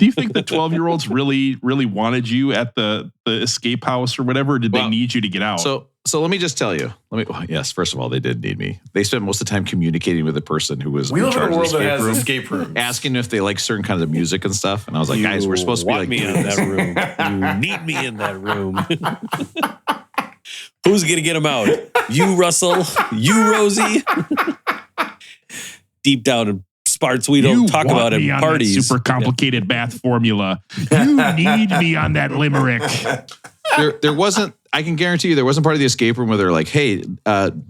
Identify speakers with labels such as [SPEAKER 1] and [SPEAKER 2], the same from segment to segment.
[SPEAKER 1] Do you think the 12-year-olds really wanted you at the escape house or whatever? Or did they need you to get out?
[SPEAKER 2] So let me just tell you. Yes, first of all, they did need me. They spent most of the time communicating with the person who was in charge of the escape room,
[SPEAKER 3] escape rooms.
[SPEAKER 2] asking if they like certain kinds of music and stuff. And I was like, guys, we're supposed to be like
[SPEAKER 4] me in that room. You need me in that room. Who's gonna get him out? You, Russell. You, Rosie. Deep down in Sparts, we don't talk about it at parties.
[SPEAKER 1] That super complicated math formula. You need me on that limerick.
[SPEAKER 2] There wasn't. I can guarantee you, there wasn't part of the escape room where they're like, "Hey,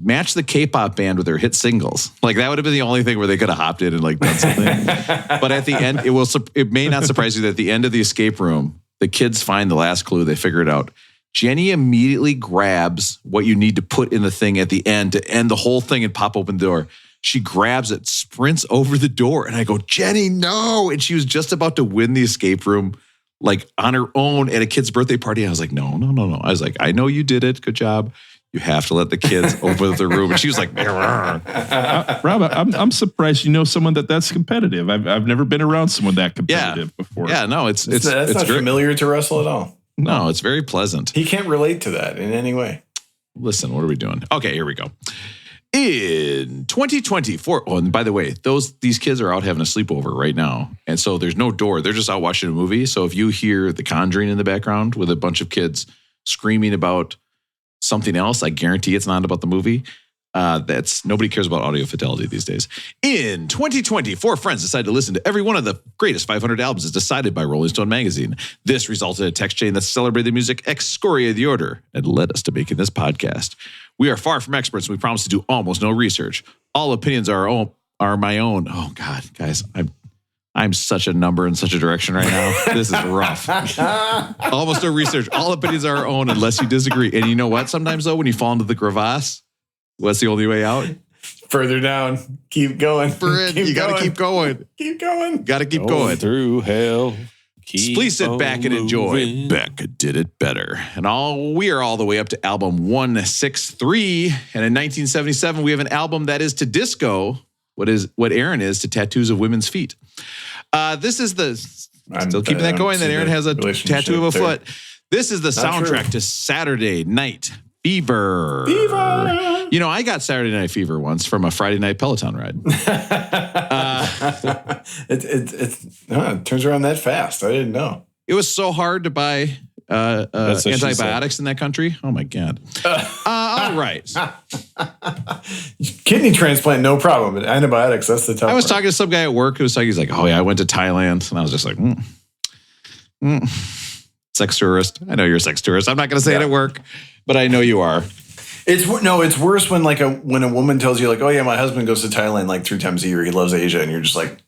[SPEAKER 2] match the K-pop band with their hit singles." Like that would have been the only thing where they could have hopped in and like done something. But at the end, it may not surprise you that at the end of the escape room, the kids find the last clue. They figure it out. Jenny immediately grabs what you need to put in the thing at the end to end the whole thing and pop open the door. She grabs it, sprints over the door, and I go, "Jenny, no!" And she was just about to win the escape room, like on her own at a kid's birthday party. I was like, no. I was like, I know you did it. Good job. You have to let the kids open the room. And she was like,
[SPEAKER 1] Rob, I'm surprised you know someone that's competitive. I've never been around someone that competitive before.
[SPEAKER 2] Yeah, no, it's
[SPEAKER 3] not
[SPEAKER 2] very
[SPEAKER 3] familiar to Russell at all.
[SPEAKER 2] No, it's very pleasant.
[SPEAKER 3] He can't relate to that in any way.
[SPEAKER 2] Listen, what are we doing? Okay, here we go. In 2024, oh, and by the way, these kids are out having a sleepover right now. And so there's no door. They're just out watching a movie. So if you hear The Conjuring in the background with a bunch of kids screaming about something else, I guarantee it's not about the movie. Nobody cares about audio fidelity these days. In 2020, 4 friends decided to listen to every one of the greatest 500 albums as decided by Rolling Stone magazine. This resulted in a text chain that celebrated the music excoriated the order and led us to making this podcast. We are far from experts, and we promise to do almost no research. All opinions are my own. Oh God, guys, I'm such a number in such a direction right now. This is rough. Almost no research. All opinions are our own unless you disagree. And you know what? Sometimes though, when you fall into the crevasse, what's the only way out?
[SPEAKER 3] Further down. Keep going.
[SPEAKER 2] You got to keep going.
[SPEAKER 3] Keep going.
[SPEAKER 2] Got to keep going.
[SPEAKER 4] Through hell.
[SPEAKER 2] Please sit back and enjoy. Beck Did It Better. And we are all the way up to album 163. And in 1977, we have an album that is to disco what Aaron is to tattoos of women's feet. This is still keeping that going, that Aaron has a tattoo of a foot. This is the soundtrack to Saturday Night Fever. You know, I got Saturday Night Fever once from a Friday night Peloton ride.
[SPEAKER 3] It turns around that fast. I didn't know.
[SPEAKER 2] It was so hard to buy antibiotics in that country. Oh, my God. All right.
[SPEAKER 3] Kidney transplant, no problem. But antibiotics, that's the tough
[SPEAKER 2] I was
[SPEAKER 3] part.
[SPEAKER 2] talking to some guy at work who was like, he's like, oh, yeah, I went to Thailand. And I was just like, sex tourist. I know you're a sex tourist. I'm not going to say it at work, but I know you are.
[SPEAKER 3] It's worse when when a woman tells you like, oh yeah, my husband goes to Thailand like 3 times a year. He loves Asia, and you're just like,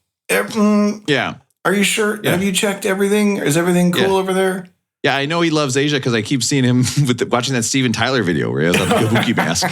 [SPEAKER 2] yeah.
[SPEAKER 3] Are you sure?
[SPEAKER 2] Yeah.
[SPEAKER 3] Have you checked everything? Is everything cool over there?
[SPEAKER 2] Yeah, I know he loves Asia because I keep seeing him watching that Steven Tyler video where he has on the kabuki mask.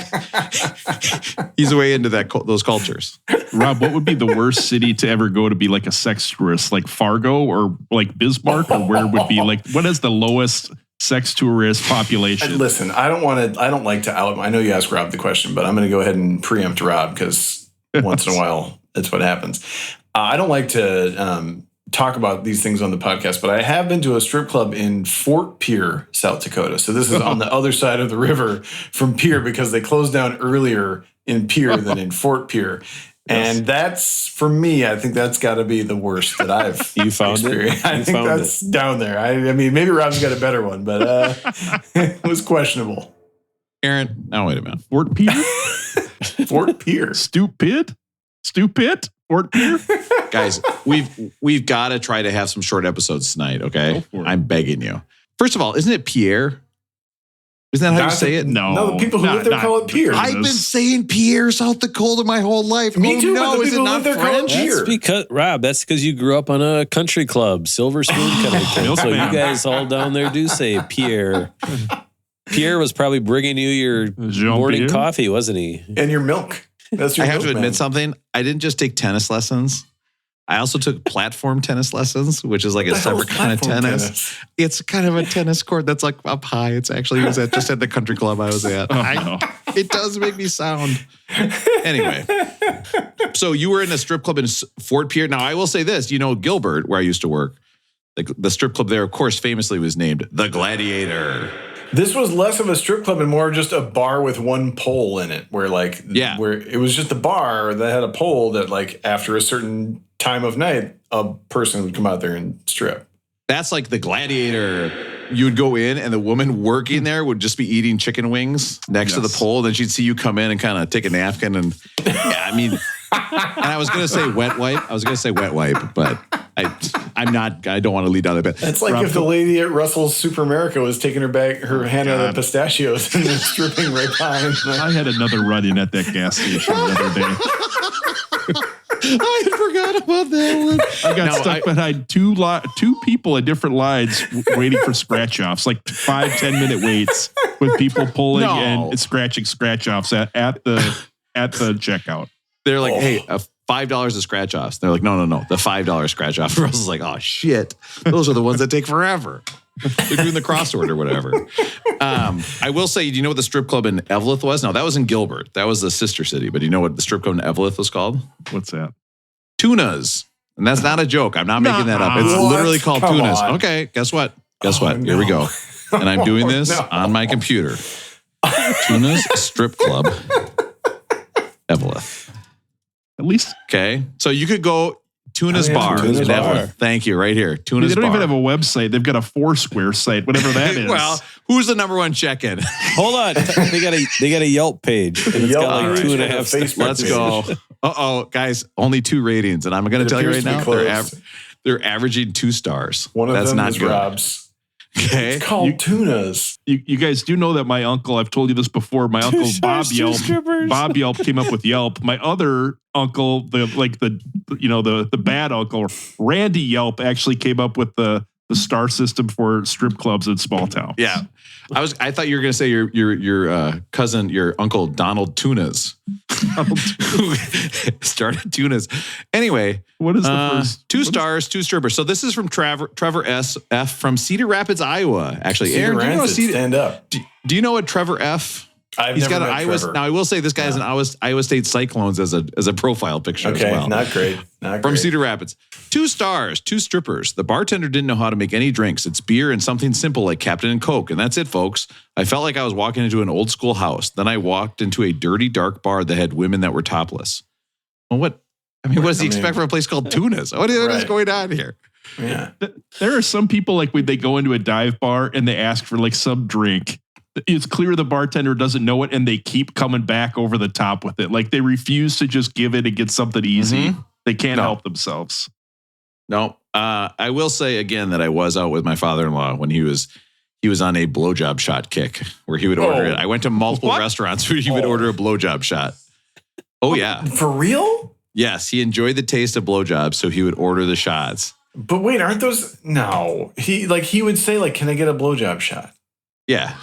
[SPEAKER 2] He's way into those cultures.
[SPEAKER 1] Rob, what would be the worst city to ever go to be like a sex tourist? Like Fargo or like Bismarck? Or where would be like, what is the lowest sex tourist population?
[SPEAKER 3] Listen, I don't like to out. I know you asked Rob the question, but I'm going to go ahead and preempt Rob because once in a while, that's what happens. I don't like to talk about these things on the podcast, but I have been to a strip club in Fort Pierre, South Dakota. So this is on the other side of the river from Pierre because they closed down earlier in Pierre than in Fort Pierre. And that's, for me, I think that's got to be the worst that I've experienced. I think that's down there. I mean, maybe Rob's got a better one, but it was questionable.
[SPEAKER 2] Aaron, now wait a minute.
[SPEAKER 1] Fort Pierre?
[SPEAKER 3] Fort Pierre.
[SPEAKER 1] Stupid? Fort Pierre?
[SPEAKER 2] Guys, we've got to try to have some short episodes tonight, okay? I'm begging you. First of all, isn't it Pierre? Isn't that how you say it?
[SPEAKER 3] No, the people who live there call it Pierre.
[SPEAKER 2] I've been saying Pierre, South Dakota my whole life.
[SPEAKER 3] Me too,
[SPEAKER 2] no,
[SPEAKER 3] but the
[SPEAKER 2] is it
[SPEAKER 3] people who
[SPEAKER 2] not
[SPEAKER 3] live there call it
[SPEAKER 2] French?
[SPEAKER 3] Pierre.
[SPEAKER 4] Rob, that's because you grew up on a country club, Silver Spoon Country Club. So you guys all down there do say Pierre. Pierre was probably bringing you your morning coffee, wasn't he?
[SPEAKER 3] And your milk. That's your
[SPEAKER 2] I have to
[SPEAKER 3] milkman.
[SPEAKER 2] admit something. I didn't just take tennis lessons. I also took platform tennis lessons, which is like a separate kind of tennis. It's kind of a tennis court that's like up high. It's actually just at the country club I was at. It does make me sound. Anyway, so you were in a strip club in Fort Pierre. Now, I will say this. You know, Gilbert, where I used to work, The strip club there, of course, famously was named the Gladiator.
[SPEAKER 3] This was less of a strip club and more just a bar with one pole in it, where it was just a bar that had a pole that like after a certain time of night, a person would come out there and strip.
[SPEAKER 2] That's like the Gladiator. You would go in and the woman working there would just be eating chicken wings next to the pole. Then she'd see you come in and kind of take a napkin and and I was going to say wet wipe, but I'm not, I don't want to lead down that bit.
[SPEAKER 3] It's like if the lady at Russell's Super America was taking her hand out of the pistachios and was stripping right behind.
[SPEAKER 1] I had another run-in at that gas station the other day.
[SPEAKER 2] I had forgot about that one.
[SPEAKER 1] I got stuck behind two people at different lines waiting for scratch-offs, like 5-10 minute waits with people pulling and scratching scratch-offs at the checkout.
[SPEAKER 2] They're like, hey, $5 of scratch-offs. They're like, no, the $5 scratch-off. Russell's like, oh, shit. Those are the ones that take forever. They're doing the crossword or whatever. I will say, do you know what the strip club in Eveleth was? No, that was in Gilbert. That was the sister city. But do you know what the strip club in Eveleth was called?
[SPEAKER 1] What's that?
[SPEAKER 2] Tunas. And that's not a joke. I'm not making that up. It's literally called Tunas. On. Okay, guess what? Here we go. And I'm doing this on my computer. Tunas Strip Club, Eveleth.
[SPEAKER 1] At least.
[SPEAKER 2] Okay. So you could go Tuna's Bar. Thank you. Right here. Tuna's Bar.
[SPEAKER 1] They don't even have a website. They've got a Foursquare site, whatever that is.
[SPEAKER 2] Well, who's the number one check-in?
[SPEAKER 4] Hold on. They got a Yelp page. And it's got like 2.5 stars.
[SPEAKER 2] Let's go. Uh-oh, guys, only 2 ratings. And I'm going to tell you right now, they're averaging 2 stars.
[SPEAKER 3] One of them
[SPEAKER 2] not
[SPEAKER 3] is
[SPEAKER 2] good.
[SPEAKER 3] Rob's.
[SPEAKER 2] Okay.
[SPEAKER 3] It's called Tunas.
[SPEAKER 1] You guys do know that my uncle, I've told you this before, my uncle Bob Yelp came up with Yelp. My other uncle, the bad uncle, Randy Yelp, actually came up with the star system for strip clubs in small town.
[SPEAKER 2] Yeah. I thought you were going to say your cousin, your uncle Donald Tunas, who started Tunas. Anyway,
[SPEAKER 1] what is the first?
[SPEAKER 2] 2 stars, 2 strippers. So this is from Trevor F. from Cedar Rapids, Iowa. Actually,
[SPEAKER 3] Cedar Rapids, stand up.
[SPEAKER 2] Do you know what Trevor F?
[SPEAKER 3] He's got an Iowa.
[SPEAKER 2] Now I will say this guy has an Iowa State Cyclones as a profile picture as well.
[SPEAKER 3] Not great.
[SPEAKER 2] From Cedar Rapids. 2 stars, 2 strippers. The bartender didn't know how to make any drinks. It's beer and something simple like Captain and Coke. And that's it, folks. I felt like I was walking into an old school house. Then I walked into a dirty, dark bar that had women that were topless. Well, what does he expect from a place called Tunas? What is going on here?
[SPEAKER 3] Yeah.
[SPEAKER 1] There are some people like when they go into a dive bar and they ask for like some drink. It's clear the bartender doesn't know it and they keep coming back over the top with it. Like they refuse to just give it and get something easy. Mm-hmm. They can't help themselves.
[SPEAKER 2] No. I will say again that I was out with my father-in-law when he was on a blowjob shot kick where he would order it. I went to multiple restaurants where he would order a blowjob shot. Oh, yeah.
[SPEAKER 3] For real?
[SPEAKER 2] Yes. He enjoyed the taste of blowjobs, so he would order the shots.
[SPEAKER 3] But wait, aren't those... No. He would say, like, can I get a blowjob shot?
[SPEAKER 2] Yeah.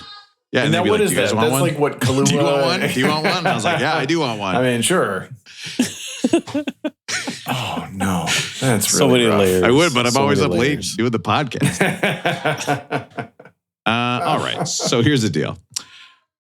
[SPEAKER 2] Yeah,
[SPEAKER 3] and what is that? That's
[SPEAKER 2] one?
[SPEAKER 3] like what Kahlua...
[SPEAKER 2] Do you want one? Do you want one? And I was like, yeah, I do want one.
[SPEAKER 3] I mean, sure. Oh, no. That's really
[SPEAKER 4] so many
[SPEAKER 3] rough.
[SPEAKER 4] layers.
[SPEAKER 2] I would, but I'm always up late doing the podcast. All right. So here's the deal.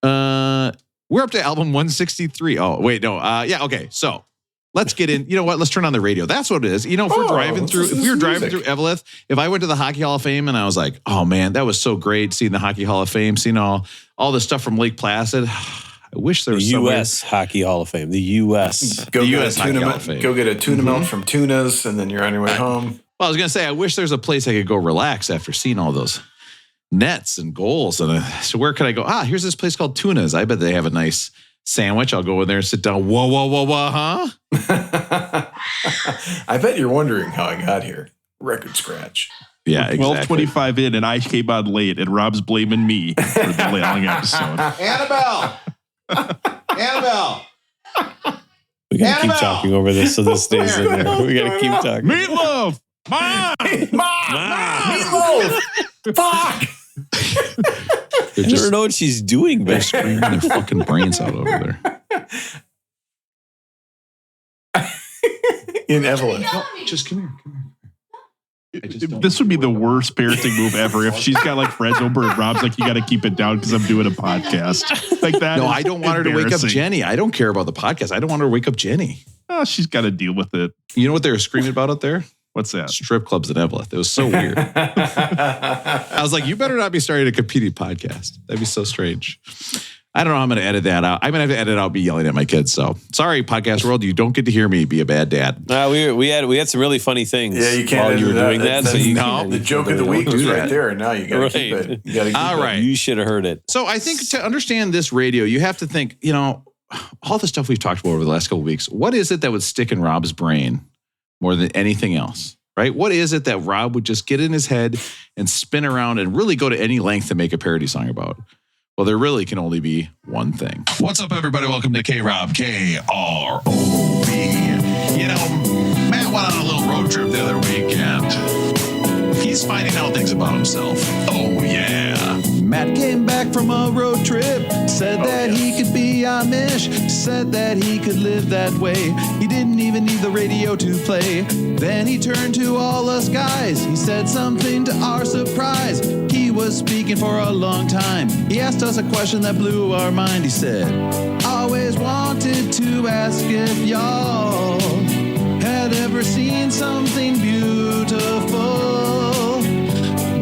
[SPEAKER 2] We're up to album 163. Oh, wait, no. Yeah, okay. So let's get in. You know what? Let's turn on the radio. That's what it is. You know, if we were driving through Eveleth, if I went to the Hockey Hall of Fame and I was like, oh man, that was so great seeing the Hockey Hall of Fame, seeing all the stuff from Lake Placid. I wish there was
[SPEAKER 4] the U.S. Hockey Hall of Fame. The U.S.
[SPEAKER 3] Go get a tuna melt from Tunas, and then you're on your way home.
[SPEAKER 2] Well, I was going to say, I wish there's a place I could go relax after seeing all those nets and goals. And so where could I go? Here's this place called Tunas. I bet they have a nice sandwich. I'll go in there and sit down. Whoa, huh?
[SPEAKER 3] I bet you're wondering how I got here. Record scratch.
[SPEAKER 2] Yeah, exactly.
[SPEAKER 1] 12:25 in, and I came on late, and Rob's blaming me for the long episode.
[SPEAKER 2] Annabelle!
[SPEAKER 4] We got to keep talking over this so this stays in there. We got to keep talking.
[SPEAKER 1] Meatloaf! Mom!
[SPEAKER 3] Meatloaf! Fuck!
[SPEAKER 4] I never know what she's doing.
[SPEAKER 2] They're screaming their fucking brains out over there.
[SPEAKER 3] In Evelyn.
[SPEAKER 2] Just come here.
[SPEAKER 1] This would be the worst parenting move ever if she's got like friends over and Rob's like, you got to keep it down because I'm doing a podcast. Like that.
[SPEAKER 2] No, I don't want her to wake up Jenny. I don't care about the podcast. I don't want her to wake up Jenny.
[SPEAKER 1] Oh, she's got to deal with it.
[SPEAKER 2] You know what they were screaming about out there?
[SPEAKER 1] What's that?
[SPEAKER 2] Strip clubs in Evelyn. It was so weird. I was like, you better not be starting a competing podcast. That'd be so strange. I don't know how I'm going to edit that out. I'm going to have to edit out me yelling at my kids. So sorry, podcast world, you don't get to hear me be a bad dad.
[SPEAKER 4] We had some really funny things.
[SPEAKER 3] Yeah, you can't.
[SPEAKER 4] While you were doing that. So
[SPEAKER 3] the joke of the week was right there. Now you got to keep it. You got to keep
[SPEAKER 2] all right.
[SPEAKER 4] You should have heard it.
[SPEAKER 2] So I think to understand this radio, you have to think, all the stuff we've talked about over the last couple of weeks. What is it that would stick in Rob's brain more than anything else? Right? What is it that Rob would just get in his head and spin around and really go to any length to make a parody song about? Well, there really can only be one thing. What's up, everybody? Welcome to K-Rob, K-R-O-B. Matt went on a little road trip the other week, and he's finding out things about himself. Oh, yeah. Matt came back from a road trip, said that he could be Amish, said that he could live that way. He didn't even need the radio to play. Then he turned to all us guys. He said something to our surprise. He was speaking for a long time. He asked us a question that blew our mind. He said, always wanted to ask if y'all had ever seen something beautiful.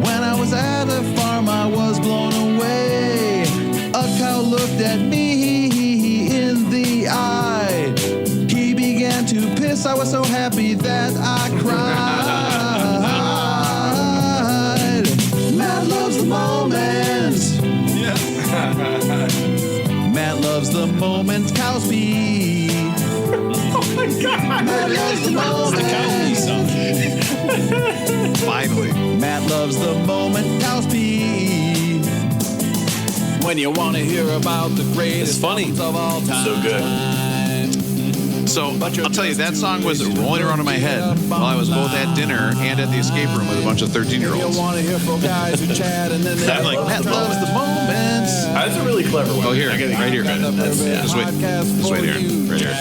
[SPEAKER 2] When I was at a farm, I was blown away. A cow looked at me in the eye. He began to piss. I was so happy that I cried. Matt loves the moment. Yes. Matt loves the moment. Cows pee.
[SPEAKER 3] Oh my God.
[SPEAKER 2] Matt loves the moment. Finally. Matt loves the moment. Cows pee. When you want to hear about the greatest songs of all time.
[SPEAKER 3] So good.
[SPEAKER 2] So I'll tell you, that song was rolling around in my head while I was both at dinner and at the escape room with a bunch of 13-year-olds. I'm like, Matt loves the moments.
[SPEAKER 3] That's a really clever one.
[SPEAKER 2] Oh, here, right here. Just wait here. Right here.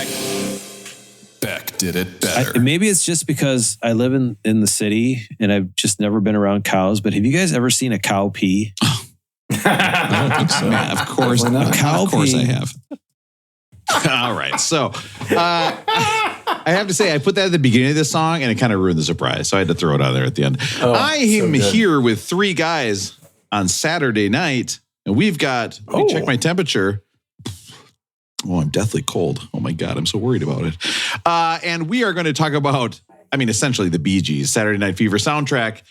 [SPEAKER 5] Beck did it better.
[SPEAKER 4] Maybe it's just because I live in the city and I've just never been around cows, but have you guys ever seen a cow pee?
[SPEAKER 2] I don't think so. Yeah, of course not. Of course I have. All right. So I have to say, I put that at the beginning of this song and it kind of ruined the surprise. So I had to throw it out there at the end. I am here with 3 guys on Saturday night and we've got, let me check my temperature. Oh, I'm deathly cold. Oh my God. I'm so worried about it. And we are going to talk about, essentially the Bee Gees Saturday Night Fever soundtrack.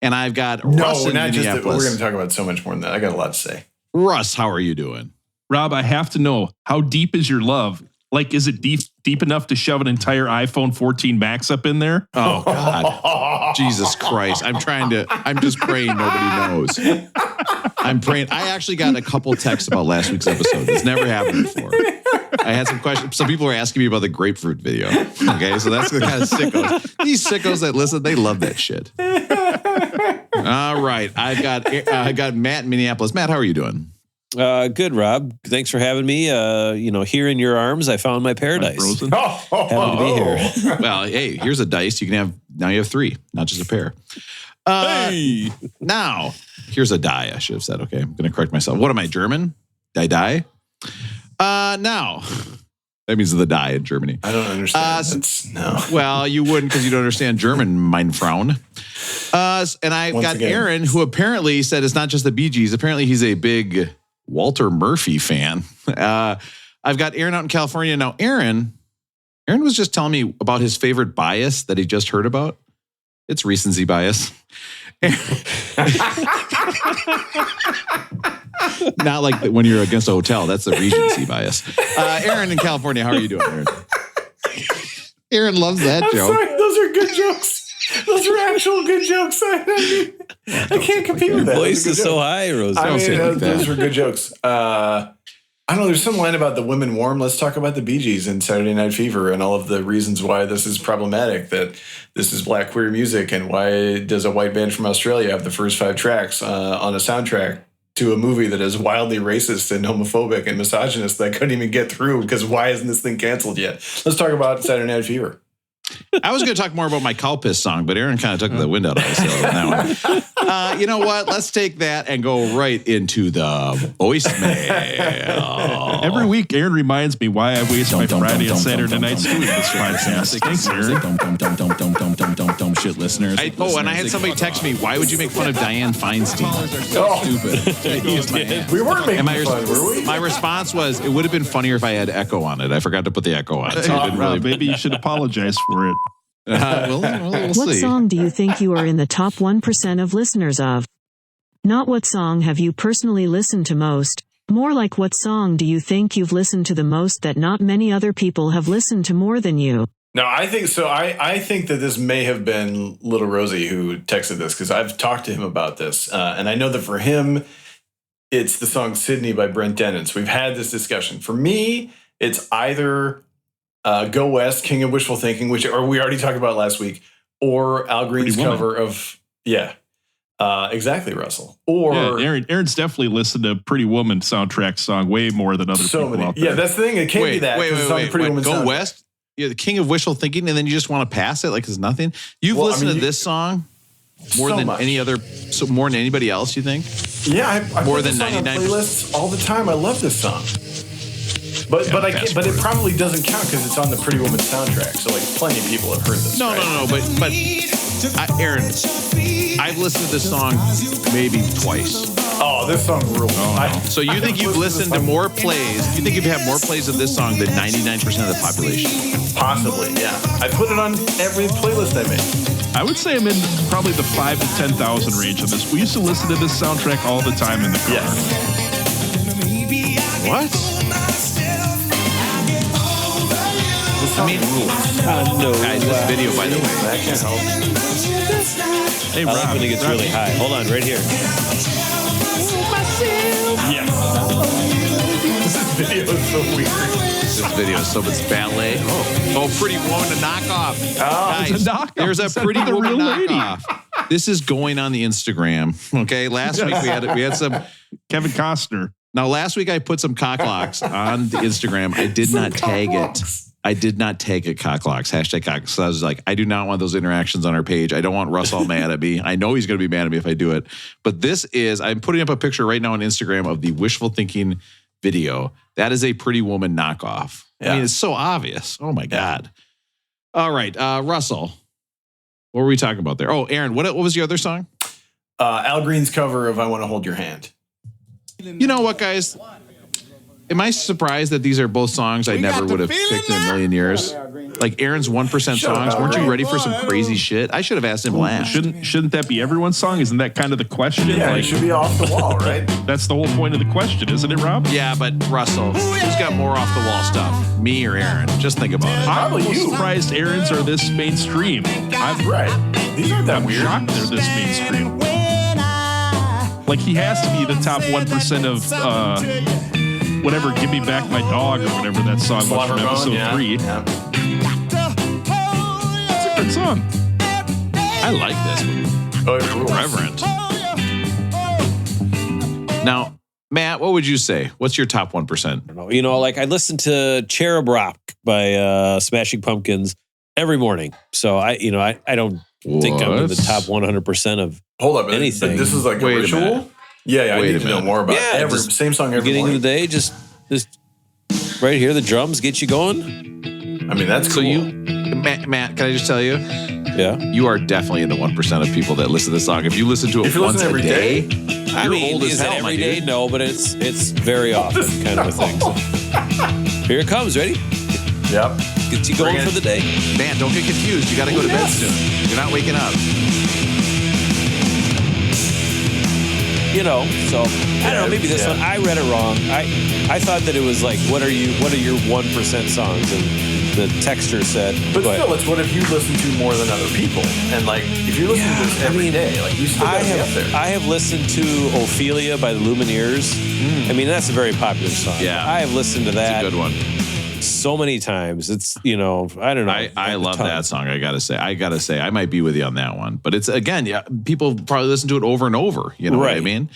[SPEAKER 2] And I've got Russ in Minneapolis.
[SPEAKER 3] We're going to talk about so much more than that. I got a lot to say.
[SPEAKER 2] Russ, how are you doing?
[SPEAKER 1] Rob, I have to know, how deep is your love? Like, is it deep enough to shove an entire iPhone 14 Max up in there?
[SPEAKER 2] Oh, God. Jesus Christ. I'm just praying nobody knows. I'm praying. I actually got a couple texts about last week's episode. It's never happened before. I had some questions. Some people were asking me about the grapefruit video. Okay, so that's the kind of sickos. These sickos that listen, they love that shit. All right. I got Matt in Minneapolis. Matt, how are you doing?
[SPEAKER 4] Good, Rob. Thanks for having me. Here in your arms, I found my paradise. Happy to be here.
[SPEAKER 2] Well, hey, here's a dice. You have 3, not just a pair.
[SPEAKER 4] Hey.
[SPEAKER 2] Now, here's a die. I should have said. Okay, I'm going to correct myself. What am I, German? Die? Now, that means the die in Germany.
[SPEAKER 3] I don't understand. No.
[SPEAKER 2] Well, you wouldn't because you don't understand German, mein Frauen. And I've got Aaron, who apparently said it's not just the Bee Gees. Apparently, he's a big Walter Murphy fan. I've got Aaron out in California. Now, Aaron was just telling me about his favorite bias that he just heard about. It's recency bias. Not like when you're against a hotel. That's the Regency bias. Aaron in California, how are you doing, Aaron? Aaron loves that joke.
[SPEAKER 3] Sorry, those are good jokes. Those are actual good jokes. I can't compete with that.
[SPEAKER 4] Your voice is so high, Rose.
[SPEAKER 3] Those were good jokes. I don't know. There's some line about the women warm. Let's talk about the Bee Gees and Saturday Night Fever and all of the reasons why this is problematic, that this is black queer music, and why does a white band from Australia have the first 5 tracks on a soundtrack to a movie that is wildly racist and homophobic and misogynist that I couldn't even get through because why isn't this thing canceled yet? Let's talk about Saturday Night Fever.
[SPEAKER 2] I was going to talk more about my cow piss song, but Aaron kind of took the wind out of my sails on that one. You know what? Let's take that and go right into the voicemail.
[SPEAKER 1] Every week, Aaron reminds me why I waste my Friday and Saturday nights doing this podcast. Thanks, Aaron.
[SPEAKER 5] Dumb shit listeners.
[SPEAKER 2] And I had somebody text me, why would you make fun of Diane Feinstein?
[SPEAKER 5] Stupid.
[SPEAKER 3] We weren't making fun, were we?
[SPEAKER 2] My response was, it would have been funnier if I had echo on it. I forgot to put the echo on. So it didn't really.
[SPEAKER 1] Maybe you should apologize for it.
[SPEAKER 2] We'll
[SPEAKER 6] what
[SPEAKER 2] see.
[SPEAKER 6] song do you think you are in the top 1% of listeners of? Not what song have you personally listened to most, more like what song do you think you've listened to the most that not many other people have listened to more than you?
[SPEAKER 3] No, I think so. I think that this may have been Little Rosie who texted this because I've talked to him about this. And I know that for him, it's the song Sydney by Brent Dennen. So we've had this discussion. For me, it's either Go West, King of Wishful Thinking, which or we already talked about last week, or Al Green's cover of, exactly, Russell. Or
[SPEAKER 1] Aaron's definitely listened to Pretty Woman soundtrack song way more than other people out there.
[SPEAKER 3] Yeah, that's the thing. It can't be that.
[SPEAKER 2] Wait.
[SPEAKER 3] Pretty Woman
[SPEAKER 2] Go
[SPEAKER 3] soundtrack.
[SPEAKER 2] West? You're the king of wishful thinking, and then you just want to pass it like it's nothing? You've listened to this song more than any other, so more than anybody else, you think?
[SPEAKER 3] Yeah, I
[SPEAKER 2] more
[SPEAKER 3] put
[SPEAKER 2] than
[SPEAKER 3] this song on
[SPEAKER 2] 99%
[SPEAKER 3] playlists all the time. I love this song. But it probably doesn't count because it's on the Pretty Woman soundtrack. So like plenty of people have heard this.
[SPEAKER 2] No, but Aaron, I've listened to this song maybe twice.
[SPEAKER 3] Oh, this song rules.
[SPEAKER 2] So you think you've listened to more plays? You think you've had more plays of this song than 99% of the population?
[SPEAKER 3] Possibly, yeah. I put it on every playlist I make.
[SPEAKER 1] I would say I'm in probably the 5,000 to 10,000 range of this. We used to listen to this soundtrack all the time in the car.
[SPEAKER 3] Yes.
[SPEAKER 2] What?
[SPEAKER 3] I mean,
[SPEAKER 2] guys, this video, by the way.
[SPEAKER 3] that can't help.
[SPEAKER 1] Hey,
[SPEAKER 4] I like when it gets really high. Hold on, right here.
[SPEAKER 3] Yes. This video is so weird.
[SPEAKER 2] This video is it's ballet. Oh, Pretty Woman to knock off. Guys,
[SPEAKER 1] it's a knockoff.
[SPEAKER 2] There's a Pretty
[SPEAKER 1] the
[SPEAKER 2] Woman
[SPEAKER 1] real lady.
[SPEAKER 2] knockoff. This is going on the Instagram. Okay, last week we had some
[SPEAKER 1] Kevin Costner.
[SPEAKER 2] Now, last week I put some cocklocks on the Instagram. I did not tag it. I did not tag it cocklocks, #cocklocks. So I was like, I do not want those interactions on our page. I don't want Russ all mad at me. I know he's going to be mad at me if I do it. But I'm putting up a picture right now on Instagram of the wishful thinking video. That is a Pretty Woman knockoff. Yeah. I mean, it's so obvious. Oh my God. All right. Russell, what were we talking about there? Oh, Aaron, what was your other song?
[SPEAKER 3] Al Green's cover of I Want to Hold Your Hand.
[SPEAKER 2] You know what, guys? Am I surprised that these are both songs I never would have picked in a million years? Like Aaron's 1% songs. Weren't you ready for some crazy shit? I should have asked him last.
[SPEAKER 1] Shouldn't that be everyone's song? Isn't that kind of the question?
[SPEAKER 3] Yeah, it should be off the wall, right?
[SPEAKER 1] That's the whole point of the question, isn't it, Rob?
[SPEAKER 2] Yeah, but Russell, who's got more off the wall stuff? Me or Aaron? Just think about it.
[SPEAKER 1] I'm surprised Aaron's are this mainstream.
[SPEAKER 3] I'm right. These aren't that weird.
[SPEAKER 1] Shocked they're this mainstream. Like he has to be the top 1% of whatever, Give Me Back My Dog or whatever that song was from episode 3.
[SPEAKER 3] Yeah.
[SPEAKER 1] It's a good song.
[SPEAKER 2] I like this one.
[SPEAKER 3] Oh, it rules.
[SPEAKER 2] Reverent. Now, Matt, what would you say? What's your top 1%?
[SPEAKER 4] You know, like I listen to Cherub Rock by Smashing Pumpkins every morning. So I don't think I'm in the top 100% of
[SPEAKER 3] Hold up,
[SPEAKER 4] anything.
[SPEAKER 3] This is like a ritual? Yeah, I need to know more about it. Same song every
[SPEAKER 4] beginning
[SPEAKER 3] morning.
[SPEAKER 4] of the day, just right here, the drums get you going.
[SPEAKER 3] I mean, that's cool.
[SPEAKER 2] So Matt, can I just tell you?
[SPEAKER 4] Yeah.
[SPEAKER 2] You are definitely in the 1% of people that listen to this song. If you listen to it once a day,
[SPEAKER 4] I mean, is it every day? No, but it's very often kind of a thing. So. Here it comes. Ready?
[SPEAKER 3] Yep.
[SPEAKER 4] Gets you going for the day.
[SPEAKER 2] Man, don't get confused. You got to go to bed soon. You're not waking up.
[SPEAKER 4] You know, so I don't know. Maybe this one I read it wrong. I thought that it was like, what are your 1% songs? And the texter said,
[SPEAKER 3] but still, it's what if you listen to more than other people? And like, if you listen to this every day, like you still gotta be up there.
[SPEAKER 4] I have listened to Ophelia by the Lumineers. I mean, that's a very popular song.
[SPEAKER 2] Yeah,
[SPEAKER 4] I have listened to that.
[SPEAKER 2] It's a good one.
[SPEAKER 4] So many times. It's, I don't know.
[SPEAKER 2] I love that song. I gotta say, I might be with you on that one. But it's, again, people probably listen to it over and over. You know what I mean?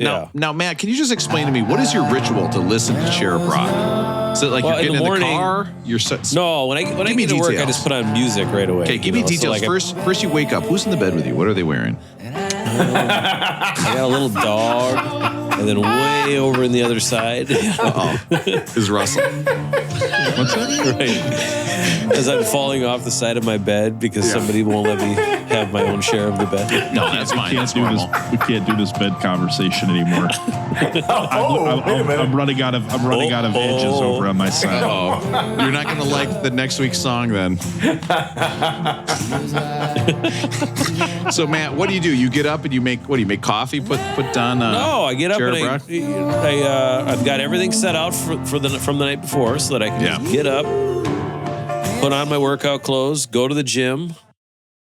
[SPEAKER 2] Now, Matt, can you just explain to me, what is your ritual to listen to Cherub Rock? Is it like you're getting in the car? You're
[SPEAKER 4] No, when I get to work, I just put on music right away.
[SPEAKER 2] Okay, give me details.
[SPEAKER 4] So like
[SPEAKER 2] first you wake up. Who's in the bed with you? What are they wearing?
[SPEAKER 4] I got a little dog, and then way over in the other side
[SPEAKER 2] is Russell.
[SPEAKER 1] What's that?
[SPEAKER 4] Right. As I'm falling off the side of my bed because somebody won't let me have my own share of the bed.
[SPEAKER 2] No, that's fine.
[SPEAKER 1] We can't do this bed conversation anymore. I'm running out of edges over on my side.
[SPEAKER 2] Oh, you're not going to like the next week's song then. So Matt, what do? You get up and you make coffee? Put down.
[SPEAKER 4] No, I get up and I've got everything set out from the night before so that I can just get up, put on my workout clothes, go to the gym.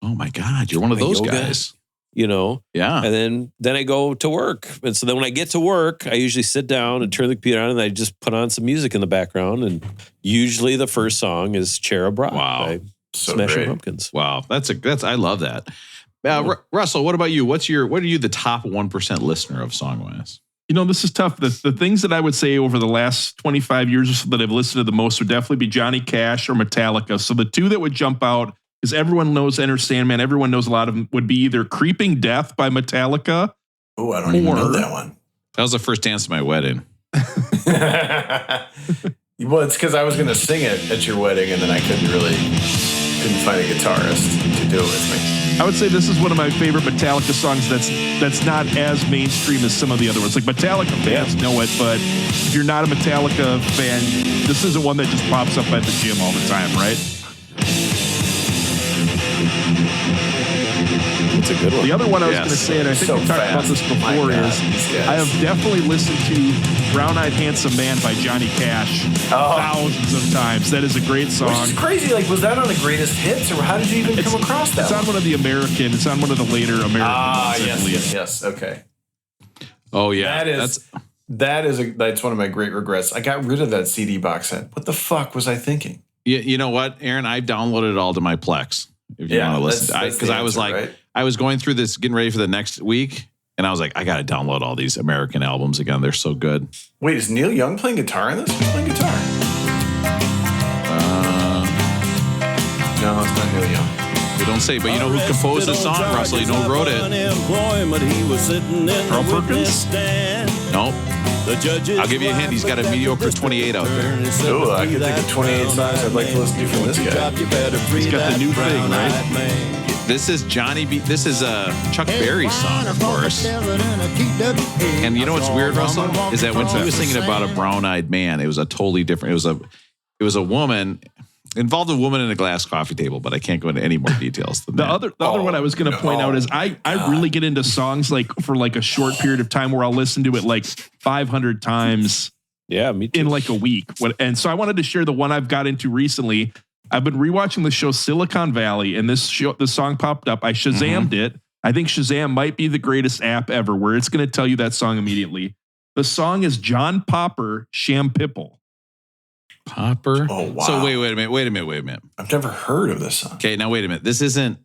[SPEAKER 2] Oh my God, you're one of those guys.
[SPEAKER 4] Yeah. And then I go to work. And so then when I get to work, I usually sit down and turn the computer on and I just put on some music in the background. And usually the first song is Cherub Rock by Smashing Pumpkins.
[SPEAKER 2] Wow. I love that. Russell, what about you? What are you the top 1% listener of song-wise?
[SPEAKER 1] This is tough. The things that I would say over the last 25 years or so that I've listened to the most would definitely be Johnny Cash or Metallica. So the two that would jump out is everyone knows Enter Sandman. Everyone knows a lot of them would be either Creeping Death by Metallica.
[SPEAKER 3] Oh, I don't even know that one.
[SPEAKER 2] That was the first dance at my wedding.
[SPEAKER 3] Well, it's because I was going to sing it at your wedding and then I couldn't find a guitarist to do it with me.
[SPEAKER 1] I would say this is one of my favorite Metallica songs that's not as mainstream as some of the other ones. Like Metallica fans know it, but if you're not a Metallica fan, this isn't one that just pops up at the gym all the time, right?
[SPEAKER 4] It's a good one.
[SPEAKER 1] The other one I was going to say, and I think we talked about this before, is I have definitely listened to Brown-Eyed Handsome Man by Johnny Cash thousands of times. That is a great song.
[SPEAKER 3] Which is crazy. Like, was that on the greatest hits, or how did you even come across that?
[SPEAKER 1] It's on one of the American. It's on one of the later American.
[SPEAKER 3] Yes. Okay.
[SPEAKER 2] Oh yeah,
[SPEAKER 3] that's one of my great regrets. I got rid of that CD box set. What the fuck was I thinking?
[SPEAKER 2] You know what, Aaron? I've downloaded it all to my Plex. If you want to listen, because I was like, right? I was going through this, getting ready for the next week, and I was like, I got to download all these American albums again. They're so good.
[SPEAKER 3] Wait, is Neil Young playing guitar in this? Who's playing guitar? No, it's not Neil Young.
[SPEAKER 2] We don't say, but you know who composed the song, Russell? You know who wrote it?
[SPEAKER 1] Carl Perkins?
[SPEAKER 2] Nope. I'll give you a hint. He's got a mediocre 28 out there.
[SPEAKER 3] Oh, I can think of 28 songs I'd like to listen to from this guy.
[SPEAKER 1] He's got the new thing, right?
[SPEAKER 2] This is Johnny B. This is a Chuck Berry song, of course. And you know what's weird, Russell, is that when he was singing about a brown-eyed man, it was a totally different. It was a woman. Involved a woman in a glass coffee table, but I can't go into any more details than that.
[SPEAKER 1] The other one I was going to point out is I really get into songs like for like a short period of time where I'll listen to it like 500 times.
[SPEAKER 4] Yeah, me too.
[SPEAKER 1] In like a week. And so I wanted to share the one I've got into recently. I've been rewatching the show Silicon Valley, and this song popped up. I Shazammed it. I think Shazam might be the greatest app ever, where it's going to tell you that song immediately. The song is John Popper, Sham Pipple.
[SPEAKER 2] Popper.
[SPEAKER 3] Oh, wow.
[SPEAKER 2] So wait a minute.
[SPEAKER 3] I've never heard of this song.
[SPEAKER 2] Okay, now wait a minute. This isn't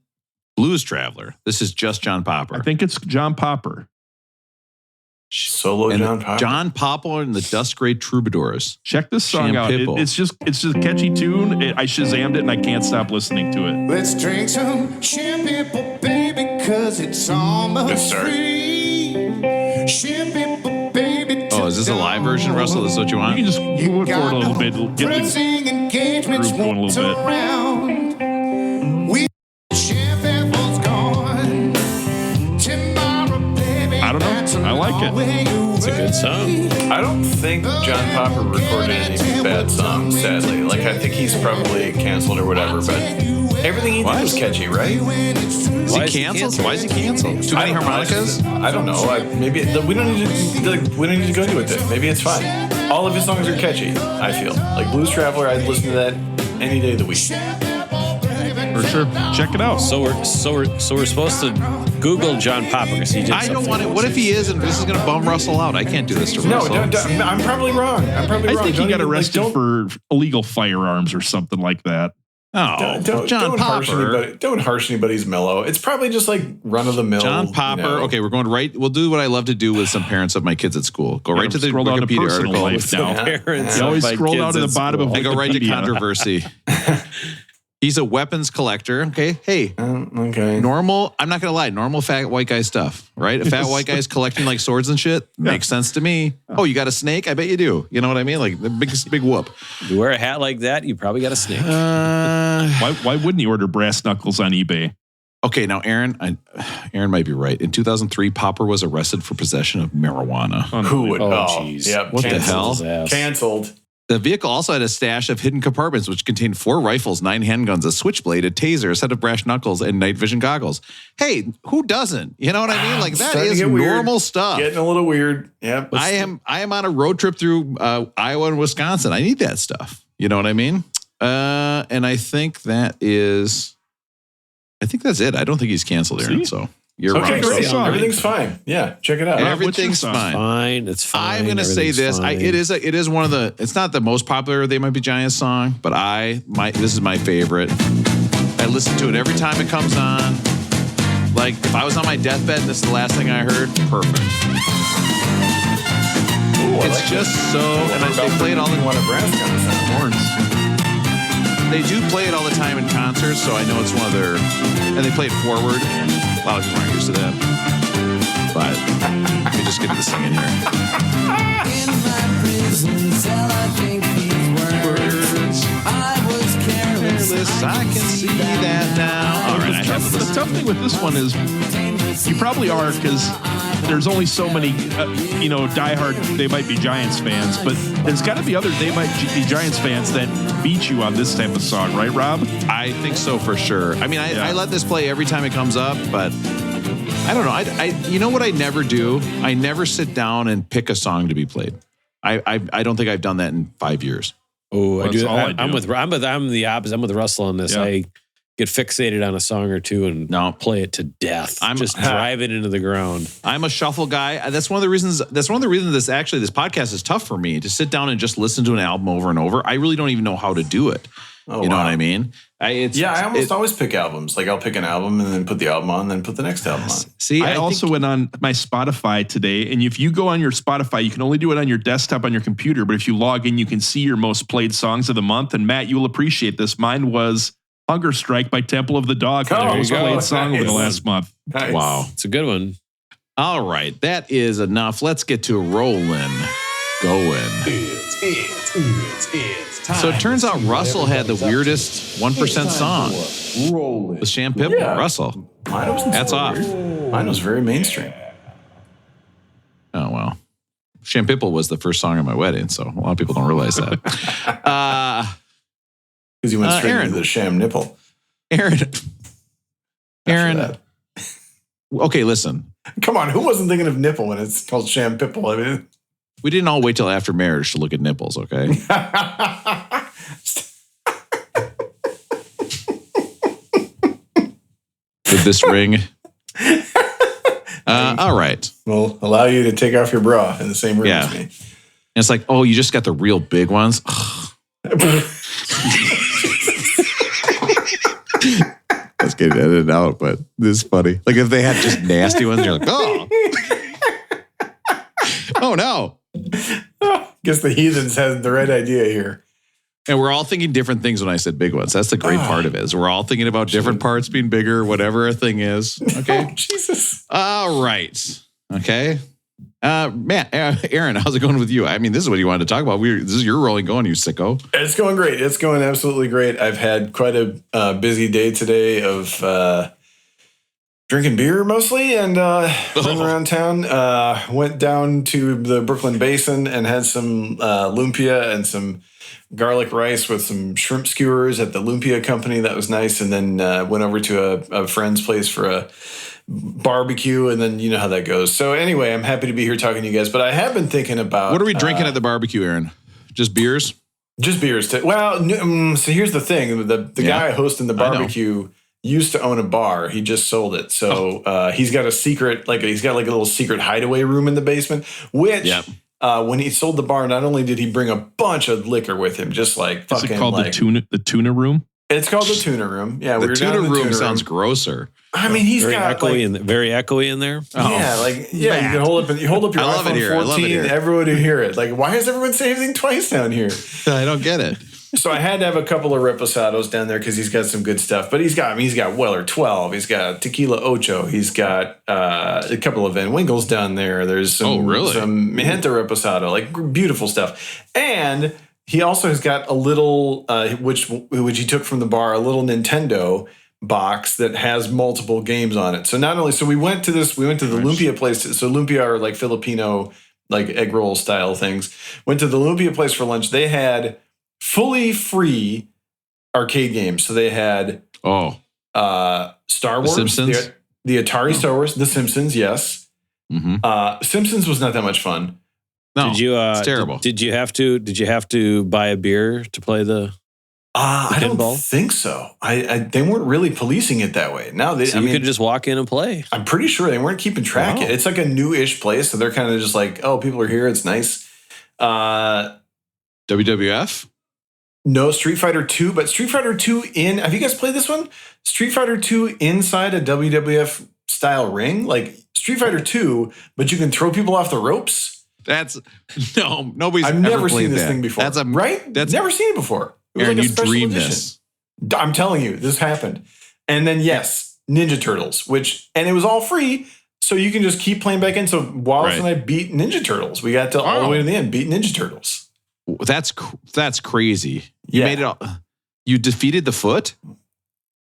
[SPEAKER 2] Blues Traveler. This is just John Popper.
[SPEAKER 1] I think it's John Popper.
[SPEAKER 3] Solo John Popper.
[SPEAKER 2] John Popper and the Dust Gray Troubadours.
[SPEAKER 1] Check this song out. It's just a catchy tune. I Shazammed it and I can't stop listening to it.
[SPEAKER 7] Let's drink some champagne, baby, cause it's almost free. Champagne, baby.
[SPEAKER 2] Oh, is this a live version, Russell? Is this what you want?
[SPEAKER 1] You can just move it forward a little bit. Get the groove going a little bit. I don't know. I like it.
[SPEAKER 4] It's a good song.
[SPEAKER 3] I don't think John Popper recorded any bad songs, sadly. Like, I think he's probably canceled or whatever, but everything he did was catchy, right?
[SPEAKER 2] Is he canceled? Why is he canceled? Too many harmonicas?
[SPEAKER 3] I don't know. We don't need to go into it then. Maybe it's fine. All of his songs are catchy, I feel. Like Blues Traveler, I'd listen to that any day of the week.
[SPEAKER 1] For sure. Check it out.
[SPEAKER 4] So we're supposed to Google John Popper because he did
[SPEAKER 2] I don't want it. What if he is, and this is going to bum Russell out? I can't do this to Russell.
[SPEAKER 3] No, I'm probably wrong.
[SPEAKER 1] I think he got arrested for illegal firearms or something like that.
[SPEAKER 2] Oh,
[SPEAKER 3] don't harsh anybody's mellow. It's probably just like run of the mill.
[SPEAKER 2] John Popper. Okay, we're going right. We'll do what I love to do with some parents of my kids at school. Go right to the Wikipedia article.
[SPEAKER 1] Life now.
[SPEAKER 4] Parents
[SPEAKER 1] You always scroll down to the bottom of
[SPEAKER 2] I go right to controversy. He's a weapons collector. Okay. Hey.
[SPEAKER 3] Okay.
[SPEAKER 2] Normal. I'm not going to lie. Normal fat white guy stuff, right? A fat white guy's collecting like swords and shit. Makes sense to me. Oh, you got a snake? I bet you do. You know what I mean? Like the big whoop.
[SPEAKER 4] You wear a hat like that, you probably got a snake.
[SPEAKER 1] Why wouldn't you order brass knuckles on eBay?
[SPEAKER 2] Okay. Now, Aaron might be right. In 2003, Popper was arrested for possession of marijuana.
[SPEAKER 3] Who would?
[SPEAKER 4] Oh, jeez.
[SPEAKER 3] Yep.
[SPEAKER 2] What the hell?
[SPEAKER 3] Canceled.
[SPEAKER 2] The vehicle also had a stash of hidden compartments, which contained 4 rifles, 9 handguns, a switchblade, a taser, a set of brass knuckles, and night vision goggles. Hey, who doesn't? You know what I mean? Like that is normal stuff.
[SPEAKER 3] Getting a little weird. Yep.
[SPEAKER 2] I am on a road trip through Iowa and Wisconsin. I need that stuff. You know what I mean? And I think that's it. I don't think he's canceled, Aaron. So you're
[SPEAKER 3] okay,
[SPEAKER 2] right.
[SPEAKER 3] great. Everything's fine. Yeah, check it out.
[SPEAKER 2] Everything's fine.
[SPEAKER 4] It's fine.
[SPEAKER 2] I'm going to say this. It is one of the. It's not the most popular They Might Be Giants song, but this is my favorite. I listen to it every time it comes on. Like if I was on my deathbed and this is the last thing I heard, perfect.
[SPEAKER 3] Ooh,
[SPEAKER 2] it's just so. And they play it all in
[SPEAKER 3] Nebraska horns.
[SPEAKER 2] They do play it all the time in concerts, so I know it's one of their. And they play it forward. A lot of people aren't used to that. But let me just get to the singing here.
[SPEAKER 7] In my prison cell, I think these words. I was careless.
[SPEAKER 2] I can see that now. All right, I have
[SPEAKER 1] The tough thing with this one is you probably are because there's only so many, diehard They Might Be Giants fans, but there's got to be other They Might Be Giants fans that beat you on this type of song, right, Rob?
[SPEAKER 2] I think so for sure. I mean, I let this play every time it comes up, but I don't know. You know what I never do? I never sit down and pick a song to be played. I don't think I've done that in 5 years.
[SPEAKER 4] Oh, I do. I'm the opposite. I'm with Russell on this. Yeah. I get fixated on a song or two and play it to death. I'm just drive it into the ground.
[SPEAKER 2] I'm a shuffle guy. That's one of the reasons this podcast is tough for me, to sit down and just listen to an album over and over. I really don't even know how to do it. You know what I mean? I
[SPEAKER 3] always pick albums. Like I'll pick an album and then put the album on, then put the next album on.
[SPEAKER 1] See, I also went on my Spotify today, and if you go on your Spotify, you can only do it on your desktop on your computer, but if you log in, you can see your most played songs of the month. And Matt, you'll appreciate this. Mine was Hunger Strike by Temple of the Dog. The most played song over the last month.
[SPEAKER 3] Nice.
[SPEAKER 2] Wow.
[SPEAKER 4] It's a good one.
[SPEAKER 2] All right. That is enough. Let's get to rolling. Going.
[SPEAKER 7] It's time.
[SPEAKER 2] So it turns out Russell had the weirdest 1% song with Sham Pipple.
[SPEAKER 3] Yeah.
[SPEAKER 2] Russell.
[SPEAKER 3] That's
[SPEAKER 2] off.
[SPEAKER 3] Mine was very mainstream.
[SPEAKER 2] Oh, well. Sham Pipple was the first song at my wedding, so a lot of people don't realize that.
[SPEAKER 3] Because you went straight into the sham nipple.
[SPEAKER 2] Aaron. Okay, listen.
[SPEAKER 3] Come on, who wasn't thinking of nipple when it's called Sham Pipple? I mean,
[SPEAKER 2] we didn't all wait till after marriage to look at nipples, okay? Did this ring? All right.
[SPEAKER 3] We'll allow you to take off your bra in the same room as me.
[SPEAKER 2] And it's like, oh, you just got the real big ones? Let's get it edited out, but this is funny. Like if they had just nasty ones, you're like, oh. Oh, no.
[SPEAKER 3] Guess the heathens had the right idea here.
[SPEAKER 2] And we're all thinking different things when I said big ones. That's the great part of it. Is we're all thinking about different parts being bigger, whatever a thing is. Okay.
[SPEAKER 3] Oh, Jesus.
[SPEAKER 2] All right. Okay. Aaron, how's it going with you? I mean, this is what you wanted to talk about. This is your rolling going, you sicko.
[SPEAKER 3] It's going great. It's going absolutely great. I've had quite a busy day today of drinking beer mostly and running around town. Went down to the Brooklyn Basin and had some lumpia and some garlic rice with some shrimp skewers at the lumpia company. That was nice. And then went over to a friend's place for a barbecue, and then you know how that goes. So anyway, I'm happy to be here talking to you guys, but I have been thinking about...
[SPEAKER 2] What are we drinking at the barbecue, Aaron? Just beers?
[SPEAKER 3] Just beers. So here's the thing. The guy hosting the barbecue used to own a bar. He just sold it. So he's got a secret, he's got a little secret hideaway room in the basement, which... when he sold the bar, not only did he bring a bunch of liquor with him, just like fucking...
[SPEAKER 1] Is it called the tuna room?
[SPEAKER 3] It's called the Tuna Room. Yeah,
[SPEAKER 2] the tuna room sounds grosser.
[SPEAKER 3] I mean, he's
[SPEAKER 4] very
[SPEAKER 3] got
[SPEAKER 4] echoey very echoey in there.
[SPEAKER 3] Yeah, you can hold up your iPhone 14. Everyone to hear it. Like, why is everyone saying everything twice down here?
[SPEAKER 2] I don't get it.
[SPEAKER 3] So I had to have a couple of reposados down there because he's got some good stuff. But he's got Weller 12. He's got Tequila Ocho. He's got a couple of Van Winkles down there. There's some Magenta Reposado, like beautiful stuff. And he also has got a little, which he took from the bar, a little Nintendo box that has multiple games on it. So we went to the Lumpia place. So Lumpia are like Filipino, like egg roll style things. Went to the Lumpia place for lunch. They had fully free arcade games. So they had Star Wars,
[SPEAKER 2] Simpsons?
[SPEAKER 3] the Atari Star Wars, The Simpsons, yes.
[SPEAKER 2] Mm-hmm.
[SPEAKER 3] Simpsons was not that much fun.
[SPEAKER 2] No, it's terrible.
[SPEAKER 4] Did you have to buy a beer to play the
[SPEAKER 3] I don't think so. They weren't really policing it that way. No,
[SPEAKER 4] you could just walk in and play.
[SPEAKER 3] I'm pretty sure they weren't keeping track of it. It's like a new-ish place, so they're kind of just like, oh, people are here. It's nice.
[SPEAKER 2] WWF?
[SPEAKER 3] No, Street Fighter 2, but Street Fighter 2 have you guys played this one? Street Fighter 2 inside a WWF style ring? Like Street Fighter 2, but you can throw people off the ropes?
[SPEAKER 2] Nobody's
[SPEAKER 3] I've never seen this thing before.
[SPEAKER 2] Right?
[SPEAKER 3] That's never seen it before. It was
[SPEAKER 2] Aaron,
[SPEAKER 3] like a
[SPEAKER 2] you
[SPEAKER 3] special
[SPEAKER 2] dreamed
[SPEAKER 3] edition.
[SPEAKER 2] this.
[SPEAKER 3] I'm telling you, this happened. And then, yes, Ninja Turtles, and it was all free, so you can just keep playing back in. So Wallace and I beat Ninja Turtles. We got all the way to the end, beat Ninja Turtles.
[SPEAKER 2] That's crazy. You made it all. You defeated the Foot?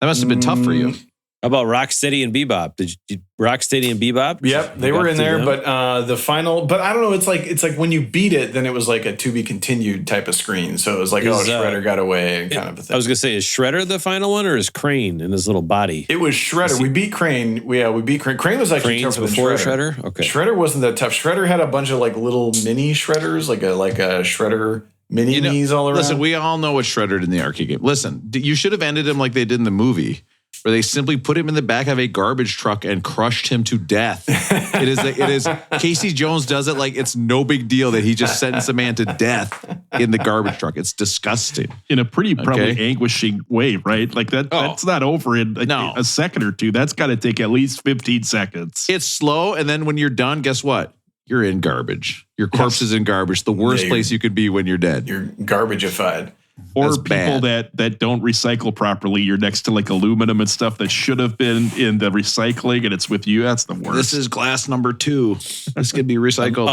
[SPEAKER 2] That must have been tough for you.
[SPEAKER 4] How about Rocksteady and Bebop? Did you Rocksteady and Bebop?
[SPEAKER 3] Yep, they were in there, but the final. But I don't know. It's like when you beat it, then it was like a to be continued type of screen. So it was like, Shredder got away, and kind of a thing.
[SPEAKER 4] I was gonna say, is Shredder the final one, or is Crane in his little body?
[SPEAKER 3] It was Shredder. We beat Crane. We beat Crane. Crane was actually tougher than
[SPEAKER 4] before
[SPEAKER 3] Shredder.
[SPEAKER 4] Okay,
[SPEAKER 3] Shredder wasn't that tough. Shredder had a bunch of like little mini Shredders, like a Shredder mini-me's all around.
[SPEAKER 2] Listen, we all know what Shredder did in the arcade game. Listen, you should have ended him like they did in the movie, where they simply put him in the back of a garbage truck and crushed him to death. It is Casey Jones does it like it's no big deal that he just sentenced a man to death in the garbage truck. It's disgusting.
[SPEAKER 1] In a pretty probably anguishing way, right? Like that's not over in a second or two. That's got to take at least 15 seconds.
[SPEAKER 2] It's slow, and then when you're done, guess what? You're in garbage. Your corpse is in garbage. The worst place you could be when you're dead.
[SPEAKER 3] You're garbageified.
[SPEAKER 1] Or that's people that don't recycle properly. You're next to like aluminum and stuff that should have been in the recycling, and it's with you. That's the worst.
[SPEAKER 2] This is glass number 2. This could be recycled.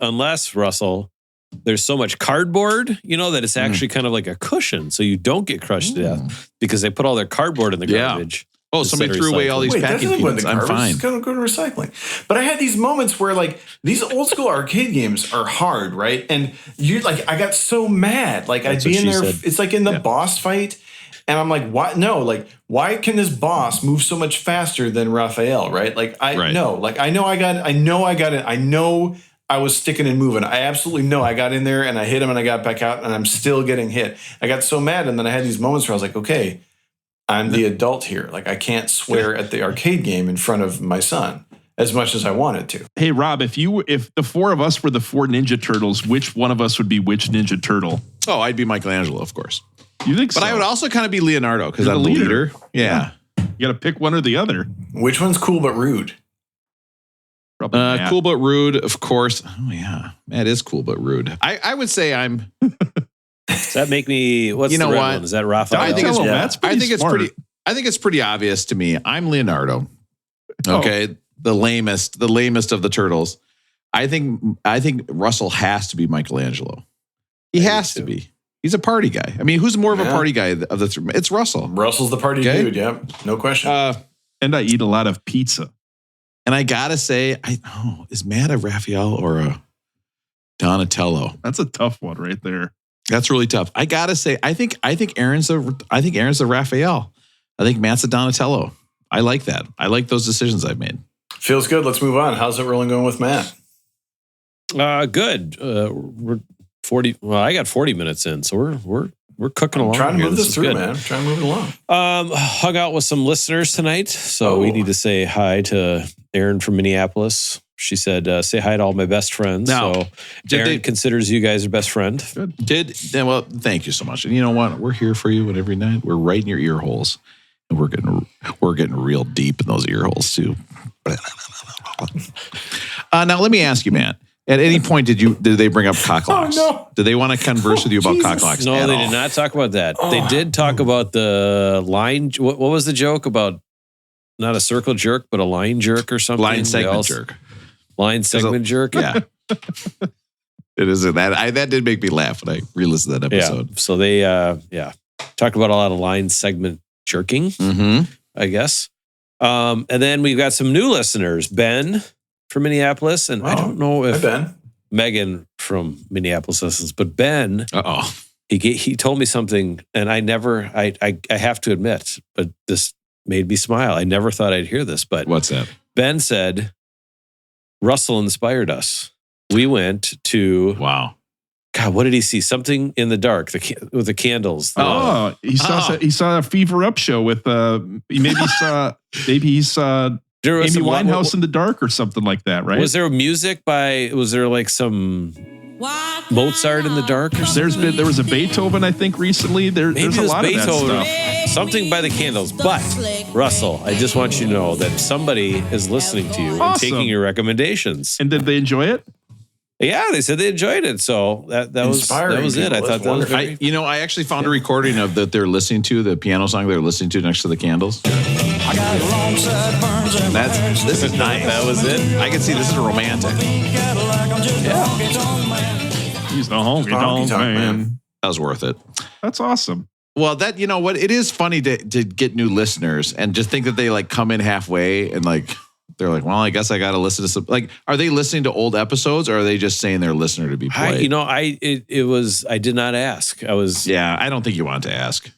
[SPEAKER 4] Unless Russell, there's so much cardboard, that it's actually kind of like a cushion, so you don't get crushed to death because they put all their cardboard in the garbage.
[SPEAKER 2] Oh, somebody threw away all these packing peanuts. I'm fine.
[SPEAKER 3] It's going to go to recycling. But I had these moments where, like, these old school arcade games are hard, right? And you like, I got so mad. Like, I'd be in there. It's like in the boss fight, and I'm like, what? No, like, why can this boss move so much faster than Raphael? Right? Like, I know I got it. I know I was sticking and moving. I absolutely know I got in there and I hit him and I got back out and I'm still getting hit. I got so mad, and then I had these moments where I was like, okay, I'm the adult here. Like, I can't swear at the arcade game in front of my son as much as I wanted to.
[SPEAKER 1] Hey, Rob, if the 4 of us were the 4 Ninja Turtles, which one of us would be which Ninja Turtle?
[SPEAKER 2] Oh, I'd be Michelangelo, of course.
[SPEAKER 1] You think so?
[SPEAKER 2] But I would also kind of be Leonardo because I'm the leader. Yeah.
[SPEAKER 1] You got to pick one or the other.
[SPEAKER 3] Which one's cool but rude?
[SPEAKER 2] Cool but rude, of course. Oh, yeah. That is cool but rude. I would say I'm...
[SPEAKER 4] Does that make me? What's the red one? Is that Raphael?
[SPEAKER 2] I think it's pretty obvious to me. I'm Leonardo. Okay, the lamest of the turtles. I think Russell has to be Michelangelo. He has to be. He's a party guy. I mean, who's more of a party guy of the three? It's Russell.
[SPEAKER 3] Russell's the party dude. Yep, no question.
[SPEAKER 1] And I eat a lot of pizza.
[SPEAKER 2] And I gotta say, is Matt a Raphael or a Donatello?
[SPEAKER 1] That's a tough one right there.
[SPEAKER 2] That's really tough. I gotta say, I think Aaron's the Raphael. I think Matt's a Donatello. I like that. I like those decisions I've made.
[SPEAKER 3] Feels good. Let's move on. How's it rolling going with Matt?
[SPEAKER 4] Good. We're 40. Well, I got 40 minutes in, so we're cooking along.
[SPEAKER 3] Trying to move this through, man. Trying to move it along.
[SPEAKER 4] Hung out with some listeners tonight, so we need to say hi to Aaron from Minneapolis. She said, say hi to all my best friends.
[SPEAKER 2] Now,
[SPEAKER 4] so Aaron considers you guys her best friend.
[SPEAKER 2] Well, thank you so much. And you know what? We're here for you every night. We're right in your ear holes. And we're getting real deep in those ear holes too. Now let me ask you, Matt. At any point did they bring up cocklocks?
[SPEAKER 3] Oh, no.
[SPEAKER 2] Did they want to converse with you about cocklocks?
[SPEAKER 4] No, they did not talk about that. They did talk about the line. What was the joke about? Not a circle jerk, but a line jerk or something.
[SPEAKER 2] Line segment jerk.
[SPEAKER 4] Line segment jerk.
[SPEAKER 2] Yeah. It is that did make me laugh when I re-listened to that episode.
[SPEAKER 4] Yeah. So they talked about a lot of line segment jerking, I guess. And then we've got some new listeners. Ben from Minneapolis, and I don't know if Megan from Minneapolis listens, but Ben, he told me something, and I have to admit, but this made me smile. I never thought I'd hear this, but
[SPEAKER 2] what's that?
[SPEAKER 4] Ben said, Russell inspired us. We went to God, what did he see? Something in the dark with the candles.
[SPEAKER 1] He saw a Fever Up show with maybe he saw Amy Winehouse in the dark or something like that, right?
[SPEAKER 4] Was there music was there like some Mozart in the dark or something?
[SPEAKER 1] There was a Beethoven, I think, recently. There's a lot of that stuff.
[SPEAKER 4] Something by the candles. But Russell, I just want you to know that somebody is listening to you and taking your recommendations.
[SPEAKER 1] And did they enjoy it?
[SPEAKER 4] Yeah, they said they enjoyed it. So that was it. I thought that was very...
[SPEAKER 2] I actually found a recording of that they're listening to, the piano song they're listening to next to the candles.
[SPEAKER 7] I got wrong side burns and
[SPEAKER 2] this is nice.
[SPEAKER 4] That was it.
[SPEAKER 2] I can see this is romantic.
[SPEAKER 1] He's the honky tonk man.
[SPEAKER 2] That was worth it.
[SPEAKER 1] That's awesome.
[SPEAKER 2] Well, that, you know what? It is funny to get new listeners and just think that they like come in halfway and like, they're like, well, I guess I got to listen to some, like, are they listening to old episodes or are they just saying they're a listener to be polite?
[SPEAKER 4] I did not ask.
[SPEAKER 2] I don't think you want to ask.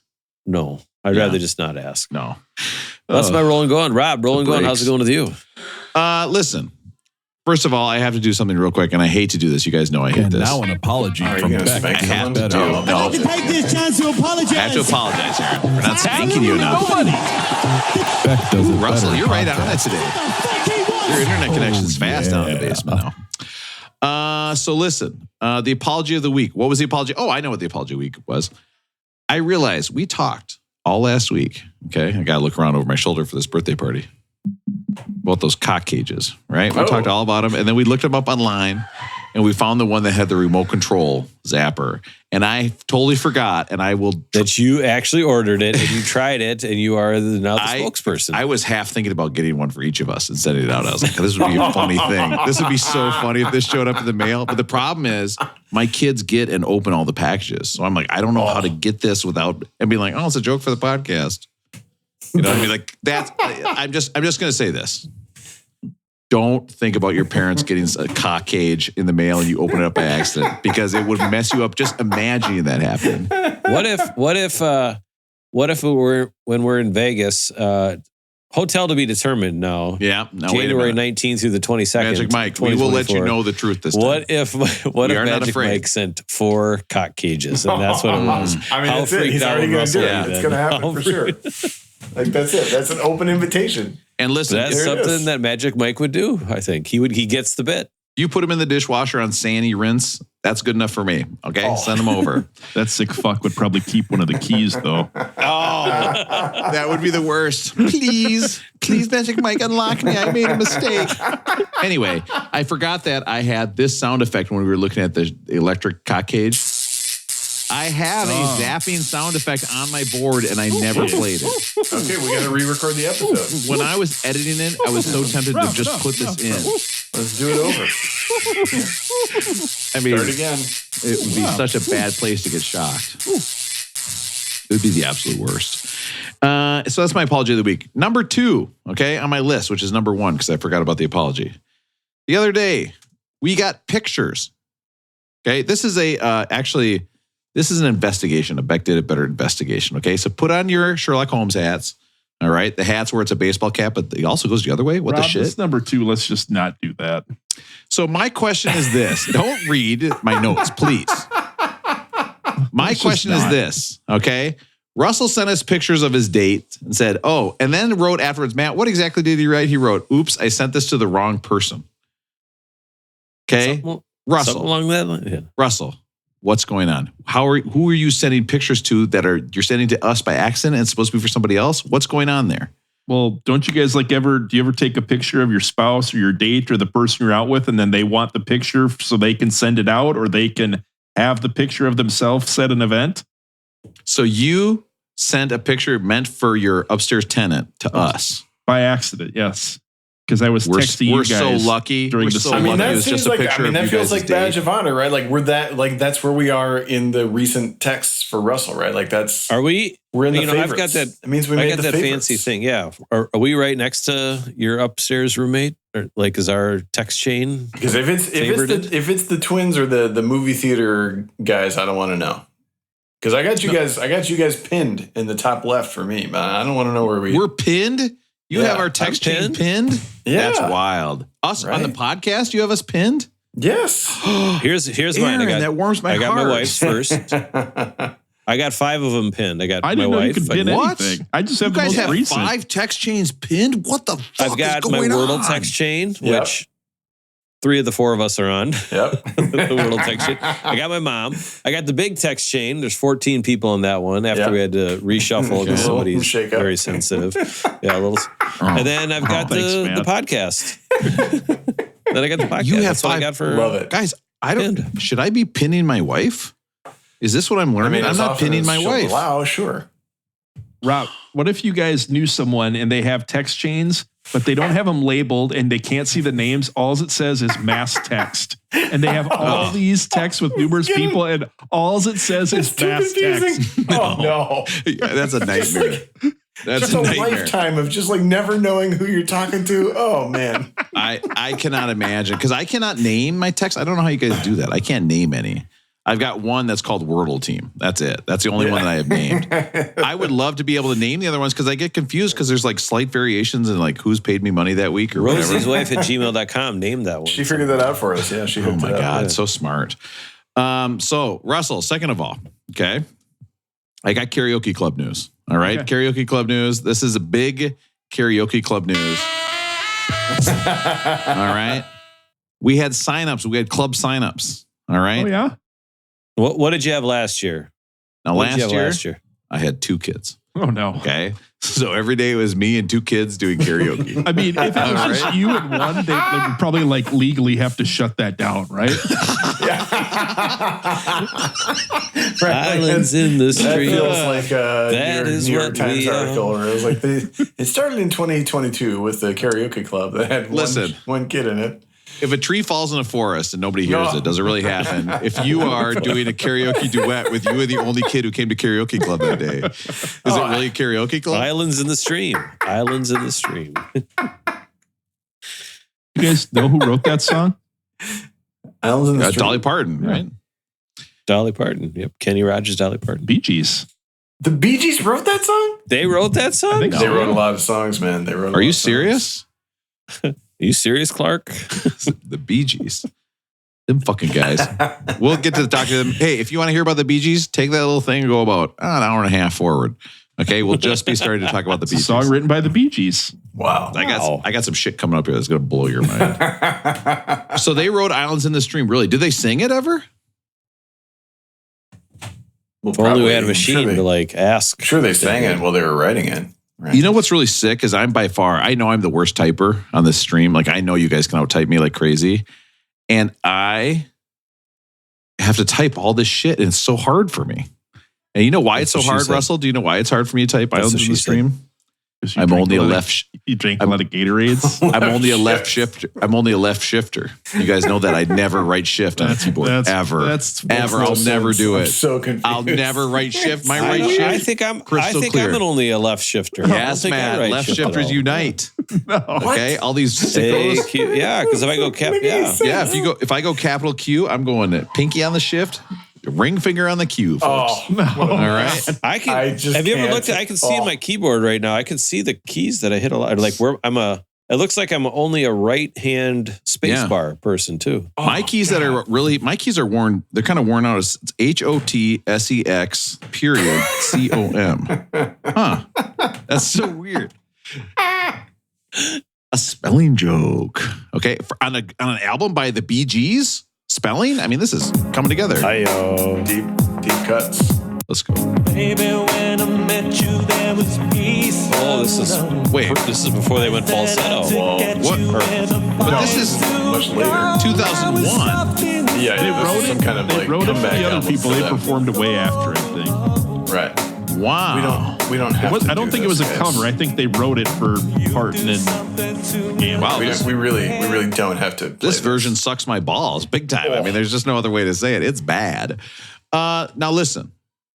[SPEAKER 4] No, I'd rather just not ask.
[SPEAKER 2] No.
[SPEAKER 4] That's my rolling going. Rob, rolling going. How's it going with you?
[SPEAKER 2] Listen, first of all, I have to do something real quick, and I hate to do this. You guys know I hate this.
[SPEAKER 5] Now an apology from Beck.
[SPEAKER 2] I have to do.
[SPEAKER 7] I'd like to take this chance to apologize.
[SPEAKER 2] I have to apologize, Aaron, for not spanking you enough.
[SPEAKER 5] Beck does it
[SPEAKER 2] Russell,
[SPEAKER 5] better.
[SPEAKER 2] you're right on it today. Your internet connection is fast down in the basement now. So listen, the apology of the week. What was the apology? Oh, I know what the apology of the week was. I realized we talked all last week. Okay, I got to look around over my shoulder for this birthday party. About those cock cages, right? We talked all about them, and then we looked them up online, and we found the one that had the remote control zapper. And I totally forgot, and I will...
[SPEAKER 4] That you actually ordered it, and you tried it, and you are now the spokesperson.
[SPEAKER 2] I was half thinking about getting one for each of us and sending it out. I was like, this would be a funny thing. This would be so funny if this showed up in the mail. But the problem is, my kids get and open all the packages. So I'm like, I don't know how to get this without... And be like, oh, it's a joke for the podcast. You know what I mean? Like, I'm just going to say this. Don't think about your parents getting a cock cage in the mail and you open it up by accident, because it would mess you up just imagining that happening.
[SPEAKER 4] What if when we're in Vegas, hotel to be determined now.
[SPEAKER 2] Yeah. Now,
[SPEAKER 4] January 19th through the 22nd.
[SPEAKER 2] Magic Mike, we will let you know the truth this time.
[SPEAKER 4] What if Magic Mike sent 4 cock cages? And that's what it was.
[SPEAKER 3] I mean, that's it. He's already going to do it. It's going to happen for sure. Like, that's it. That's an open invitation.
[SPEAKER 2] And listen,
[SPEAKER 4] that's something that Magic Mike would do. I think he gets the bit.
[SPEAKER 2] You put him in the dishwasher on Sandy rinse. That's good enough for me. Okay, send him over.
[SPEAKER 1] That sick fuck would probably keep one of the keys, though.
[SPEAKER 2] Oh, that would be the worst. Please, Magic Mike, unlock me. I made a mistake. Anyway, I forgot that I had this sound effect when we were looking at the electric cock cage. I have a zapping sound effect on my board, and I never played it.
[SPEAKER 3] Okay, we got to re-record the episode.
[SPEAKER 2] When I was editing it, I was so tempted to just put this in.
[SPEAKER 3] Let's do it over.
[SPEAKER 2] I mean,
[SPEAKER 3] start again.
[SPEAKER 2] It would be such a bad place to get shocked. It would be the absolute worst. So that's my apology of the week. Number 2, okay, on my list, which is number 1, because I forgot about the apology. The other day, we got pictures. Okay, this is this is an investigation, a Beck Did It Better investigation. Okay, so put on your Sherlock Holmes hats. All right, the hats where it's a baseball cap, but it also goes the other way. What
[SPEAKER 1] Rob,
[SPEAKER 2] the shit?
[SPEAKER 1] This number 2. Let's just not do that.
[SPEAKER 2] So my question is this: don't read my notes, please. My question is this: okay, Russell sent us pictures of his date and said, "Oh," and then wrote afterwards, Matt, what exactly did he write? He wrote, "Oops, I sent this to the wrong person." Okay. Russell.
[SPEAKER 4] Something along that line. Yeah.
[SPEAKER 2] Russell, what's going on? Who are you sending pictures to that you're sending to us by accident and it's supposed to be for somebody else? What's going on there?
[SPEAKER 1] Well, don't you guys do you ever take a picture of your spouse or your date or the person you're out with, and then they want the picture so they can send it out, or they can have the picture of themselves at an event?
[SPEAKER 2] So you sent a picture meant for your upstairs tenant to us.
[SPEAKER 1] By accident, yes. Because I was texting you guys.
[SPEAKER 2] We're so lucky.
[SPEAKER 3] That seems like, that feels like badge of honor, right? Like that's where we are in the recent texts for Russell, right? Like we're in the favorites.
[SPEAKER 4] I've got that.
[SPEAKER 3] It means we made the favorites.
[SPEAKER 4] Fancy thing. Yeah. Are we right next to your upstairs roommate? Or like, is our text chain?
[SPEAKER 3] Because if it's the twins or the movie theater guys, I don't want to know. Because I got you guys pinned in the top left for me, but I don't want to know where
[SPEAKER 2] we're pinned. You have our text chain pinned?
[SPEAKER 3] Yeah.
[SPEAKER 2] That's wild. Us on the podcast, you have us pinned?
[SPEAKER 3] Yes.
[SPEAKER 2] Here's
[SPEAKER 4] mine.
[SPEAKER 2] That warms my heart.
[SPEAKER 4] I got my wife's first. I got 5 of them pinned. I got my wife.
[SPEAKER 1] I didn't know you could pin anything. I just have the most recent.
[SPEAKER 2] 5 text chains pinned? What the fuck
[SPEAKER 4] I've got my Wordle text chain, which 3 of the 4 of us are on.
[SPEAKER 3] Yep.
[SPEAKER 4] The Wordle text chain. I got my mom. I got the big text chain. There's 14 people on that one after we had to reshuffle because somebody's very sensitive. Yeah, a little. And then I've got the podcast. Then I got the podcast.
[SPEAKER 2] You have
[SPEAKER 4] That's
[SPEAKER 2] 5.
[SPEAKER 4] What I got for
[SPEAKER 2] love it. Guys, should I be pinning my wife? Is this what I'm learning? I'm not pinning my wife.
[SPEAKER 3] Wow, sure.
[SPEAKER 1] Rob, what if you guys knew someone and they have text chains, but they don't have them labeled and they can't see the names? All it says is mass text. And they have all these texts with numerous people, and all it says is mass text.
[SPEAKER 3] No.
[SPEAKER 2] Yeah, that's a nightmare. That's
[SPEAKER 3] a lifetime of just like never knowing who you're talking to. Oh, man.
[SPEAKER 2] I cannot imagine, because I cannot name my text. I don't know how you guys do that. I can't name any. I've got one that's called Wordle Team. That's it. That's the only one that I have named. I would love to be able to name the other ones because I get confused because there's like slight variations in like who's paid me money that week or whatever.
[SPEAKER 4] Rosie's wife at gmail.com named that one.
[SPEAKER 3] She figured that out for us. Yeah, she hooked
[SPEAKER 2] it up.
[SPEAKER 3] Oh, my
[SPEAKER 2] God, so smart. So, Russell, second of all, okay, I got karaoke club news. All right, karaoke club news. This is a big karaoke club news. All right. We had signups. We had club signups. All right.
[SPEAKER 1] Oh, yeah.
[SPEAKER 4] What did you have last year?
[SPEAKER 2] Now, last year, I had 2 kids.
[SPEAKER 1] Oh, no.
[SPEAKER 2] Okay. So every day it was me and 2 kids doing karaoke.
[SPEAKER 1] I mean, if it was just you and one, they would probably like legally have to shut that down, right?
[SPEAKER 4] Islands in the street.
[SPEAKER 3] That feels like a New York Times article where it was like, it started in 2022 with the karaoke club that had one kid in it.
[SPEAKER 2] If a tree falls in a forest and nobody hears it, does it really happen? If you are doing a karaoke duet with you and the only kid who came to karaoke club that day, is it really a karaoke club?
[SPEAKER 4] Islands in the stream. Islands in the stream.
[SPEAKER 1] You guys know who wrote that song?
[SPEAKER 3] Islands in the stream.
[SPEAKER 2] Dolly Parton, right?
[SPEAKER 4] Dolly Parton. Yep. Kenny Rogers, Dolly Parton.
[SPEAKER 1] Bee Gees.
[SPEAKER 3] The Bee Gees wrote that song?
[SPEAKER 4] They wrote that song?
[SPEAKER 3] I think they wrote a lot of songs, man.
[SPEAKER 2] Are you serious?
[SPEAKER 4] Are you serious, Clark?
[SPEAKER 2] The Bee Gees. Them fucking guys. We'll get to talk to them. Hey, if you want to hear about the Bee Gees, take that little thing and go about an hour and a half forward. Okay, we'll just be starting to talk about the Bee Gees.
[SPEAKER 1] Song written by the Bee Gees.
[SPEAKER 3] Wow.
[SPEAKER 2] I got some shit coming up here that's going to blow your mind. So they wrote Islands in the Stream. Really? Did they sing it ever?
[SPEAKER 4] Well, if only we had a machine to like ask.
[SPEAKER 3] Sure, they sang it while they were writing it.
[SPEAKER 2] Right. You know what's really sick is I know I'm the worst typer on this stream. Like I know you guys can out-type me like crazy. And I have to type all this shit and it's so hard for me. And you know why it's so hard, Russell? Do you know why it's hard for me to type Islands in the Stream? I'm only a left.
[SPEAKER 1] You drink a lot of Gatorades.
[SPEAKER 2] I'm only a left shifter. I'm only a left shifter. You guys know that I never write shift on a keyboard ever. I'll never do it.
[SPEAKER 3] I'm so confused.
[SPEAKER 2] I'll never write shift. My right shift.
[SPEAKER 4] I think I'm only a left shifter.
[SPEAKER 2] Yes, man. Left shifters unite.
[SPEAKER 1] No.
[SPEAKER 2] Okay, all these sickos.
[SPEAKER 4] Yeah, because if I go
[SPEAKER 2] if I go capital Q, I'm going pinky on the shift. Ring finger on the Q, folks.
[SPEAKER 3] Oh, no.
[SPEAKER 2] All right.
[SPEAKER 4] Have you ever looked at? I can see in my keyboard right now. I can see the keys that I hit a lot. Like where it looks like I'm only a right hand spacebar person too.
[SPEAKER 2] My keys my keys are worn. They're kind of worn out. It's HOTSEX period COM. Huh. That's so weird. a spelling joke. Okay, on an album by the Bee Gees, spelling. I mean, this is coming together.
[SPEAKER 3] Deep cuts.
[SPEAKER 2] Let's go.
[SPEAKER 7] Baby, when I met you, there was peace.
[SPEAKER 4] Oh, this is before they went falsetto.
[SPEAKER 2] But this is
[SPEAKER 3] much later.
[SPEAKER 2] 2001.
[SPEAKER 3] Yeah,
[SPEAKER 1] They
[SPEAKER 3] it was
[SPEAKER 1] wrote
[SPEAKER 3] some
[SPEAKER 1] it.
[SPEAKER 3] kind of
[SPEAKER 1] They
[SPEAKER 3] like
[SPEAKER 1] wrote it for
[SPEAKER 3] comeback
[SPEAKER 1] the other
[SPEAKER 3] album
[SPEAKER 1] people.
[SPEAKER 3] for
[SPEAKER 1] They
[SPEAKER 3] them.
[SPEAKER 1] performed it way after, I think.
[SPEAKER 3] Right.
[SPEAKER 2] Wow.
[SPEAKER 3] We don't have to.
[SPEAKER 1] I don't think it was a cover. I think they wrote it for Parton and
[SPEAKER 2] Wow.
[SPEAKER 3] We really don't have to.
[SPEAKER 2] This version sucks my balls big time. I mean, there's just no other way to say it. It's bad. Now listen.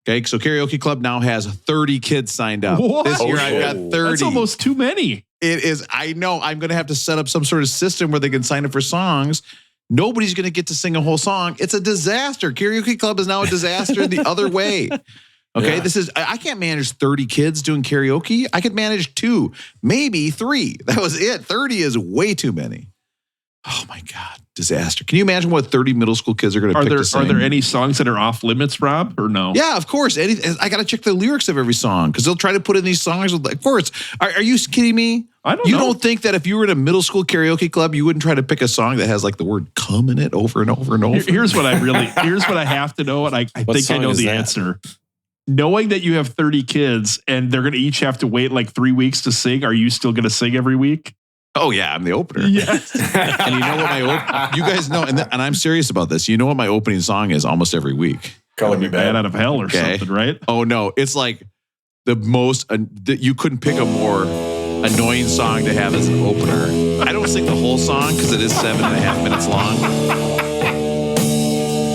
[SPEAKER 2] Okay, so Karaoke Club now has 30 kids signed up.
[SPEAKER 1] What?
[SPEAKER 2] This year
[SPEAKER 3] Oh,
[SPEAKER 2] I've got 30.
[SPEAKER 1] That's almost too many.
[SPEAKER 2] It is. I know. I'm going to have to set up some sort of system where they can sign up for songs. Nobody's going to get to sing a whole song. It's a disaster. Karaoke Club is now a disaster the other way. Okay,
[SPEAKER 3] Yeah.
[SPEAKER 2] I can't manage 30 kids doing karaoke. I could manage 2, maybe 3. That was it. 30 is way too many. Oh my God, disaster. Can you imagine what 30 middle school kids are going to pick to sing?
[SPEAKER 1] Are there any songs that are off limits, Rob, or no?
[SPEAKER 2] Yeah, of course. I got to check the lyrics of every song because they'll try to put in these songs. Of course. Are you kidding me?
[SPEAKER 1] I don't
[SPEAKER 2] You
[SPEAKER 1] know.
[SPEAKER 2] don't think that if you were in a middle school karaoke club, you wouldn't try to pick a song that has like the word "come" in it over and over and over?
[SPEAKER 1] Here's what I have to know, and I think I
[SPEAKER 4] song
[SPEAKER 1] know
[SPEAKER 4] is
[SPEAKER 1] the
[SPEAKER 4] that?
[SPEAKER 1] answer. Knowing that you have 30 kids and they're going to each have to wait like 3 weeks to sing, are you still going to sing every week?
[SPEAKER 2] Oh yeah, I'm the opener.
[SPEAKER 1] Yes.
[SPEAKER 2] And you know what you guys know, and I'm serious about this. You know what my opening song is almost every week?
[SPEAKER 3] Calling me
[SPEAKER 1] Bad
[SPEAKER 3] bad.
[SPEAKER 1] out of hell or
[SPEAKER 2] Okay.
[SPEAKER 1] something, right?
[SPEAKER 2] Oh no, it's like the most. You couldn't pick a more annoying song to have as an opener. I don't sing the whole song because it is 7.5 minutes long,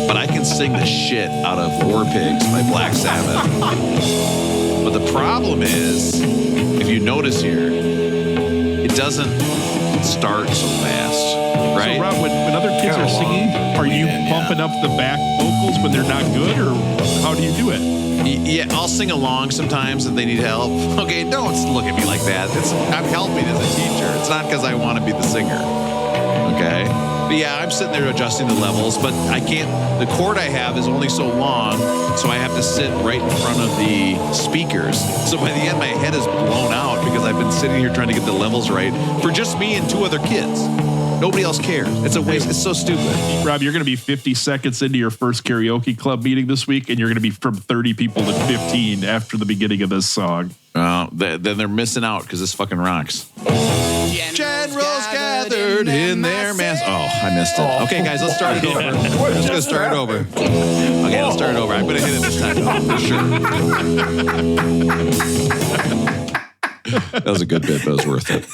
[SPEAKER 2] but I can sing the shit out of War Pigs by Black Sabbath. But the problem is, if you notice here, it doesn't start so fast, right?
[SPEAKER 1] So, Rob, when other kids are singing, are you bumping up the back vocals when they're not good, or how do you do it?
[SPEAKER 2] Yeah, I'll sing along sometimes if they need help. Okay, don't look at me like that. I'm helping as a teacher. It's not because I want to be the singer. Okay? But yeah, I'm sitting there adjusting the levels, but I can't. The chord I have is only so long, so I have to sit right in front of the speakers. So by the end, my head is blown out because I've been sitting here trying to get the levels right for just me and 2 other kids. Nobody else cares. It's a waste. It's so stupid.
[SPEAKER 1] Rob, you're going to be 50 seconds into your first karaoke club meeting this week, and you're going to be from 30 people to 15 after the beginning of this song.
[SPEAKER 2] Then they're missing out because this fucking rocks. Generals gathered in their mass. Oh, I missed it. Okay, guys, let's start it over. We're just going to start it over. Okay, let's start it over. I'm going to hit it this time, though, for sure. That was a good bit, but it was worth it.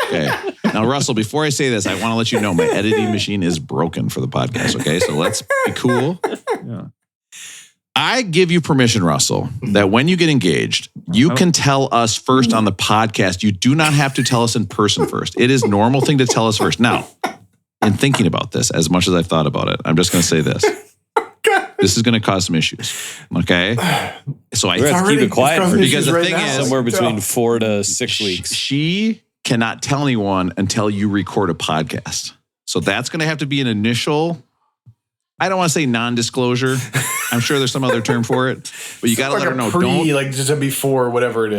[SPEAKER 2] Okay. Now, Russell, before I say this, I want to let you know my editing machine is broken for the podcast, okay? So let's be cool.
[SPEAKER 1] Yeah.
[SPEAKER 2] I give you permission, Russell, that when you get engaged, you can tell us first on the podcast. You do not have to tell us in person first. It is a normal thing to tell us first. Now, in thinking about this, as much as I've thought about it, I'm just going to say this. This is going to cause some issues. Okay? So
[SPEAKER 4] We're going to have to keep it quiet for
[SPEAKER 2] because the thing is
[SPEAKER 4] somewhere between 4 to 6 weeks.
[SPEAKER 2] She cannot tell anyone until you record a podcast. So that's going to have to be an initial, I don't want to say non-disclosure. I'm sure there's some other term for it, but you got to let her know. Don't
[SPEAKER 3] like just before whatever it is.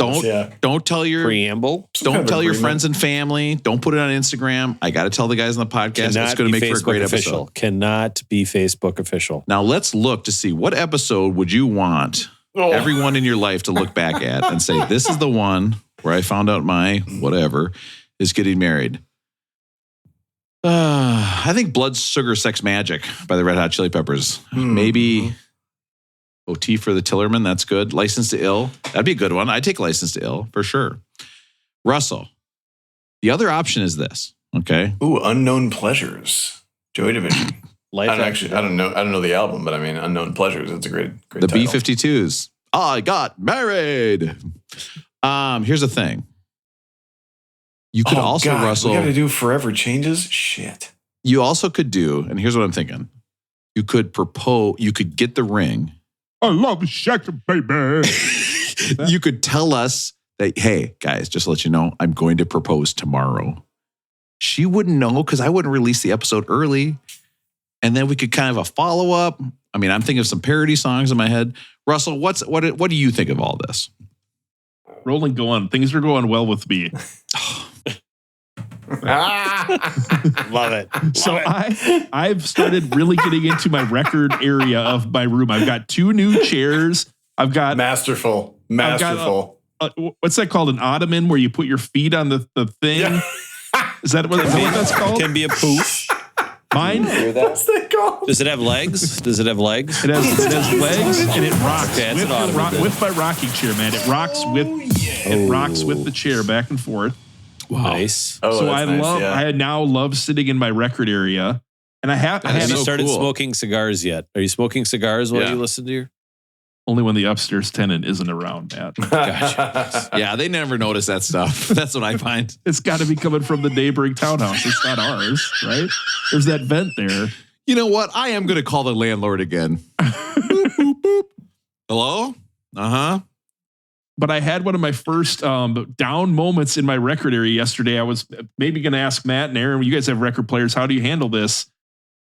[SPEAKER 2] Don't tell your
[SPEAKER 4] preamble.
[SPEAKER 2] Don't tell your friends and family. Don't put it on Instagram. I got to tell the guys on the podcast. It's going to make for a great episode.
[SPEAKER 4] Cannot be Facebook official.
[SPEAKER 2] Now let's look to see what episode would you want everyone in your life to look back at and say, this is the one where I found out my whatever is getting married. I think Blood, Sugar, Sex, Magic by the Red Hot Chili Peppers. Maybe OT for the Tillerman. That's good. License to Ill. That'd be a good one. I'd take License to Ill for sure. Russell, the other option is this. Okay.
[SPEAKER 3] Ooh, Unknown Pleasures. Joy Division.
[SPEAKER 4] I
[SPEAKER 3] don't know the album, but I mean, Unknown Pleasures. It's a great
[SPEAKER 2] The
[SPEAKER 3] title.
[SPEAKER 2] B-52s. I got married. Here's the thing. You could also,
[SPEAKER 3] God,
[SPEAKER 2] Russell.
[SPEAKER 3] We got to do Forever Changes? Shit.
[SPEAKER 2] You also could do, and here's what I'm thinking. You could propose, you could get the ring.
[SPEAKER 1] I love sex, baby.
[SPEAKER 2] You could tell us that, hey, guys, just to let you know, I'm going to propose tomorrow. She wouldn't know because I wouldn't release the episode early. And then we could kind of a follow-up. I mean, I'm thinking of some parody songs in my head. Russell, what do you think of all this?
[SPEAKER 1] Rolling, go on. Things are going well with me.
[SPEAKER 4] Love it.
[SPEAKER 1] So I've started really getting into my record area of my room. I've got 2 new chairs. I've got
[SPEAKER 3] masterful.
[SPEAKER 1] What's that called? An ottoman where you put your feet on the thing. Yeah. Is that what that's called?
[SPEAKER 4] Can be a poof.
[SPEAKER 1] Mine?
[SPEAKER 3] What's that called?
[SPEAKER 4] Does it have legs?
[SPEAKER 1] It has legs and it rocks with my rocking chair, man. It rocks with the chair back and forth.
[SPEAKER 4] Wow. Nice.
[SPEAKER 1] So I now love sitting in my record area. And have you
[SPEAKER 4] started smoking cigars yet? Are you smoking cigars while you listen to your?
[SPEAKER 1] Only when the upstairs tenant isn't around, Matt.
[SPEAKER 2] Gotcha. Yeah, they never notice that stuff. That's what I find.
[SPEAKER 1] It's got to be coming from the neighboring townhouse. It's not ours, right? There's that vent there.
[SPEAKER 2] You know what? I am going to call the landlord again. Boop, boop, boop. Hello? Uh-huh.
[SPEAKER 1] But I had one of my first down moments in my record area yesterday. I was maybe going to ask Matt and Aaron, you guys have record players. How do you handle this?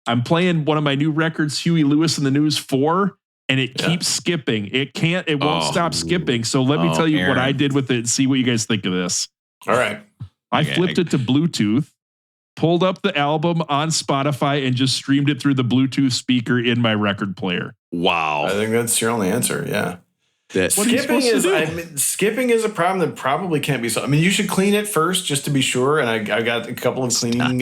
[SPEAKER 1] I'm playing one of my new records, Huey Lewis and the News 4. And it keeps skipping. It won't stop skipping. So let me tell you what I did with it and see what you guys think of this.
[SPEAKER 3] All right.
[SPEAKER 1] I flipped it to Bluetooth, pulled up the album on Spotify, and just streamed it through the Bluetooth speaker in my record player.
[SPEAKER 2] Wow.
[SPEAKER 3] I think that's your only answer. Yeah.
[SPEAKER 1] Skipping
[SPEAKER 3] is a problem that probably can't be solved. I mean, you should clean it first just to be sure. And I got a couple of cleaning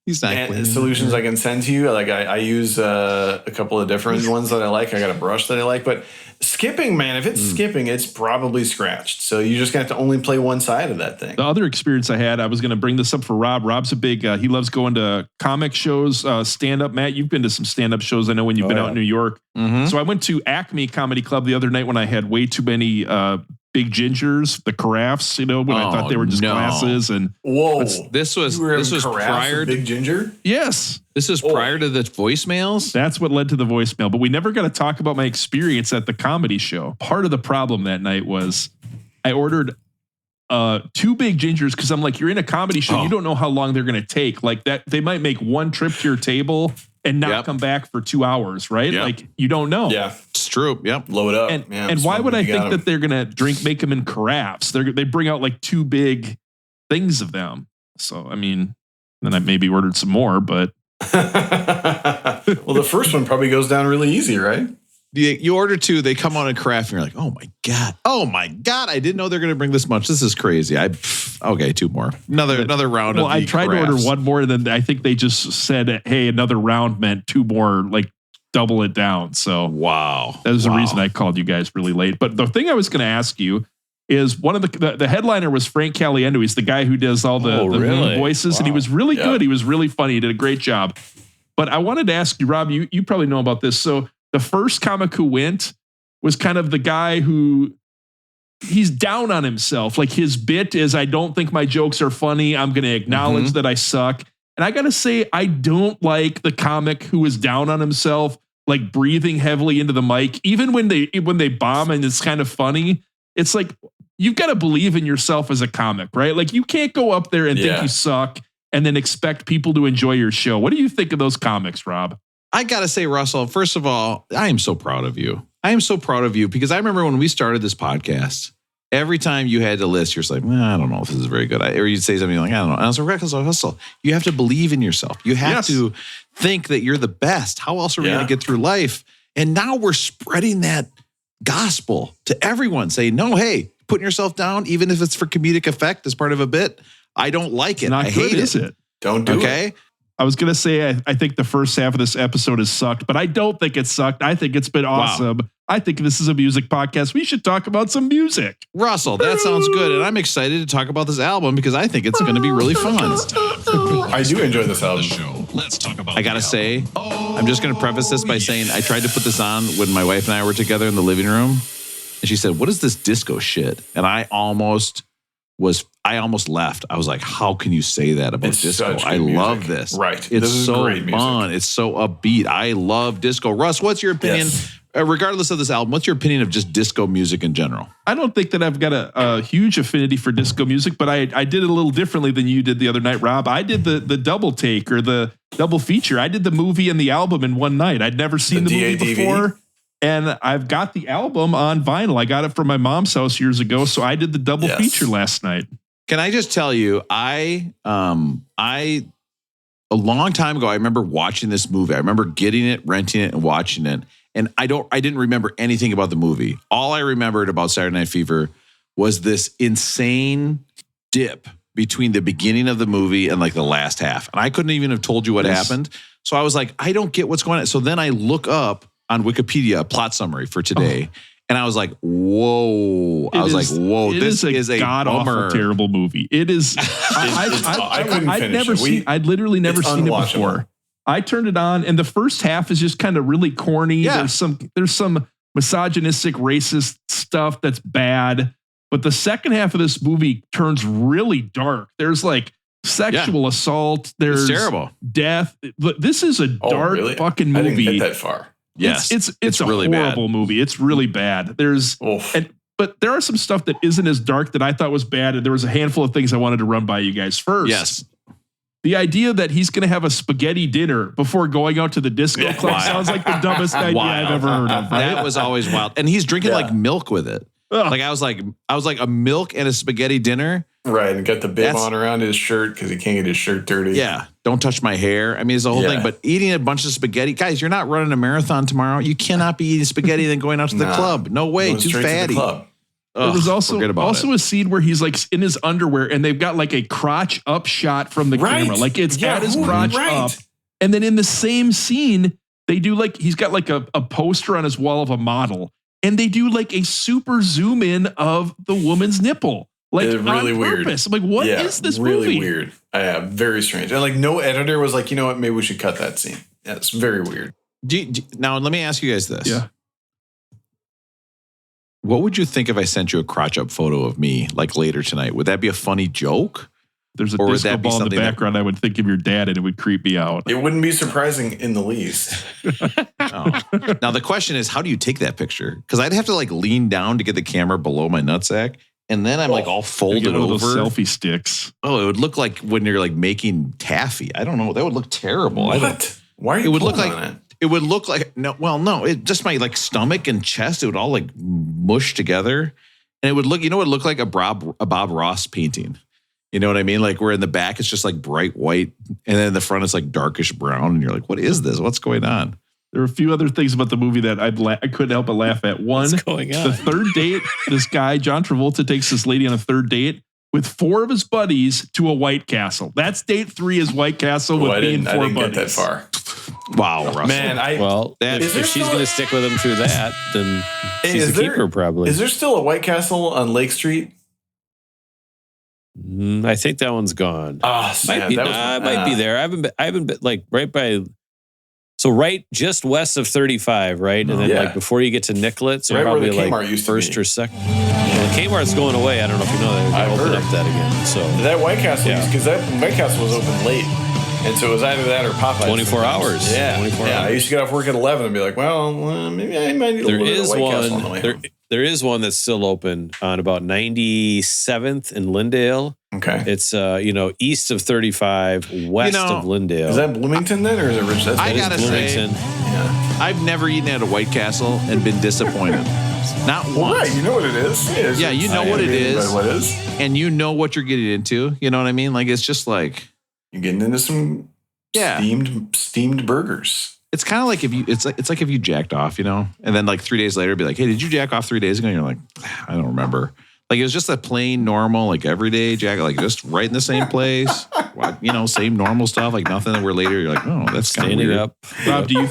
[SPEAKER 2] He's not
[SPEAKER 3] solutions I can send to you. Like I use a couple of different ones that I like. I got a brush that I like, but skipping, man, if it's skipping, it's probably scratched. So you just have to only play one side of that thing.
[SPEAKER 1] The other experience I had, I was going to bring this up for Rob. Rob's a big, he loves going to comic shows, stand-up. Matt, you've been to some stand-up shows. I know when you've been out in New York. Mm-hmm. So I went to Acme Comedy Club the other night when I had way too many big gingers, the carafes, when I thought they were just glasses. And
[SPEAKER 2] this was prior to
[SPEAKER 3] Big Ginger.
[SPEAKER 1] Yes,
[SPEAKER 2] this was prior to the voicemails.
[SPEAKER 1] That's what led to the voicemail. But we never got to talk about my experience at the comedy show. Part of the problem that night was I ordered 2 big gingers because I'm like, you're in a comedy show, you don't know how long they're going to take. Like that, they might make one trip to your table and not come back for 2 hours, right?
[SPEAKER 2] Yep.
[SPEAKER 1] Like you don't know.
[SPEAKER 2] Yeah, it's true. Yep,
[SPEAKER 3] load up.
[SPEAKER 1] And why would I think that they're gonna make them in carafes? They bring out like 2 big things of them. So I mean, then I maybe ordered some more, but
[SPEAKER 3] well, the first one probably goes down really easy, right?
[SPEAKER 2] You order 2, they come on a craft, and you're like, oh my god, I didn't know they're going to bring this much. This is crazy. Okay, 2 more, another round.
[SPEAKER 1] Well, I tried to order 1 more, and then I think they just said, hey, another round meant 2 more, like double it down. So
[SPEAKER 2] wow,
[SPEAKER 1] that was the reason I called you guys really late. But the thing I was going to ask you is one of the headliner was Frank Caliendo. He's the guy who does all the voices, and he was really good. He was really funny. He did a great job. But I wanted to ask you, Rob, you probably know about this. So the first comic who went was kind of the guy who he's down on himself. Like his bit is, I don't think my jokes are funny. I'm going to acknowledge that I suck. And I got to say, I don't like the comic who is down on himself, like breathing heavily into the mic, even when they bomb and it's kind of funny. It's like, you've got to believe in yourself as a comic, right? Like you can't go up there and think you suck and then expect people to enjoy your show. What do you think of those comics, Rob?
[SPEAKER 2] I got to say, Russell, first of all, I am so proud of you. I am so proud of you because I remember when we started this podcast, every time you had to list, you're just like, I don't know if this is very good. Or you'd say something like, I don't know. And I was like, Russell, you have to believe in yourself. You have to think that you're the best. How else are we going to get through life? And now we're spreading that gospel to everyone. Say, no, hey, putting yourself down, even if it's for comedic effect as part of a bit, I don't like it.
[SPEAKER 1] Not
[SPEAKER 2] I
[SPEAKER 1] good,
[SPEAKER 2] hate
[SPEAKER 1] is it?
[SPEAKER 3] Don't do it.
[SPEAKER 1] I was going to say, I think the first half of this episode has sucked, but I don't think it sucked. I think it's been awesome. Wow. I think this is a music podcast. We should talk about some music.
[SPEAKER 2] Russell, that sounds good. And I'm excited to talk about this album because I think it's going to be really fun.
[SPEAKER 3] I do enjoy this album.
[SPEAKER 2] Let's talk about I got to say, I'm just going to preface this by saying I tried to put this on when my wife and I were together in the living room. And she said, what is this disco shit? And I almost left. I was like, how can you say that about disco? I love this.
[SPEAKER 3] Right.
[SPEAKER 2] It's so fun. It's so upbeat. I love disco. Russ, what's your opinion? Regardless of this album, what's your opinion of just disco music in general?
[SPEAKER 1] I don't think that I've got a huge affinity for disco music, but I did it a little differently than you did the other night, Rob. I did the double take or the double feature. I did the movie and the album in one night. I'd never seen the movie before. And I've got the album on vinyl. I got it from my mom's house years ago. So I did the double feature last night.
[SPEAKER 2] Can I just tell you, a long time ago, I remember watching this movie. I remember getting it, renting it, and watching it. And I didn't remember anything about the movie. All I remembered about Saturday Night Fever was this insane dip between the beginning of the movie and like the last half. And I couldn't even have told you what happened. So I was like, I don't get what's going on. So then I look up on Wikipedia a plot summary for today. And I was like, whoa. This is a god-awful,
[SPEAKER 1] terrible movie. It is. I'd literally never seen it before. I turned it on, and the first half is just kind of really corny. Yeah. There's some misogynistic, racist stuff that's bad. But the second half of this movie turns really dark. There's like sexual assault. There's terrible death. This is a dark fucking movie.
[SPEAKER 3] I didn't get that far.
[SPEAKER 2] Yes,
[SPEAKER 1] it's a really horrible movie. It's really bad. But there are some stuff that isn't as dark that I thought was bad, and there was a handful of things I wanted to run by you guys first.
[SPEAKER 2] Yes,
[SPEAKER 1] the idea that he's going to have a spaghetti dinner before going out to the disco club sounds like the dumbest idea I've ever heard of. Right?
[SPEAKER 2] That was always wild, and he's drinking like milk with it. Ugh. Like I was like a milk and a spaghetti dinner.
[SPEAKER 3] Right, and got the bib on around his shirt because he can't get his shirt dirty.
[SPEAKER 2] Yeah, don't touch my hair. I mean, it's the whole thing. But eating a bunch of spaghetti, guys, you're not running a marathon tomorrow. You cannot be eating spaghetti and then going out to the club. No way, too fatty.
[SPEAKER 1] There was also a scene where he's like in his underwear and they've got like a crotch up shot from the camera, like it's at his crotch up. And then in the same scene, they do like he's got like a poster on his wall of a model, and they do like a super zoom in of the woman's nipple. Like it's really weird. I'm like, what is this movie?
[SPEAKER 3] Really weird. Very strange. And like no editor was like, you know what, maybe we should cut that scene. Yeah, it's very weird.
[SPEAKER 2] Now let me ask you guys this.
[SPEAKER 1] Yeah.
[SPEAKER 2] What would you think if I sent you a crotch up photo of me like later tonight? Would that be a funny joke?
[SPEAKER 1] There's a disco ball in the background. I would think of your dad and it would creep me out.
[SPEAKER 3] It wouldn't be surprising in the least.
[SPEAKER 2] Now the question is, how do you take that picture? Because I'd have to like lean down to get the camera below my nutsack. And then I'm like all folded over.
[SPEAKER 1] Those selfie sticks.
[SPEAKER 2] Oh, it would look like when you're like making taffy. I don't know. That would look terrible.
[SPEAKER 3] What? Why are you pulling on it?
[SPEAKER 2] It would look like it just my like stomach and chest. It would all like mush together, and it would look. You know, it would look like a Bob Ross painting. You know what I mean? Like where in the back it's just like bright white, and then in the front it's like darkish brown, and you're like, what is this? What's going on?
[SPEAKER 1] There are a few other things about the movie that I couldn't help but laugh at. One,
[SPEAKER 4] what's going on?
[SPEAKER 1] The third date. This guy John Travolta takes this lady on a third date with 4 of his buddies to a White Castle. That's date 3 is White Castle with me and 4 buddies. I didn't get that far.
[SPEAKER 2] Wow, Russell.
[SPEAKER 3] Man,
[SPEAKER 4] if she's going to stick with him through that, then she's a keeper probably.
[SPEAKER 3] Is there still a White Castle on Lake Street?
[SPEAKER 4] I think that one's gone. Might be there. I haven't been like right by. So right just west of 35, right? And then like before you get to Nicollet, so right probably like first or second. Well, the Kmart's going away. I don't know if you know that. They're going to open up that again. So
[SPEAKER 3] that White Castle, because that White Castle was open late. And so it was either that or Popeyes.
[SPEAKER 4] 24 hours.
[SPEAKER 3] Yeah. 24 hours. I used to get off work at 11 and be like, well, maybe I might need a little bit of White Castle on the way home.
[SPEAKER 4] There is one that's still open on about 97th in Lindale.
[SPEAKER 3] Okay.
[SPEAKER 4] It's, east of 35, west of Lindale.
[SPEAKER 3] Is that Bloomington then, or is it Richmond?
[SPEAKER 2] I got to say, I've never eaten at a White Castle and been disappointed. Not once.
[SPEAKER 3] Right, you know what it is.
[SPEAKER 2] Yeah, you know what it is. And you know what you're getting into. You know what I mean? Like, it's just like...
[SPEAKER 3] You're getting into some steamed burgers.
[SPEAKER 2] It's kind of like it's like if you jacked off, and then like 3 days later, be like, hey, did you jack off 3 days ago? And you're like, I don't remember. Like it was just a plain, normal, like everyday jack, like just right in the same place, same normal stuff, like nothing. That we're later, you're like, oh, that's kind of weird. Up.
[SPEAKER 1] Rob, do you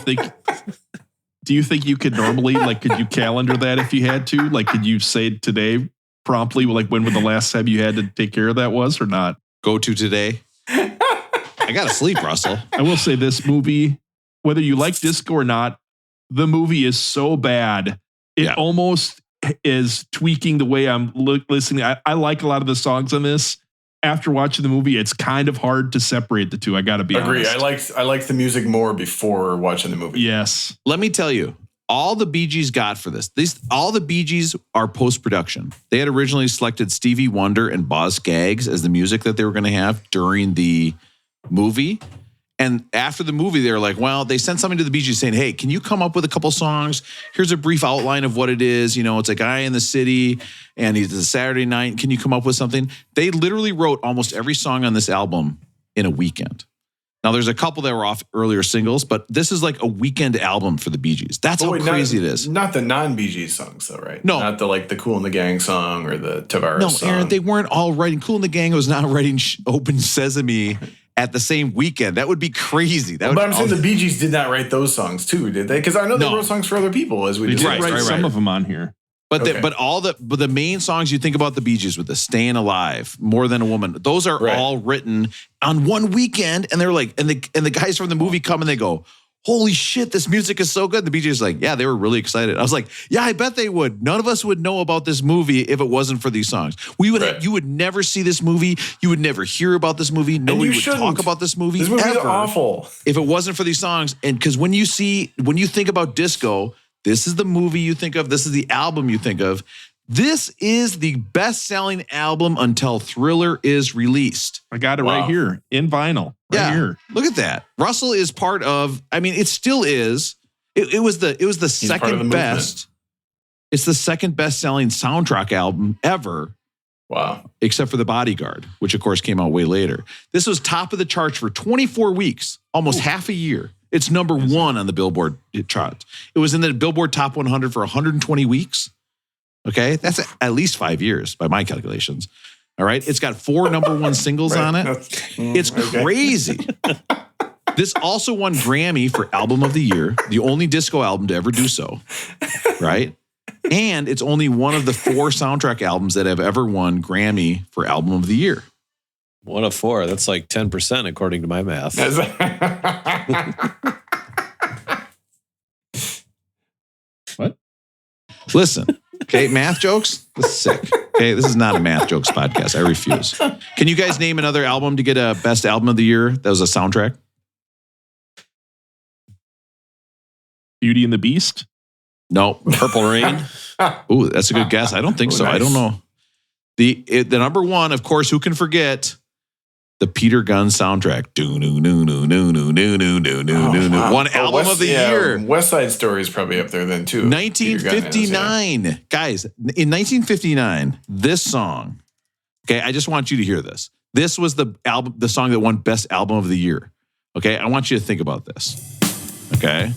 [SPEAKER 1] think you could normally, like, could you calendar that if you had to? Like, could you say today promptly, like when the last time you had to take care of that was or not?
[SPEAKER 2] Go to today. I got to sleep, Russell.
[SPEAKER 1] I will say this movie, whether you like disco or not, the movie is so bad. It almost is tweaking the way I'm listening. I like a lot of the songs on this. After watching the movie, it's kind of hard to separate the two. I got to be honest.
[SPEAKER 3] I liked the music more before watching the movie.
[SPEAKER 1] Yes.
[SPEAKER 2] Let me tell you, all the Bee Gees got for this. All the Bee Gees are post-production. They had originally selected Stevie Wonder and Boz Scaggs as the music that they were going to have during the movie. And after the movie, they're like, well, they sent something to the Bee Gees saying, hey, can you come up with a couple songs? Here's a brief outline of what it is. You know, it's a guy in the city and it's a Saturday night. Can you come up with something? They literally wrote almost every song on this album in a weekend. Now, there's a couple that were off earlier singles, but this is like a weekend album for the Bee Gees. That's how crazy it is.
[SPEAKER 3] Not the non-Bee Gees songs, though, right?
[SPEAKER 2] No.
[SPEAKER 3] Not the Kool and the Gang song or the Tavares song.
[SPEAKER 2] No, Aaron, they weren't all writing. Kool and the Gang was not writing Open Sesame at the same weekend. That would be crazy.
[SPEAKER 3] But I'm saying the Bee Gees did not write those songs too, did they? Because I know they wrote songs for other people, as we
[SPEAKER 1] did
[SPEAKER 3] just
[SPEAKER 1] write some of them on here.
[SPEAKER 2] But the main songs you think about the Bee Gees with the Staying Alive, More Than a Woman, those are all written on one weekend, and they're like, and the guys from the movie come and they go, holy shit, this music is so good. The Bee Gees like, yeah, they were really excited. I was like, yeah, I bet they would. None of us would know about this movie if it wasn't for these songs. You would never see this movie. You would never hear about this movie. Nobody would talk about this movie
[SPEAKER 3] ever. This movie is
[SPEAKER 2] awful. If it wasn't for these songs. And because when you think about disco, this is the movie you think of. This is the album you think of. This is the best-selling album until Thriller is released.
[SPEAKER 1] I got it right here in vinyl. Right here.
[SPEAKER 2] Look at that. Russell is part of. I mean, it still is. It was the second best. It's the second best-selling soundtrack album ever.
[SPEAKER 3] Wow.
[SPEAKER 2] Except for The Bodyguard, which of course came out way later. This was top of the charts for 24 weeks, almost half a year. It's number one on the Billboard charts. It was in the Billboard Top 100 for 120 weeks. Okay, that's at least 5 years by my calculations. All right, it's got 4 number one singles on it. It's crazy. This also won Grammy for Album of the Year, the only disco album to ever do so. Right, and it's only one of the 4 soundtrack albums that have ever won Grammy for Album of the Year.
[SPEAKER 4] 1 of 4. That's like 10% according to my math.
[SPEAKER 1] What?
[SPEAKER 2] Listen. Okay, math jokes? This is sick. Okay, this is not a math jokes podcast. I refuse. Can you guys name another album to get a best album of the year that was a soundtrack?
[SPEAKER 1] Beauty and the Beast?
[SPEAKER 2] No.
[SPEAKER 4] Purple Rain?
[SPEAKER 2] Ooh, that's a good guess. I don't think so. Nice. I don't know. The number one, of course, who can forget the Peter Gunn soundtrack? One album of the year.
[SPEAKER 3] West Side Story is probably up there then too.
[SPEAKER 2] 1959. Guys, in 1959, this song, okay, I just want you to hear this. This was the song that won Best Album of the Year. Okay, I want you to think about this. Okay.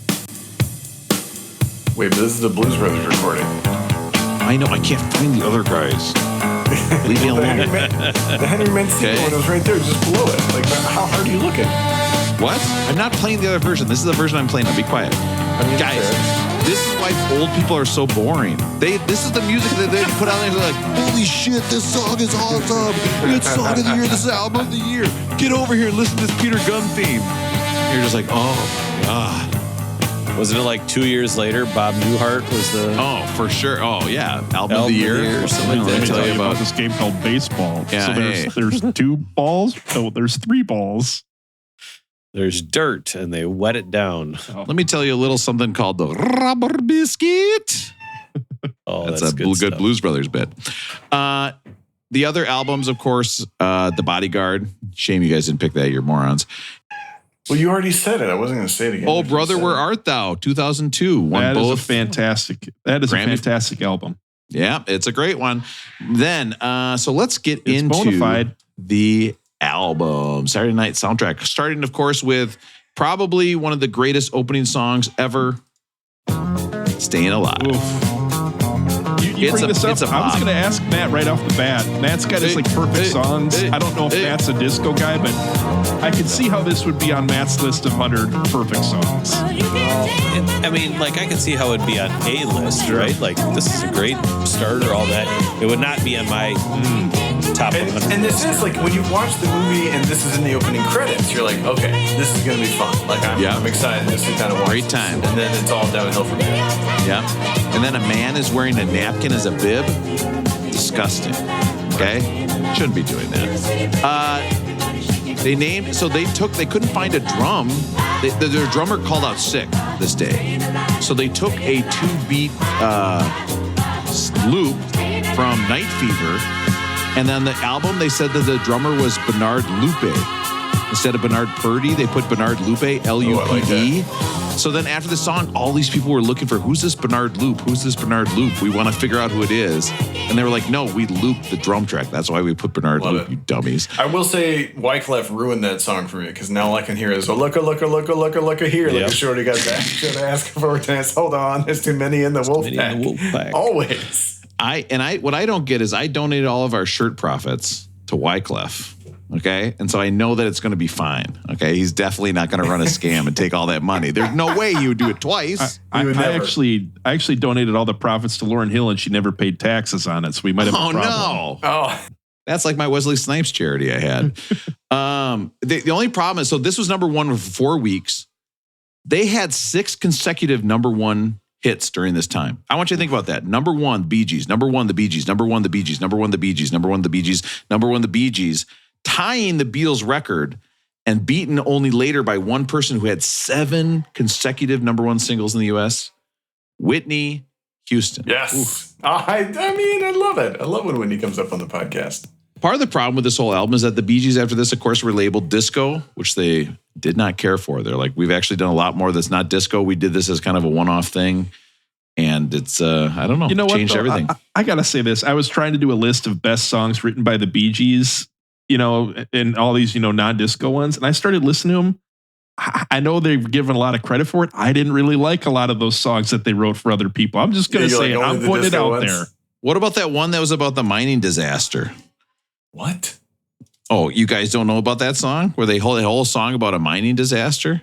[SPEAKER 3] Wait, but this is the Blues Brothers recording.
[SPEAKER 2] I know, I can't find the other guys. Leave me alone.
[SPEAKER 3] The Henry Mancini one was right there, just below it. Like, how hard are you looking?
[SPEAKER 2] What? I'm not playing the other version. This is the version I'm playing. Now, be quiet. Guys, this is why old people are so boring. This is the music that they put out there. They're like, holy shit, this song is awesome. It's song of the year. This is album of the year. Get over here and listen to this Peter Gunn theme. You're just like, oh, God.
[SPEAKER 4] Wasn't it like 2 years later, Bob Newhart was the...
[SPEAKER 2] Oh, for sure. Oh, yeah. Album of the year.
[SPEAKER 4] Or something like that.
[SPEAKER 1] Let me tell you about this game called baseball.
[SPEAKER 2] Yeah,
[SPEAKER 1] so there's 2 balls. Oh, there's 3 balls.
[SPEAKER 4] There's dirt, and they wet it down.
[SPEAKER 2] Oh. Let me tell you a little something called the Rubber Biscuit. That's a good Blues Brothers bit. The other albums, of course, The Bodyguard. Shame you guys didn't pick that. You're morons.
[SPEAKER 3] Well, you already said it. I wasn't going to say it again.
[SPEAKER 2] Oh, Brother, Where Art Thou? 2002.
[SPEAKER 1] That is a fantastic album.
[SPEAKER 2] Yeah, it's a great one. Then, so let's get into
[SPEAKER 1] bonafide.
[SPEAKER 2] The album. Saturday Night Soundtrack. Starting, of course, with probably one of the greatest opening songs ever, Staying Alive.
[SPEAKER 1] Oof. You bring this up. I was going to ask Matt right off the bat. Matt's got his perfect songs. I don't know if Matt's a disco guy, but I can see how this would be on Matt's list of 100 perfect songs.
[SPEAKER 4] I mean, like, I can see how it'd be on a list, right? Like, this is a great starter, all that. It would not be on my top 100.
[SPEAKER 3] And this is like, when you watch the movie and this is in the opening credits, you're like, okay, this is going to be fun. Like, I'm excited just to kind of watch
[SPEAKER 2] Great time.
[SPEAKER 3] And then it's all downhill from there.
[SPEAKER 2] Yeah. And then a man is wearing a napkin as a bib. Disgusting. Okay? Shouldn't be doing that. They couldn't find a drum. Their drummer called out sick this day. So they took a 2-beat loop from Night Fever. And then the album, they said that the drummer was Bernard Lupe. Instead of Bernard Purdy, they put Bernard Lupe, L-U-P-E. So then after the song, all these people were looking for, who's this Bernard Loop? Who's this Bernard Loop? We want to figure out who it is. And they were like, no, we looped the drum track. That's why we put Bernard Loop, you dummies.
[SPEAKER 3] I will say Wyclef ruined that song for me because now all I can hear is, look here. Like a shorty got back. Should I ask for a dance? Hold on. There's too many in the wolf pack. Always.
[SPEAKER 2] What I don't get is I donated all of our shirt profits to Wyclef. Okay. And so I know that it's going to be fine. Okay. He's definitely not going to run a scam and take all that money. There's no way you would do it twice.
[SPEAKER 1] I actually donated all the profits to Lauryn Hill and she never paid taxes on it. So we might have a problem.
[SPEAKER 2] No. Oh, that's like my Wesley Snipes charity I had. The only problem is, so this was number one for 4 weeks. They had 6 consecutive number one hits during this time. I want you to think about that. Number one, Bee Gees. Number one, the Bee Gees. Number one, the Bee Gees. Number one, the Bee Gees. Number one, the Bee Gees. Number one, the Bee Gees. Tying the Beatles record and beaten only later by one person who had 7 consecutive number one singles in the U.S., Whitney Houston.
[SPEAKER 3] Yes. I mean, I love it. I love when Whitney comes up on the podcast.
[SPEAKER 2] Part of the problem with this whole album is that the Bee Gees after this, of course, were labeled disco, which they did not care for. They're like, we've actually done a lot more that's not disco. We did this as kind of a one-off thing. And it's, I don't know, changed everything.
[SPEAKER 1] I got to say this. I was trying to do a list of best songs written by the Bee Gees, and all these, non-disco ones. And I started listening to them. I know they've given a lot of credit for it. I didn't really like a lot of those songs that they wrote for other people. I'm just going to say it. I'm putting it out there.
[SPEAKER 2] What about that one that was about the mining disaster?
[SPEAKER 3] What?
[SPEAKER 2] Oh, you guys don't know about that song? Where they hold a whole song about a mining disaster?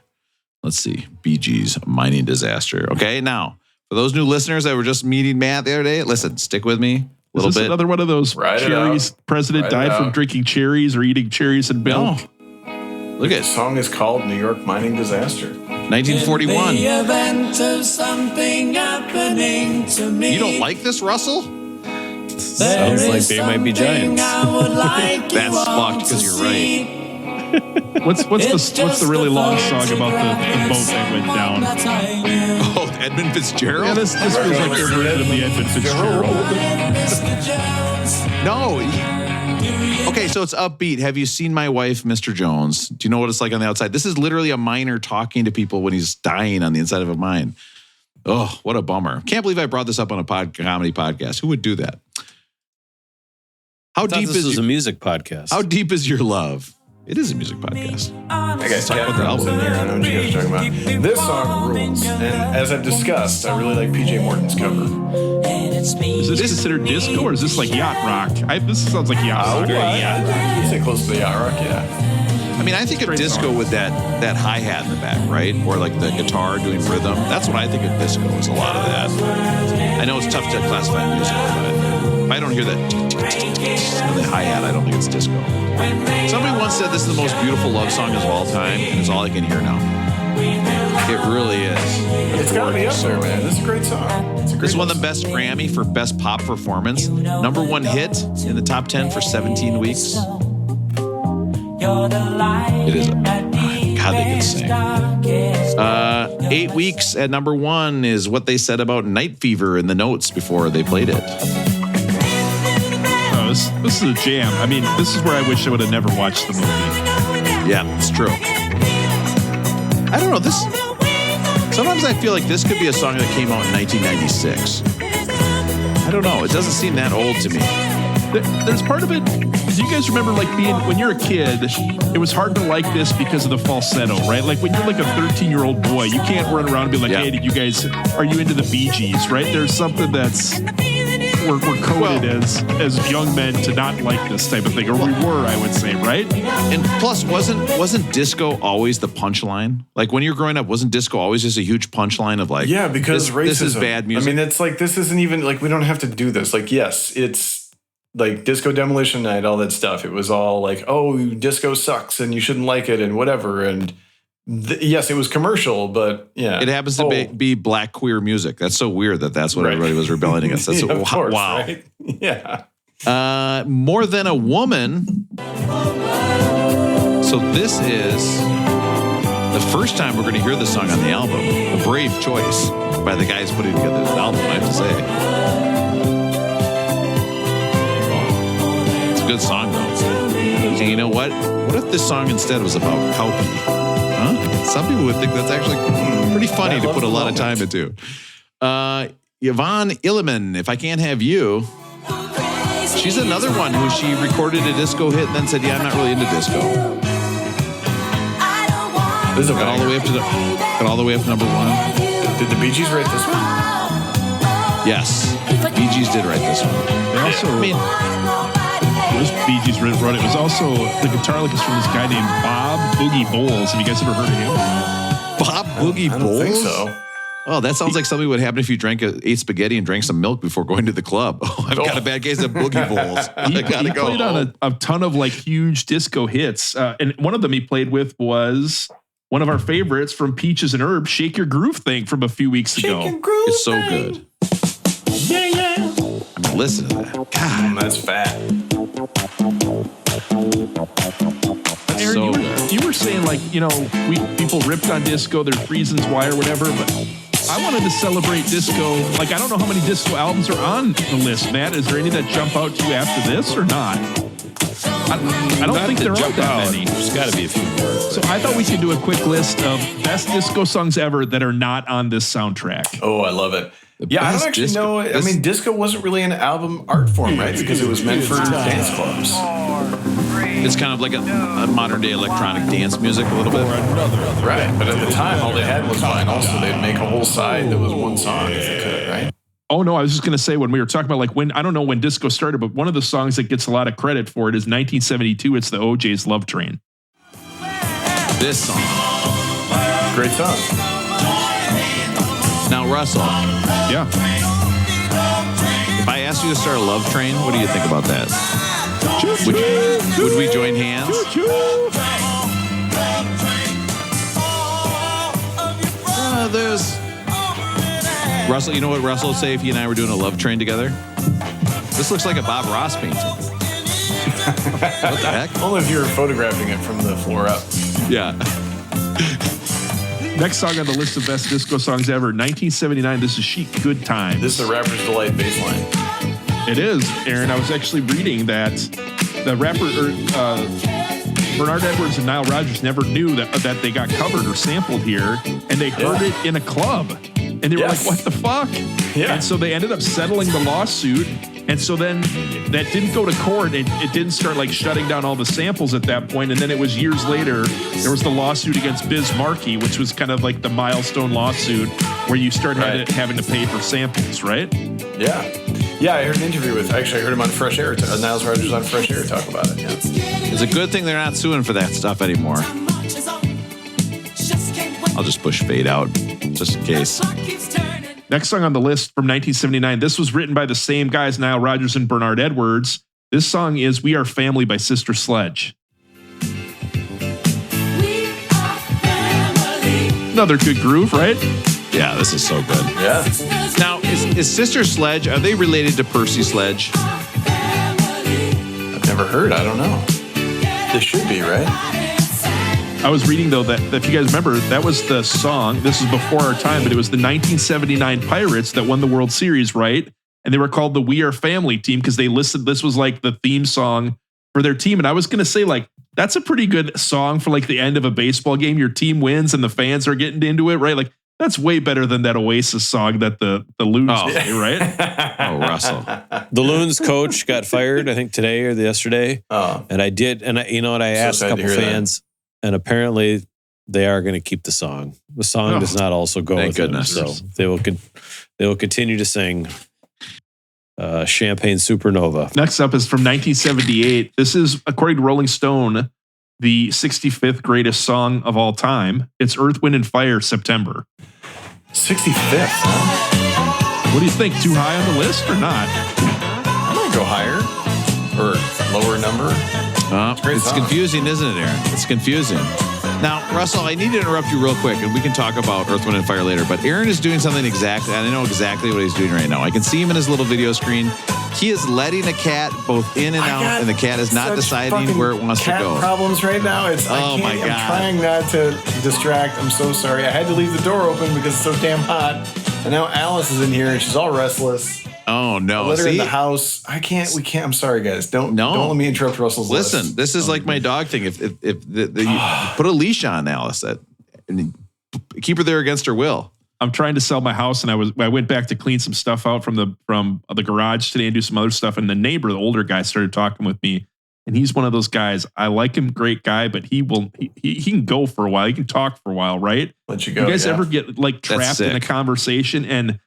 [SPEAKER 2] Let's see. Bee Gees, mining disaster. Okay, now, for those new listeners that were just meeting Matt the other day, listen, stick with me a little bit.
[SPEAKER 1] Another one of those cherries? President died from drinking cherries or eating cherries and milk?
[SPEAKER 2] No. Look at it.
[SPEAKER 3] The song is called New York Mining Disaster.
[SPEAKER 2] 1941.
[SPEAKER 7] The event of something happening to me.
[SPEAKER 2] You don't like this, Russell?
[SPEAKER 4] Sounds like they might be giants.
[SPEAKER 2] That's fucked because you're right.
[SPEAKER 1] What's the really long song about the boat that went down?
[SPEAKER 2] Oh, Edmund Fitzgerald?
[SPEAKER 1] Yeah, this feels like their version of the Edmund Fitzgerald.
[SPEAKER 2] No. Okay, so it's upbeat. Have you seen My Wife, Mr. Jones? Do you know what it's like on the outside? This is literally a miner talking to people when he's dying on the inside of a mine. Oh, what a bummer. Can't believe I brought this up on a comedy podcast. Who would do that? How deep is
[SPEAKER 4] a music podcast?
[SPEAKER 2] How deep is your love? It is a music podcast.
[SPEAKER 3] I got talk about the album in here. I know what you guys are talking about. This song rules. And as I've discussed, I really like PJ Morton's cover.
[SPEAKER 1] Is this considered disco or is this like yacht rock? This sounds like yacht rock.
[SPEAKER 3] Yeah, you say close to the yacht rock, yeah.
[SPEAKER 2] I mean, I think of disco with that hi-hat in the back, right? Or like the guitar doing rhythm. That's what I think of disco is a lot of that. I know it's tough to classify music, but if I don't hear that the hi-hat, I don't think it's disco. Somebody once said this is the most beautiful love song of all time, and it's all I can hear now. It really is.
[SPEAKER 3] It's got to be up there, man. This is a great song.
[SPEAKER 2] This is one of the best Grammy for best pop performance. Number one hit in the top 10 for 17 weeks. It is. God, they can sing. 8 weeks at number one is what they said about Night Fever in the notes before they played it.
[SPEAKER 1] Oh, this is a jam. I mean, this is where I wish I would have never watched the movie.
[SPEAKER 2] Yeah, it's true. I don't know. Sometimes I feel like this could be a song that came out in 1996. I don't know. It doesn't seem that old to me.
[SPEAKER 1] There's part of it. Do you guys remember when you're a kid, it was hard to like this because of the falsetto, right? Like when you're like a 13-year-old boy, you can't run around and be like, hey, are you into the Bee Gees, right? There's something that's we're coded as young men to not like this type of thing, or we were, I would say, right?
[SPEAKER 2] And plus, wasn't disco always the punchline? Like when you're growing up, wasn't disco always just a huge punchline of like,
[SPEAKER 3] yeah, because racism.
[SPEAKER 2] This is bad music.
[SPEAKER 3] I mean, it's like this isn't even like we don't have to do this. Like, yes, it's like Disco Demolition Night, all that stuff. It was all like, oh, disco sucks and you shouldn't like it and whatever. And yes, it was commercial, but yeah.
[SPEAKER 2] It happens to be black queer music. That's so weird that's what everybody was rebelling against. That's
[SPEAKER 3] yeah, course,
[SPEAKER 2] wow.
[SPEAKER 3] Right? Yeah.
[SPEAKER 2] More Than a Woman. So this is the first time we're going to hear this song on the album. A brave choice by the guys putting together the album, I have to say. Good song though. And you know what? What if this song instead was about cow pee? Huh? Some people would think that's actually pretty funny to put a lot of time into. Yvonne Illiman, If I Can't Have You. She's another one who she recorded a disco hit and then said, yeah, I'm not really into disco.
[SPEAKER 3] This is
[SPEAKER 2] got all the way up to number 1.
[SPEAKER 3] Did the Bee Gees write this one?
[SPEAKER 2] Yes. Bee Gees did write this one.
[SPEAKER 1] They also, it was Bee Gees wrote it. It was also, the guitar lick is from this guy named Bob Boogie Bowles. Have you guys ever heard of him?
[SPEAKER 2] Bob Boogie Bowles?
[SPEAKER 3] I don't think so.
[SPEAKER 2] Oh, that sounds like something would happen if you ate spaghetti and drank some milk before going to the club. Oh, I've got a bad case of Boogie Bowls.
[SPEAKER 1] He played on a ton of like huge disco hits. And one of them he played with was one of our favorites from Peaches and Herb, Shake Your Groove Thing from a few weeks ago.
[SPEAKER 2] It's so good. Yeah. I mean, listen to that. God,
[SPEAKER 3] that's fat.
[SPEAKER 1] Aaron, you were saying like, people ripped on disco, there's reasons why or whatever, but I wanted to celebrate disco. Like, I don't know how many disco albums are on the list, Matt. Is there any that jump out to you after this or not? I don't think there aren't that many.
[SPEAKER 4] There's got to be a few more.
[SPEAKER 1] So I thought we could do a quick list of best disco songs ever that are not on this soundtrack.
[SPEAKER 3] Oh, I love it. Yeah, I don't actually know. I mean, disco wasn't really an album art form, right? Because it was meant for dance clubs.
[SPEAKER 2] It's kind of like a modern day electronic dance music a little bit.
[SPEAKER 3] Right, but at the time, all they had was vinyl, so they'd make a whole side that was one song if they could, right?
[SPEAKER 1] Oh, no, I was just going to say when we were talking about like I don't know when disco started, but one of the songs that gets a lot of credit for it is 1972. It's the OJ's Love Train.
[SPEAKER 2] This song.
[SPEAKER 3] Great song.
[SPEAKER 2] Now, Russell.
[SPEAKER 1] Yeah.
[SPEAKER 2] If I asked you to start a love train, what do you think about that? Would we join hands? There's Russell. You know what Russell would say if he and I were doing a love train together? This looks like a Bob Ross painting. What the heck?
[SPEAKER 3] Only if you were photographing it from the floor up.
[SPEAKER 2] Yeah.
[SPEAKER 1] Next song on the list of best disco songs ever, 1979. This is Chic, Good Times.
[SPEAKER 3] This is the Rapper's Delight bass line.
[SPEAKER 1] It is, Aaron. I was actually reading that the rapper Bernard Edwards and Nile Rodgers never knew that they got covered or sampled here, and they heard it in a club, and they were like, "What the fuck?" Yeah. And so they ended up settling the lawsuit, and so then that didn't go to court. It didn't start like shutting down all the samples at that point, and then it was years later. There was the lawsuit against Biz Markie, which was kind of like the milestone lawsuit where you start having to pay for samples, right?
[SPEAKER 3] Yeah. Yeah, I heard an interview with, actually I heard him on Fresh Air, Niles Rodgers on Fresh Air talk about it. Yeah.
[SPEAKER 2] It's a good thing they're not suing for that stuff anymore. I'll just push fade out, just in case.
[SPEAKER 1] Next song on the list from 1979. This was written by the same guys, Nile Rodgers and Bernard Edwards. This song is We Are Family by Sister Sledge. Another good groove, right?
[SPEAKER 2] Yeah, this is so good.
[SPEAKER 3] Yeah.
[SPEAKER 2] Now, is Sister Sledge, are they related to Percy Sledge?
[SPEAKER 3] I've never heard. I don't know. They should be, right?
[SPEAKER 1] I was reading, though, that if you guys remember, that was the song. This is before our time, but it was the 1979 Pirates that won the World Series, right? And they were called the We Are Family team because they listed this was like the theme song for their team. And I was going to say, like, that's a pretty good song for like the end of a baseball game. Your team wins and the fans are getting into it, right? Like, that's way better than that Oasis song that the Loons play, right?
[SPEAKER 2] Oh, Russell.
[SPEAKER 4] The Loons coach got fired, I think today or yesterday.
[SPEAKER 3] Oh.
[SPEAKER 4] And I asked a couple fans, and apparently they are going to keep the song. The song does not also go
[SPEAKER 2] Thank
[SPEAKER 4] with
[SPEAKER 2] goodness.
[SPEAKER 4] them, so they will continue to sing Champagne Supernova.
[SPEAKER 1] Next up is from 1978. This is, according to Rolling Stone, the 65th greatest song of all time. It's Earth, Wind, and Fire, September.
[SPEAKER 3] 65th, huh?
[SPEAKER 1] What do you think? Too high on the list or not?
[SPEAKER 3] I'm going to go higher or lower number.
[SPEAKER 2] It's confusing, isn't it, Aaron? It's confusing. Now, Russell, I need to interrupt you real quick, and we can talk about Earth, Wind, and Fire later, but Aaron is doing something exactly, and I know exactly what he's doing right now. I can see him in his little video screen. He is letting a cat both in and out, and the cat is not deciding where it wants to go.
[SPEAKER 3] Cat problems right now.
[SPEAKER 2] Oh my God.
[SPEAKER 3] I'm trying not to distract. I'm so sorry. I had to leave the door open because it's so damn hot. And now Alice is in here and she's all restless.
[SPEAKER 2] Oh no!
[SPEAKER 3] Litter in the house. I can't. We can't. I'm sorry, guys. Don't let me interrupt Russell's list.
[SPEAKER 2] Listen, this is like my dog thing. If you put a leash on Alice, and keep her there against her will.
[SPEAKER 1] I'm trying to sell my house, and I went back to clean some stuff out from the garage today and do some other stuff. And the neighbor, the older guy, started talking with me, and he's one of those guys. I like him, great guy, but he can go for a while. He can talk for a while, right?
[SPEAKER 3] Let you go.
[SPEAKER 1] You guys ever get like trapped in a conversation and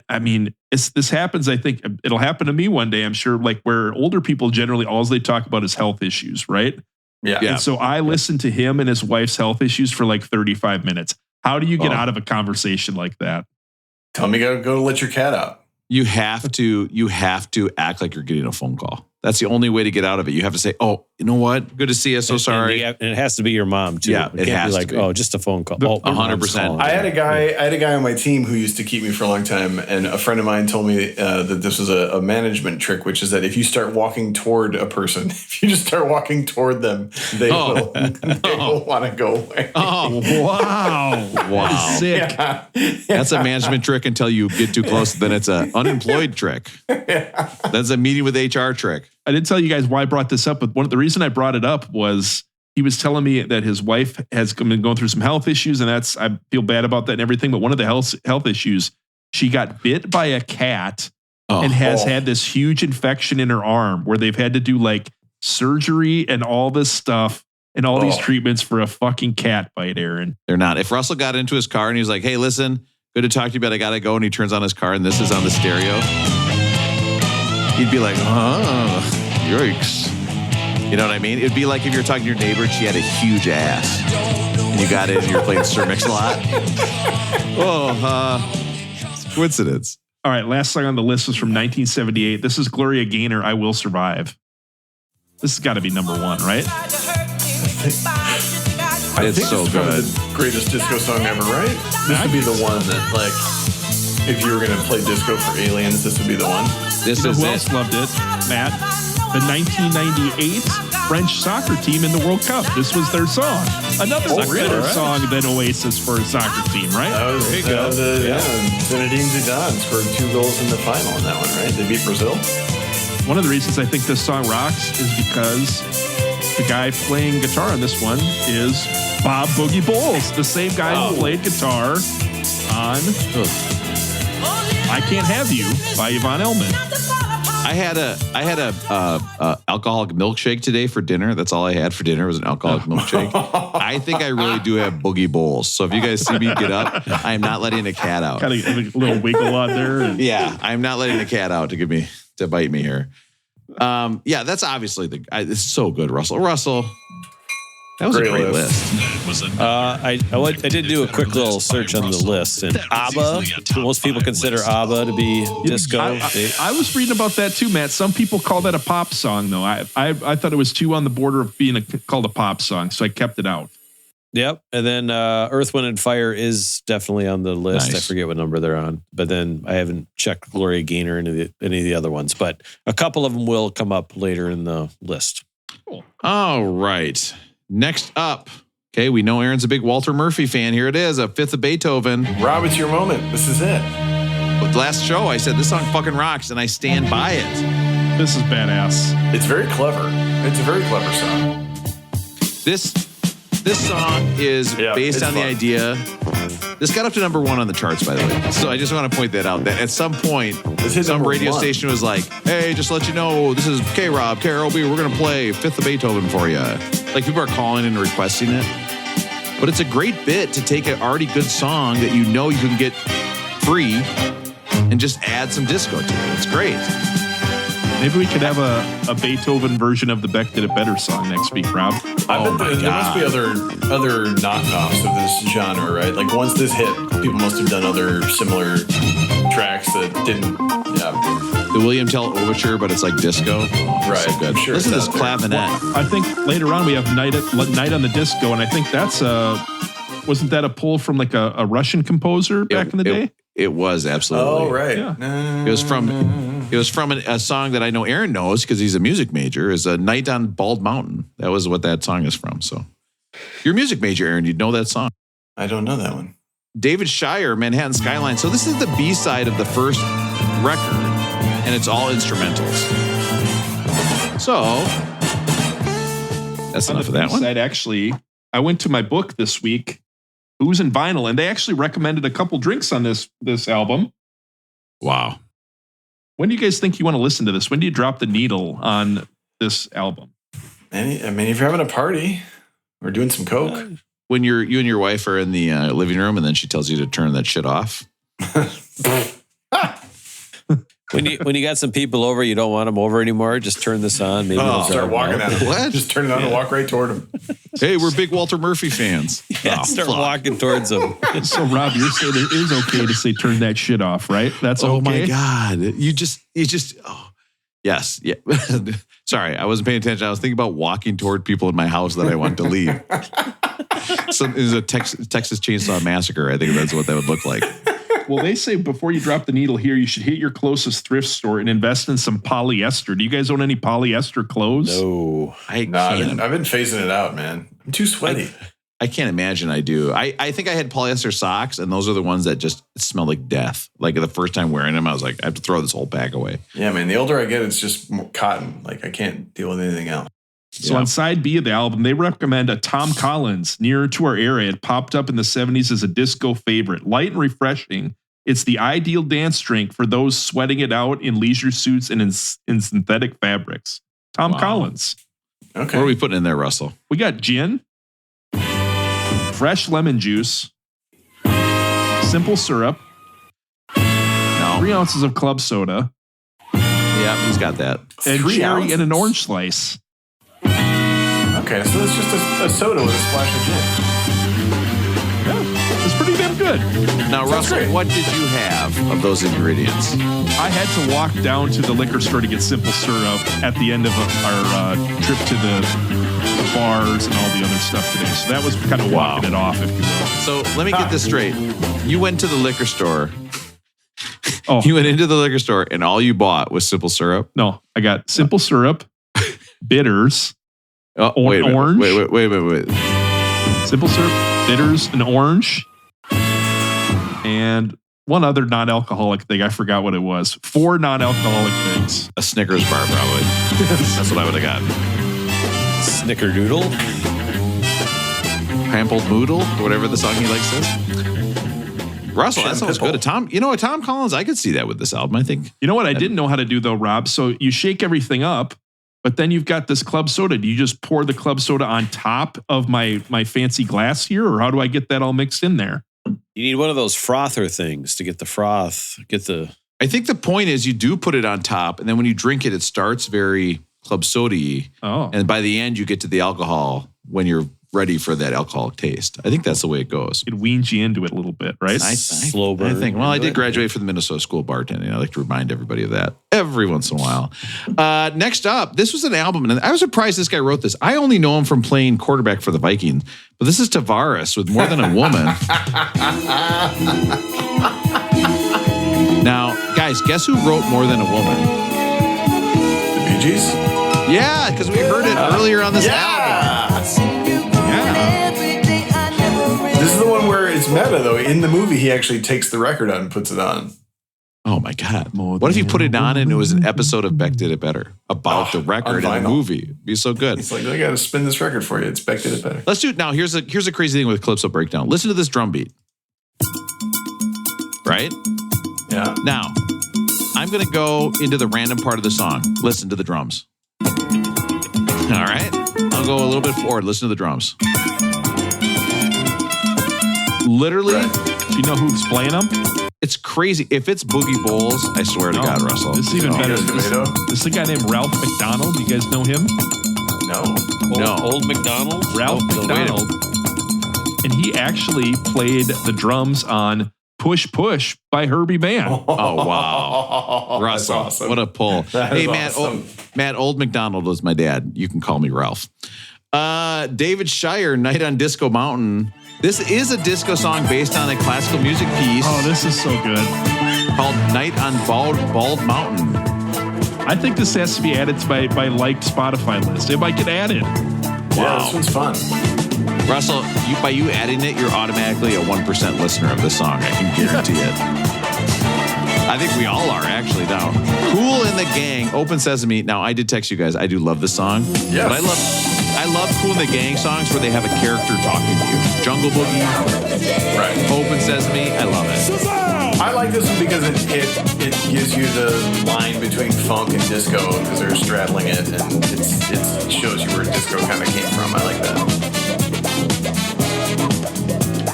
[SPEAKER 1] I mean, this happens. I think it'll happen to me one day. I'm sure, like where older people generally all they talk about is health issues, right?
[SPEAKER 3] Yeah.
[SPEAKER 1] And so I listened to him and his wife's health issues for like 35 minutes. How do you get out of a conversation like that?
[SPEAKER 3] Tell me, go let your cat out.
[SPEAKER 2] You have to act like you're getting a phone call. That's the only way to get out of it. You have to say, "Oh, you know what? Good to see you. So sorry."
[SPEAKER 4] And it has to be your mom too.
[SPEAKER 2] Yeah,
[SPEAKER 4] it can't be like, "Oh, just a phone call."
[SPEAKER 2] 100%.
[SPEAKER 3] I had a guy on my team who used to keep me for a long time, and a friend of mine told me that this was a management trick, which is that if you start walking toward a person, if you just start walking toward them, they will want to go away.
[SPEAKER 2] Oh, wow!
[SPEAKER 1] Sick.
[SPEAKER 3] Yeah.
[SPEAKER 2] That's a management trick until you get too close. Then it's an unemployed trick. That's a meeting with HR trick.
[SPEAKER 1] I didn't tell you guys why I brought this up, but the reason I brought it up was he was telling me that his wife has been going through some health issues, and I feel bad about that and everything. But one of the health issues, she got bit by a cat and has had this huge infection in her arm where they've had to do like surgery and all this stuff and all these treatments for a fucking cat bite, Aaron.
[SPEAKER 2] They're not. If Russell got into his car and he was like, "Hey, listen, good to talk to you, but I gotta go," and he turns on his car and this is on the stereo, he'd be like, yikes. You know what I mean? It'd be like if you're talking to your neighbor and she had a huge ass and you got in and you're playing Sir Mix-a-Lot. Coincidence.
[SPEAKER 1] All right, last song on the list was from 1978. This is Gloria Gaynor, I Will Survive. This has got to be number one, right?
[SPEAKER 2] It's so good.
[SPEAKER 3] The greatest disco song ever, right? This would be the one that, like, if you were going to play disco for aliens, this would be the one.
[SPEAKER 2] This
[SPEAKER 1] who
[SPEAKER 2] is
[SPEAKER 1] else loved it, Matt? The 1998 French soccer team in the World Cup. This was their song. Another better song than Oasis for a soccer team, right?
[SPEAKER 3] That was,
[SPEAKER 1] there you go.
[SPEAKER 3] Zinedine Zidane scored 2 goals in the final in that one, right? They beat Brazil.
[SPEAKER 1] One of the reasons I think this song rocks is because the guy playing guitar on this one is Bob Boogie Bowles, the same guy who played guitar on I Can't Have You by Yvonne Elliman.
[SPEAKER 2] I had a alcoholic milkshake today for dinner. That's all I had for dinner was an alcoholic milkshake. I think I really do have Boogie Bowls. So if you guys see me get up, I am not letting the cat out.
[SPEAKER 1] Kind of a little wiggle on there.
[SPEAKER 2] Yeah, I'm not letting the cat out to bite me here. Yeah, that's obviously it's so good, Russell. That was a great list.
[SPEAKER 4] I did do a quick little search on the list, and ABBA. Most people consider ABBA to be disco.
[SPEAKER 1] I was reading about that too, Matt. Some people call that a pop song, though. I thought it was too on the border of being called a pop song, so I kept it out.
[SPEAKER 4] Yep, and then Earth, Wind, and Fire is definitely on the list.
[SPEAKER 2] Nice.
[SPEAKER 4] I forget what number they're on, but then I haven't checked Gloria Gaynor or any of the other ones. But a couple of them will come up later in the list.
[SPEAKER 2] Cool. All right. Next up, okay, we know Aaron's a big Walter Murphy fan. Here it is, a fifth of Beethoven.
[SPEAKER 3] Rob, it's your moment. This is it.
[SPEAKER 2] But last show, I said this song fucking rocks, and I stand by it.
[SPEAKER 1] This is badass.
[SPEAKER 3] It's very clever. It's a very clever song.
[SPEAKER 2] This song is based on the idea. This got up to number 1 on the charts, by the way. So I just want to point that out. That at some point, some radio station was like, "Hey, just to let you know, this is K-Rob, KROB. We're going to play Fifth of Beethoven for you." Like people are calling and requesting it. But it's a great bit to take an already good song that you know you can get free and just add some disco to it. It's great.
[SPEAKER 1] Maybe we could have a Beethoven version of the Beck Did It Better song next week, Rob.
[SPEAKER 3] I bet there must be other knockoffs of this genre, right? Like once this hit, people must have done other similar tracks that didn't. Yeah.
[SPEAKER 2] The William Tell Overture, but it's like disco.
[SPEAKER 3] Right.
[SPEAKER 2] So good.
[SPEAKER 3] Sure,
[SPEAKER 2] listen to this clavinet.
[SPEAKER 1] I think later on we have Night on the Disco, and I think that's wasn't that a pull from like a Russian composer back in the day?
[SPEAKER 2] It was absolutely.
[SPEAKER 3] Oh, right.
[SPEAKER 1] Yeah.
[SPEAKER 2] It was from a song that I know Aaron knows because he's a music major. Is A Night on Bald Mountain. That was what that song is from. So, you're a music major, Aaron. You'd know that song.
[SPEAKER 3] I don't know that one.
[SPEAKER 2] David Shire, Manhattan Skyline. So this is the B-side of the first record. and it's all instrumentals. So that's enough of that one.
[SPEAKER 1] Actually, I went to my book this week, Booze and Vinyl, and they actually recommended a couple drinks on this album.
[SPEAKER 2] Wow.
[SPEAKER 1] When do you guys think you want to listen to this? When do you drop the needle on this album?
[SPEAKER 3] I mean, if you're having a party or doing some coke.
[SPEAKER 2] When you and your wife are in the living room and then she tells you to turn that shit off.
[SPEAKER 4] When you got some people over, you don't want them over anymore. Just turn this on. Maybe they'll
[SPEAKER 3] start walking at them. What? Just turn it on and walk right toward them.
[SPEAKER 2] Hey, we're big Walter Murphy fans.
[SPEAKER 4] Start walking towards them.
[SPEAKER 1] So, Rob, you're saying it is okay to say turn that shit off, right? That's okay.
[SPEAKER 2] Oh my God! You just. Oh, yes. Yeah. Sorry, I wasn't paying attention. I was thinking about walking toward people in my house that I want to leave. So it was a Texas Chainsaw Massacre. I think that's what that would look like.
[SPEAKER 1] Well, they say before you drop the needle here, you should hit your closest thrift store and invest in some polyester. Do you guys own any polyester clothes?
[SPEAKER 4] No.
[SPEAKER 3] I've been phasing it out, man. I'm too sweaty.
[SPEAKER 2] I can't imagine I do. I think I had polyester socks, and those are the ones that just smell like death. Like the first time wearing them, I was like, I have to throw this whole pack away.
[SPEAKER 3] Yeah, man. The older I get, it's just more cotton. Like I can't deal with anything else.
[SPEAKER 1] So on side B of the album, they recommend a Tom Collins, Nearer to Our Era. It popped up in the 70s as a disco favorite. Light and refreshing. It's the ideal dance drink for those sweating it out in leisure suits and in synthetic fabrics. Tom Collins.
[SPEAKER 2] Okay. What are we putting in there, Russell?
[SPEAKER 1] We got gin, fresh lemon juice, simple syrup, 3 ounces of club soda.
[SPEAKER 2] Yeah, he's got that.
[SPEAKER 1] And cherry and an orange slice.
[SPEAKER 3] Okay, so it's just a soda with a splash of gin.
[SPEAKER 1] Yeah, it's pretty damn good.
[SPEAKER 2] Now, Russell, what did you have of those ingredients?
[SPEAKER 1] I had to walk down to the liquor store to get simple syrup at the end of our trip to the bars and all the other stuff today. So that was kind of walking it off, if you will.
[SPEAKER 2] So let me get this straight. You went to the liquor store. Oh, you went into the liquor store and all you bought was simple syrup?
[SPEAKER 1] No, I got simple syrup, bitters,
[SPEAKER 2] orange. Wait.
[SPEAKER 1] Simple syrup, bitters, and orange, and one other non-alcoholic thing. I forgot what it was. 4 non-alcoholic things.
[SPEAKER 2] A Snickers bar, probably. That's what I would have gotten.
[SPEAKER 4] Snickerdoodle?
[SPEAKER 2] Pampled Moodle, or whatever the song he likes says. Russell, that sounds good. Tom Collins, I could see that with this album, I think.
[SPEAKER 1] You know what I didn't know how to do, though, Rob? So you shake everything up, but then you've got this club soda. Do you just pour the club soda on top of my fancy glass here, or how do I get that all mixed in there?
[SPEAKER 4] You need one of those frother things to get the froth.
[SPEAKER 2] I think the point is you do put it on top, and then when you drink it, it starts very club soda-y.
[SPEAKER 1] Oh.
[SPEAKER 2] And by the end, you get to the alcohol when you're ready for that alcoholic taste. I think that's the way it goes.
[SPEAKER 1] It weans you into it a little bit, right?
[SPEAKER 4] Slow burn.
[SPEAKER 2] I think. Well, I did graduate from the Minnesota School of Bartending. I like to remind everybody of that every once in a while. Next up, this was an album, and I was surprised this guy wrote this. I only know him from playing quarterback for the Vikings, but this is Tavares with More Than a Woman. Now, guys, guess who wrote More Than a Woman?
[SPEAKER 3] The Bee Gees?
[SPEAKER 2] Yeah, because we heard it earlier on this album.
[SPEAKER 3] This is the one where it's meta, though. In the movie, he actually takes the record out and puts it on.
[SPEAKER 2] Oh, my God. What if you put it on and it was an episode of Beck Did It Better about the record in the movie? It'd be so good.
[SPEAKER 3] He's like, I got to spin this record for you. It's Beck Did It Better.
[SPEAKER 2] Let's do it now. Here's a crazy thing with Calypso Breakdown. Listen to this drum beat. Right?
[SPEAKER 3] Yeah.
[SPEAKER 2] Now, I'm going to go into the random part of the song. Listen to the drums. All right? I'll go a little bit forward. Listen to the drums. Literally,
[SPEAKER 1] do you know who's playing them?
[SPEAKER 2] It's crazy. If it's Boogie Bowls, I swear to God, Russell.
[SPEAKER 1] This is even better. This is a guy named Ralph McDonald. You guys know him?
[SPEAKER 3] No.
[SPEAKER 4] Old McDonald?
[SPEAKER 1] Ralph McDonald. And he actually played the drums on Push Push by Herbie Mann.
[SPEAKER 2] Oh, wow. Russell,
[SPEAKER 3] awesome.
[SPEAKER 2] What a pull. Hey, Matt,
[SPEAKER 3] awesome.
[SPEAKER 2] Matt, Old McDonald was my dad. You can call me Ralph. David Shire, Night on Disco Mountain. This is a disco song based on a classical music piece.
[SPEAKER 1] Oh, this is so good.
[SPEAKER 2] Called Night on Bald Mountain.
[SPEAKER 1] I think this has to be added to my liked Spotify list. It might get added.
[SPEAKER 3] Wow. Yeah, this one's fun.
[SPEAKER 2] Russell, by you adding it, you're automatically a 1% listener of this song. I can guarantee it. I think we all are actually now. Cool in the Gang, Open Sesame. Now, I did text you guys. I do love this song.
[SPEAKER 3] Yes.
[SPEAKER 2] But I love Cool in the Gang songs where they have a character talking to you. Jungle Boogie.
[SPEAKER 3] Right.
[SPEAKER 2] Open Sesame. I love it.
[SPEAKER 3] I like this one because it gives you the line between funk and disco because they're straddling it, and it shows you where disco kind of came from. I like that.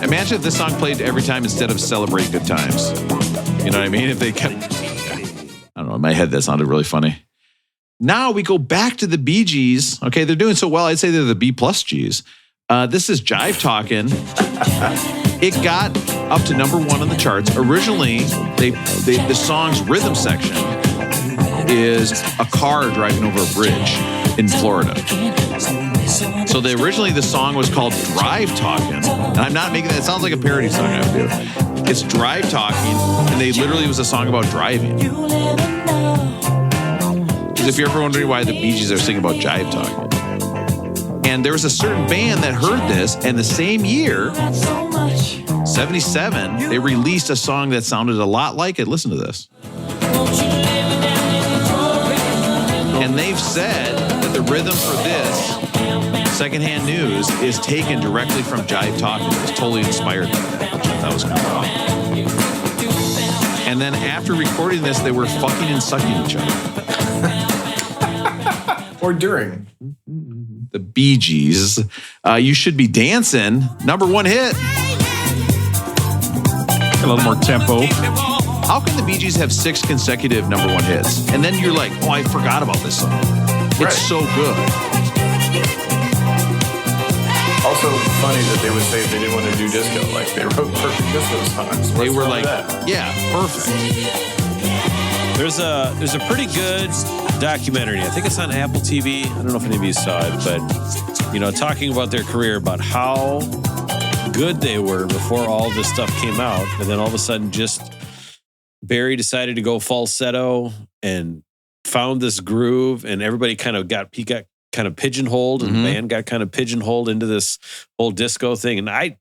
[SPEAKER 2] Imagine if this song played every time instead of Celebrate Good Times. You know what I mean? If they kept, I don't know, in my head that sounded really funny. Now we go back to the Bee Gees. Okay, they're doing so well. I'd say they're the B+ Gs. This is Jive Talkin'. It got up to #1 on the charts. Originally, the song's rhythm section is a car driving over a bridge in Florida. So originally the song was called Drive Talkin'. And I'm not making that. It sounds like a parody song I would do. It's Drive Talking, and it was a song about driving. Because if you're ever wondering why the Bee Gees are singing about Jive Talking. And there was a certain band that heard this, and the same year, 77, they released a song that sounded a lot like it. Listen to this. And they've said that the rhythm for this, Secondhand News, is taken directly from Jive Talking. It was totally inspired by that, which I thought was kind of cool. And then after recording this, they were fucking and sucking each other.
[SPEAKER 3] Or during.
[SPEAKER 2] The Bee Gees. You Should Be Dancing. #1 hit.
[SPEAKER 1] A little more tempo.
[SPEAKER 2] How can the Bee Gees have 6 consecutive #1 hits? And then you're like, oh, I forgot about this song. It's so good.
[SPEAKER 3] Also funny that they would say they didn't want to do disco. Like, they wrote perfect disco songs.
[SPEAKER 2] They were like, yeah, perfect.
[SPEAKER 4] There's a pretty good documentary. I think it's on Apple TV. I don't know if any of you saw it, but talking about their career, about how good they were before all this stuff came out, and then all of a sudden, just Barry decided to go falsetto and found this groove, and everybody kind of got pigeonholed, and the band got kind of pigeonholed into this whole disco thing. And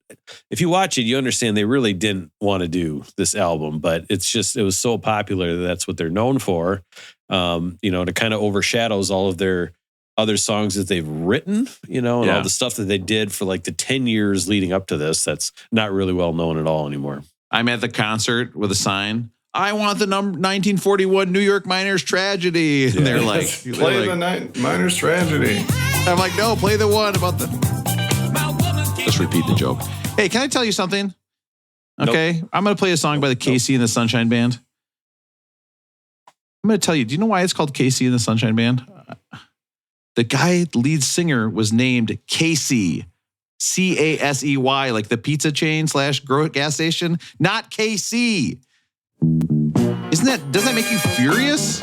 [SPEAKER 4] if you watch it, you understand they really didn't want to do this album, but it was so popular that that's what they're known for. To kind of overshadows all of their other songs that they've written, and all the stuff that they did for like the 10 years leading up to this. That's not really well known at all anymore.
[SPEAKER 2] I'm at the concert with a sign. I want the 1941 New York Miners Tragedy. And they're like,
[SPEAKER 3] play the Miners Tragedy.
[SPEAKER 2] I'm like, no, play the one about the. Just repeat the joke. Hey, can I tell you something? Okay. Nope. I'm going to play a song by the Casey and the Sunshine Band. I'm going to tell you, do you know why it's called Casey and the Sunshine Band? The lead singer was named Casey. Casey, like the pizza chain / gas station. Not KC. Doesn't that make you furious?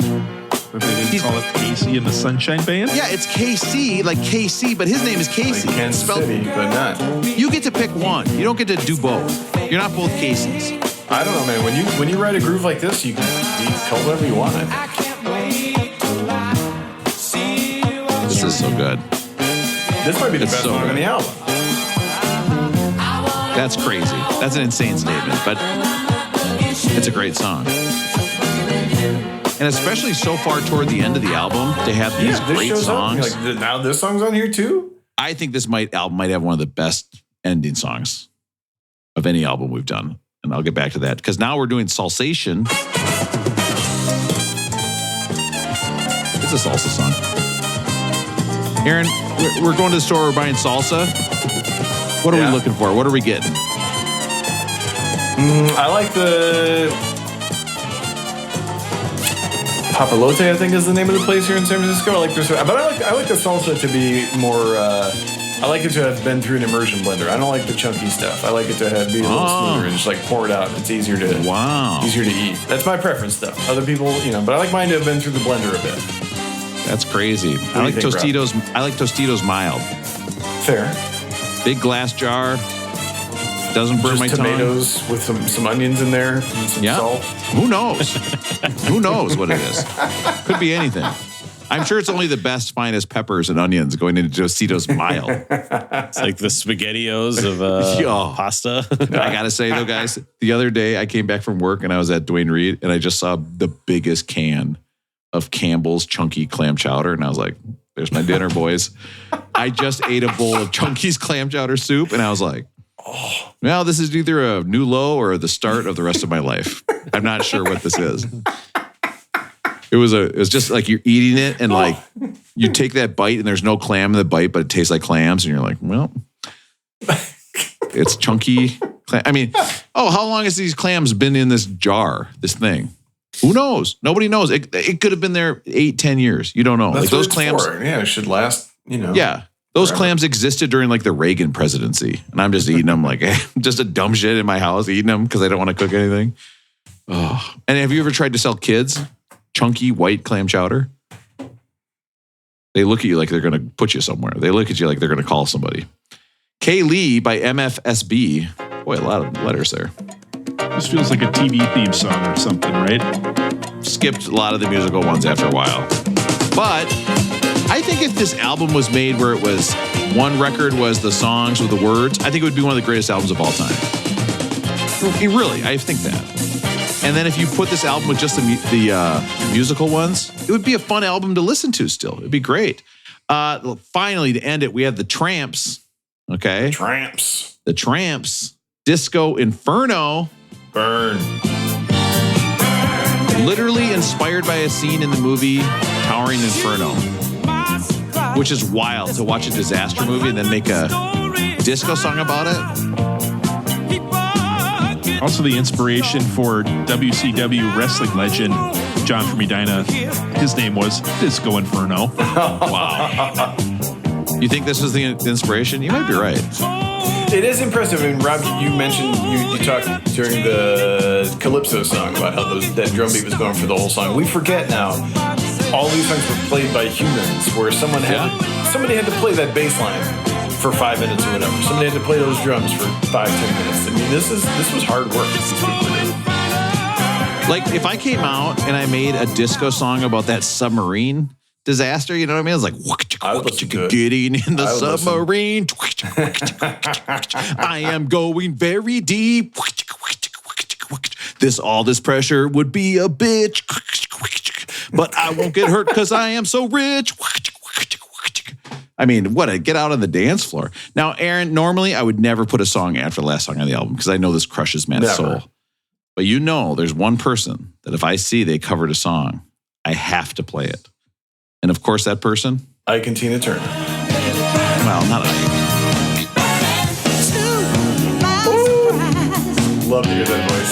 [SPEAKER 1] But they didn't call it Casey and the Sunshine Band?
[SPEAKER 2] Yeah, it's KC, like KC, but his name is Casey.
[SPEAKER 3] Like Kansas City, but not.
[SPEAKER 2] You get to pick one. You don't get to do both. You're not both Caseys.
[SPEAKER 3] I don't know, man. When you write a groove like this, you can be called whatever you want.
[SPEAKER 2] This is so good.
[SPEAKER 3] This might be the best song on the album.
[SPEAKER 2] That's crazy. That's an insane statement, but it's a great song. And especially so far toward the end of the album to have these great songs.
[SPEAKER 3] Like, now this song's on here too?
[SPEAKER 2] I think this album might have one of the best ending songs of any album we've done. And I'll get back to that because now we're doing Salsation. It's a salsa song. Aaron, we're going to the store. We're buying salsa. What are we looking for? What are we getting?
[SPEAKER 3] I like the Papalote, I think is the name of the place here in San Francisco. I like the salsa to be more. I like it to have been through an immersion blender. I don't like the chunky stuff. I like it to be a little smoother and just like pour it out. It's easier to eat. That's my preference, though. Other people, but I like mine to have been through the blender a bit.
[SPEAKER 2] That's crazy. I like Tostitos. Rob? I like Tostitos mild.
[SPEAKER 3] Fair.
[SPEAKER 2] Big glass jar. Doesn't burn my tongue.
[SPEAKER 3] Tomatoes with some onions in there and some salt.
[SPEAKER 2] Who knows? Who knows what it is? Could be anything. I'm sure it's only the best, finest peppers and onions going into Josito's Mile.
[SPEAKER 4] It's like the SpaghettiOs of pasta.
[SPEAKER 2] I got to say, though, guys, the other day I came back from work and I was at Duane Reade and I just saw the biggest can of Campbell's Chunky clam chowder. And I was like, there's my dinner, boys. I just ate a bowl of Chunky's clam chowder soup. And I was like, well, this is either a new low or the start of the rest of my life. I'm not sure what this is. It was just like you're eating it and like you take that bite and there's no clam in the bite, but it tastes like clams. And you're like, well, it's chunky. I mean, how long has these clams been in this jar, this thing? Who knows? Nobody knows. It could have been there 8-10 years. You don't know.
[SPEAKER 3] That's
[SPEAKER 2] like those clams.
[SPEAKER 3] It should last,
[SPEAKER 2] Yeah. Those clams existed during like the Reagan presidency. And I'm just eating them like just a dumb shit in my house, eating them because I don't want to cook anything. Oh. And have you ever tried to sell kids chunky white clam chowder? They look at you like they're going to put you somewhere. They look at you like they're going to call somebody. K. Lee by MFSB. Boy, a lot of letters there.
[SPEAKER 1] This feels like a TV theme song or something, right?
[SPEAKER 2] Skipped a lot of the musical ones after a while. But I think if this album was made where it was one record was the songs with the words, I think it would be one of the greatest albums of all time. Really, I think that. And then if you put this album with just the musical ones, it would be a fun album to listen to still. It'd be great. Finally, to end it, we have the Tramps. Okay. The Tramps. Disco Inferno.
[SPEAKER 3] Burn.
[SPEAKER 2] Literally inspired by a scene in the movie Towering Inferno, which is wild to watch a disaster movie and then make a disco song about it.
[SPEAKER 1] Also, the inspiration for WCW wrestling legend John from Edina, his name was Disco Inferno.
[SPEAKER 2] Wow. You think this was the inspiration? You might be right.
[SPEAKER 3] It is impressive. I mean, Rob, you mentioned, you talked during the Calypso song about how that drum beat was going for the whole song. We forget now, all these songs were played by humans, where somebody had to play that bass line for 5 minutes or whatever. Somebody had to play those drums for 5-10 minutes. I mean, this was hard work.
[SPEAKER 2] Like, if I came out and I made a disco song about that submarine disaster, you know what I mean? It's like, getting in the submarine. I am going very deep. All this pressure would be a bitch. But I won't get hurt because I am so rich. I mean, get out on the dance floor. Now, Aaron, normally I would never put a song after the last song on the album because I know this crushes man's soul. But there's one person that if I see they covered a song, I have to play it. And of course, that person?
[SPEAKER 3] Ike and Tina Turner.
[SPEAKER 2] Well, not Ike.
[SPEAKER 3] Love to hear that voice.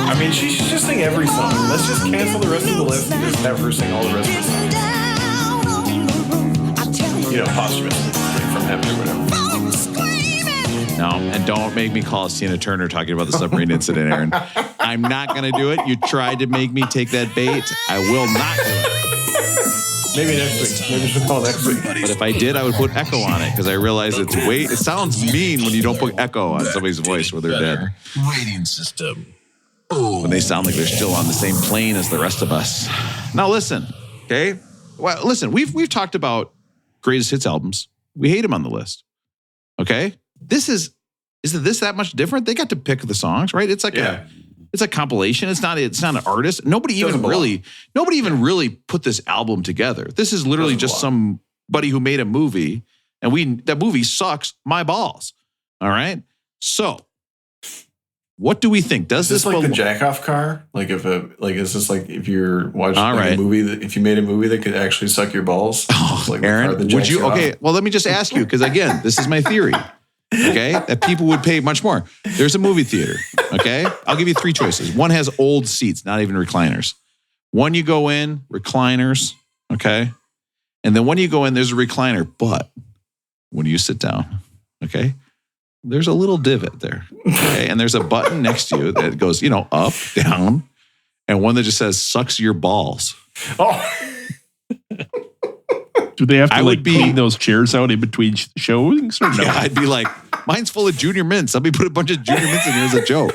[SPEAKER 3] I mean, she should just sing every song. Let's just cancel the rest of the list and just have her sing all the rest of the songs. Posthumously from heaven or whatever.
[SPEAKER 2] No, and don't make me call us Tina Turner talking about the submarine incident, Aaron. I'm not going to do it. You tried to make me take that bait. I will not do it.
[SPEAKER 3] Maybe next week. Maybe she'll call next week.
[SPEAKER 2] But if I did, I would put echo on it because I realize it sounds mean when you don't put echo on somebody's voice when they're dead.
[SPEAKER 5] Rating system.
[SPEAKER 2] When they sound like they're still on the same plane as the rest of us. Now listen, okay? Well, listen, we've talked about greatest hits albums. We hate them on the list. Okay? Isn't this that much different? They got to pick the songs, right? It's like it's a compilation. It's not an artist. Nobody even really put this album together. This is literally just somebody who made a movie, and that movie sucks my balls. All right? So, what do we think? Does
[SPEAKER 3] this like the jack-off car? Is this like if you're watching a movie if you made a movie that could actually suck your balls?
[SPEAKER 2] Aaron, would you? Okay, well, let me just ask you, because again, this is my theory. Okay, that people would pay much more. There's a movie theater. Okay, I'll give you 3 choices. One has old seats, not even recliners. One you go in, recliners. Okay, and then when you go in, there's a recliner. But when you sit down, okay, there's a little divot there. Okay, and there's a button next to you that goes, up, down, and one that just says "sucks your balls."
[SPEAKER 3] Oh.
[SPEAKER 1] Do they have to clean those chairs out in between showings or no?
[SPEAKER 2] Yeah, I'd be like, mine's full of Junior Mints. Let me put a bunch of Junior Mints in here as a joke.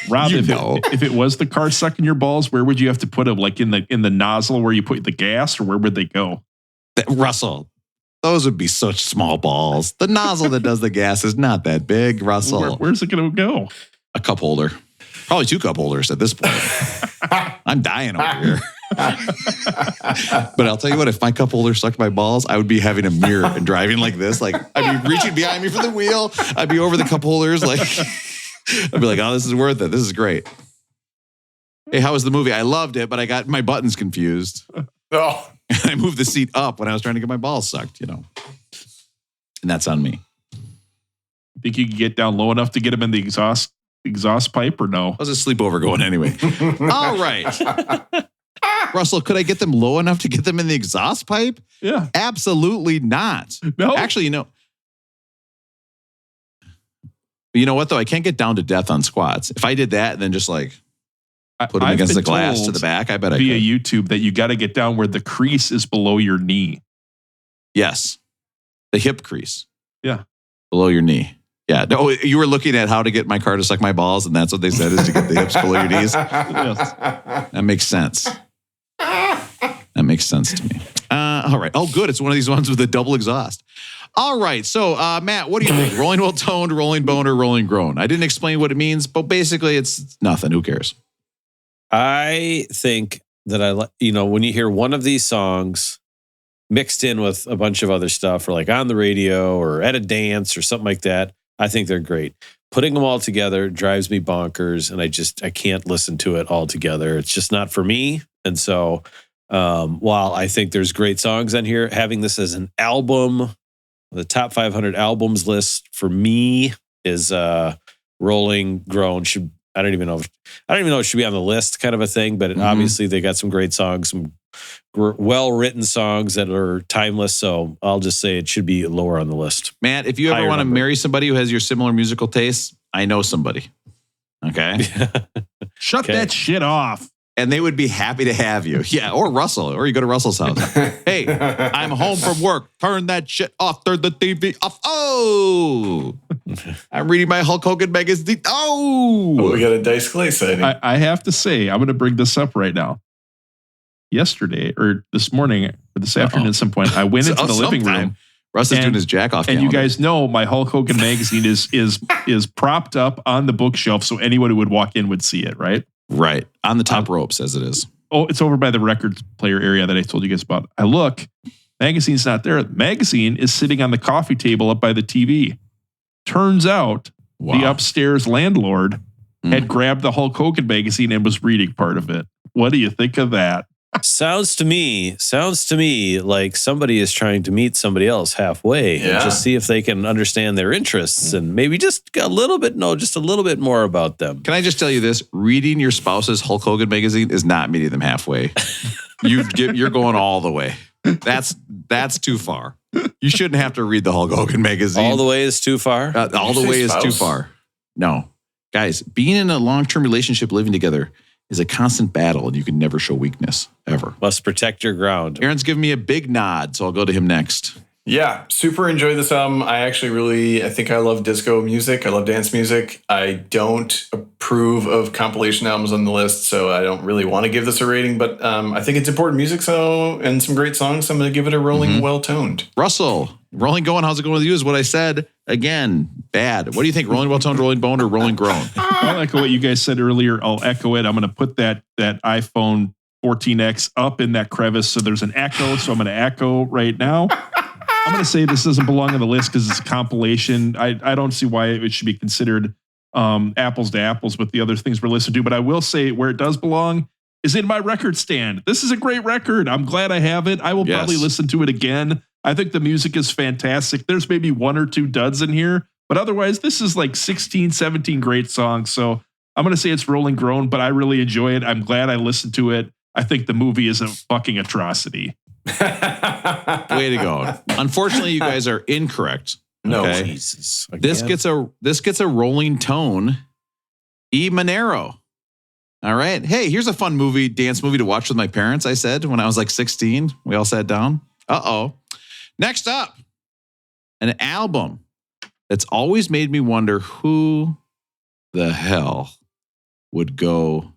[SPEAKER 1] Rob, if it was the car sucking your balls, where would you have to put them? Like in the nozzle where you put the gas, or where would they go?
[SPEAKER 2] Russell, those would be such small balls. The nozzle that does the gas is not that big, Russell.
[SPEAKER 1] Where's it going to go?
[SPEAKER 2] A cup holder. Probably 2 cup holders at this point. I'm dying over here. But I'll tell you what, if my cup holder sucked my balls, I would be having a mirror and driving like this. Like, I'd be reaching behind me for the wheel. I'd be over the cup holders. Like, I'd be like, oh, this is worth it. This is great. Hey, how was the movie? I loved it, but I got my buttons confused.
[SPEAKER 3] Oh.
[SPEAKER 2] I moved the seat up when I was trying to get my balls sucked, And that's on me.
[SPEAKER 1] Think you could get down low enough to get them in the exhaust pipe, or no?
[SPEAKER 2] I was a sleepover going anyway. All right. Russell, could I get them low enough to get them in the exhaust pipe?
[SPEAKER 1] Yeah.
[SPEAKER 2] Absolutely not.
[SPEAKER 1] No.
[SPEAKER 2] Actually, you know what, though? I can't get down to death on squats. If I did that and then just like put them against the glass to the back, I bet I could.
[SPEAKER 1] Via YouTube that you got to get down where the crease is below your knee.
[SPEAKER 2] Yes. The hip crease.
[SPEAKER 1] Yeah.
[SPEAKER 2] Below your knee. Yeah. No, you were looking at how to get my car to suck my balls, and that's what they said is to get the hips below your knees.
[SPEAKER 1] Yes.
[SPEAKER 2] That makes sense. That makes sense to me. All right. Oh, good. It's one of these ones with a double exhaust. All right. So, Matt, what do you think? Rolling well toned, rolling boner, rolling groan. I didn't explain what it means, but basically it's nothing. Who cares?
[SPEAKER 4] I think that when you hear one of these songs mixed in with a bunch of other stuff, or like on the radio or at a dance or something like that, I think they're great. Putting them all together drives me bonkers, and I can't listen to it all together. It's just not for me. And so, while I think there's great songs on here, having this as an album, the top 500 albums list for me is Rolling Groan. I don't even know if it should be on the list, kind of a thing. But obviously, they got some great songs, some well-written songs that are timeless. So I'll just say it should be lower on the list.
[SPEAKER 2] Matt, if you ever want to marry somebody who has your similar musical tastes, I know somebody. Okay?
[SPEAKER 1] Shut that shit off.
[SPEAKER 2] And they would be happy to have you. Yeah, or Russell, or you go to Russell's house. Hey, I'm home from work. Turn that shit off. Turn the TV off. Oh, I'm reading my Hulk Hogan magazine. Oh,
[SPEAKER 3] we got a Dice Clay sighting.
[SPEAKER 1] I have to say, I'm going to bring this up right now. Yesterday or this morning or this afternoon at some point, I went into the living room.
[SPEAKER 2] Russ is doing his jack off.
[SPEAKER 1] And you guys know my Hulk Hogan magazine is propped up on the bookshelf, so anyone who would walk in would see it, right?
[SPEAKER 2] Right. On the top ropes, as it is.
[SPEAKER 1] Oh, it's over by the record player area that I told you guys about. I look, magazine's not there. The magazine is sitting on the coffee table up by the TV. Turns out the upstairs landlord had grabbed the Hulk Hogan magazine and was reading part of it. What do you think of that?
[SPEAKER 4] Sounds to me like somebody is trying to meet somebody else halfway and just see if they can understand their interests and maybe just a little bit more about them.
[SPEAKER 2] Can I just tell you this? Reading your spouse's Hulk Hogan magazine is not meeting them halfway. You're going all the way. That's too far. You shouldn't have to read the Hulk Hogan magazine.
[SPEAKER 4] All the way is too far?
[SPEAKER 2] All the way is too far. No. Guys, being in a long-term relationship, living together, is a constant battle, and you can never show weakness, ever.
[SPEAKER 4] Must protect your ground.
[SPEAKER 2] Aaron's giving me a big nod, so I'll go to him next.
[SPEAKER 3] Yeah, super enjoy this album. I think I love disco music. I love dance music. I don't approve of compilation albums on the list, so I don't really want to give this a rating, but I think it's important music, and some great songs, so I'm going to give it a rolling well-toned.
[SPEAKER 2] Russell, rolling going, how's it going with you is what I said. Again, bad. What do you think, rolling well-toned, rolling bone, or rolling groan?
[SPEAKER 1] I'll echo what you guys said earlier. I'll echo it. I'm going to put that iPhone 14X up in that crevice so there's an echo, so I'm going to echo right now. I'm going to say this doesn't belong on the list because it's a compilation. I don't see why it should be considered apples to apples with the other things we're listening to. But I will say where it does belong is in my record stand. This is a great record. I'm glad I have it. I will probably listen to it again. I think the music is fantastic. There's maybe one or two duds in here, but otherwise this is like 16, 17 great songs. So I'm going to say it's Rolling Groan, but I really enjoy it. I'm glad I listened to it. I think the movie is a fucking atrocity.
[SPEAKER 2] Way to go. Unfortunately, you guys are incorrect.
[SPEAKER 3] No,
[SPEAKER 2] okay?
[SPEAKER 4] Jesus.
[SPEAKER 2] This gets a rolling tone. E. Monero. All right. Hey, here's a fun dance movie to watch with my parents, I said when I was like 16. We all sat down. Uh-oh. Next up, an album that's always made me wonder who the hell would go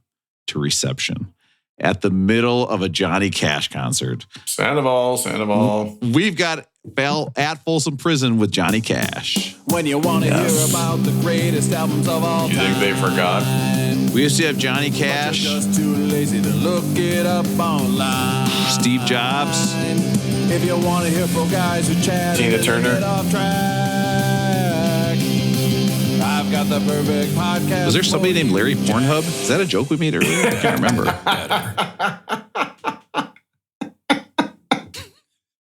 [SPEAKER 2] to reception at the middle of a Johnny Cash concert.
[SPEAKER 3] Sandoval.
[SPEAKER 2] We've got Bell at Folsom Prison with Johnny Cash.
[SPEAKER 7] When you want to hear about the greatest albums of all time.
[SPEAKER 3] You think they forgot?
[SPEAKER 2] We used to have Johnny Cash,
[SPEAKER 7] Just too lazy to look it up online.
[SPEAKER 2] Steve Jobs.
[SPEAKER 7] If you want to hear four guys who chat,
[SPEAKER 3] Tina Turner.
[SPEAKER 7] Get off track. I've got the perfect podcast.
[SPEAKER 2] Was there somebody named Larry Pornhub? Is that a joke we made earlier? I can't remember.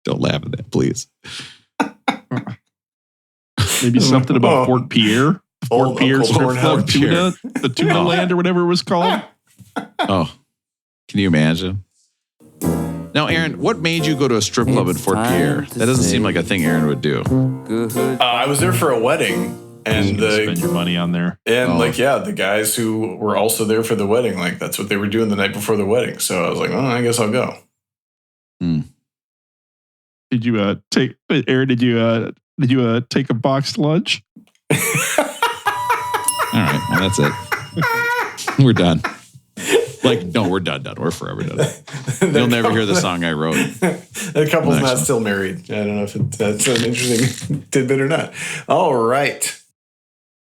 [SPEAKER 2] Don't laugh at that, please.
[SPEAKER 1] Maybe something about Fort Pierre. Fort Pierre strip club tuna, the tuna land or whatever it was called.
[SPEAKER 2] Oh, can you imagine? Now, Aaron, what made you go to a strip club in Fort Pierre? That doesn't seem like a thing Aaron would do.
[SPEAKER 3] I was there for a wedding, and
[SPEAKER 1] spend your money on there.
[SPEAKER 3] And the guys who were also there for the wedding, like that's what they were doing the night before the wedding. So I was like, oh, I guess I'll go.
[SPEAKER 1] Did you take Aaron? Did you take a boxed lunch?
[SPEAKER 2] All right, well, that's it. We're done. Like, no, we're done. We're forever done. You'll never hear the song I wrote.
[SPEAKER 3] The couple's not still married. I don't know if that's an interesting tidbit or not. All right.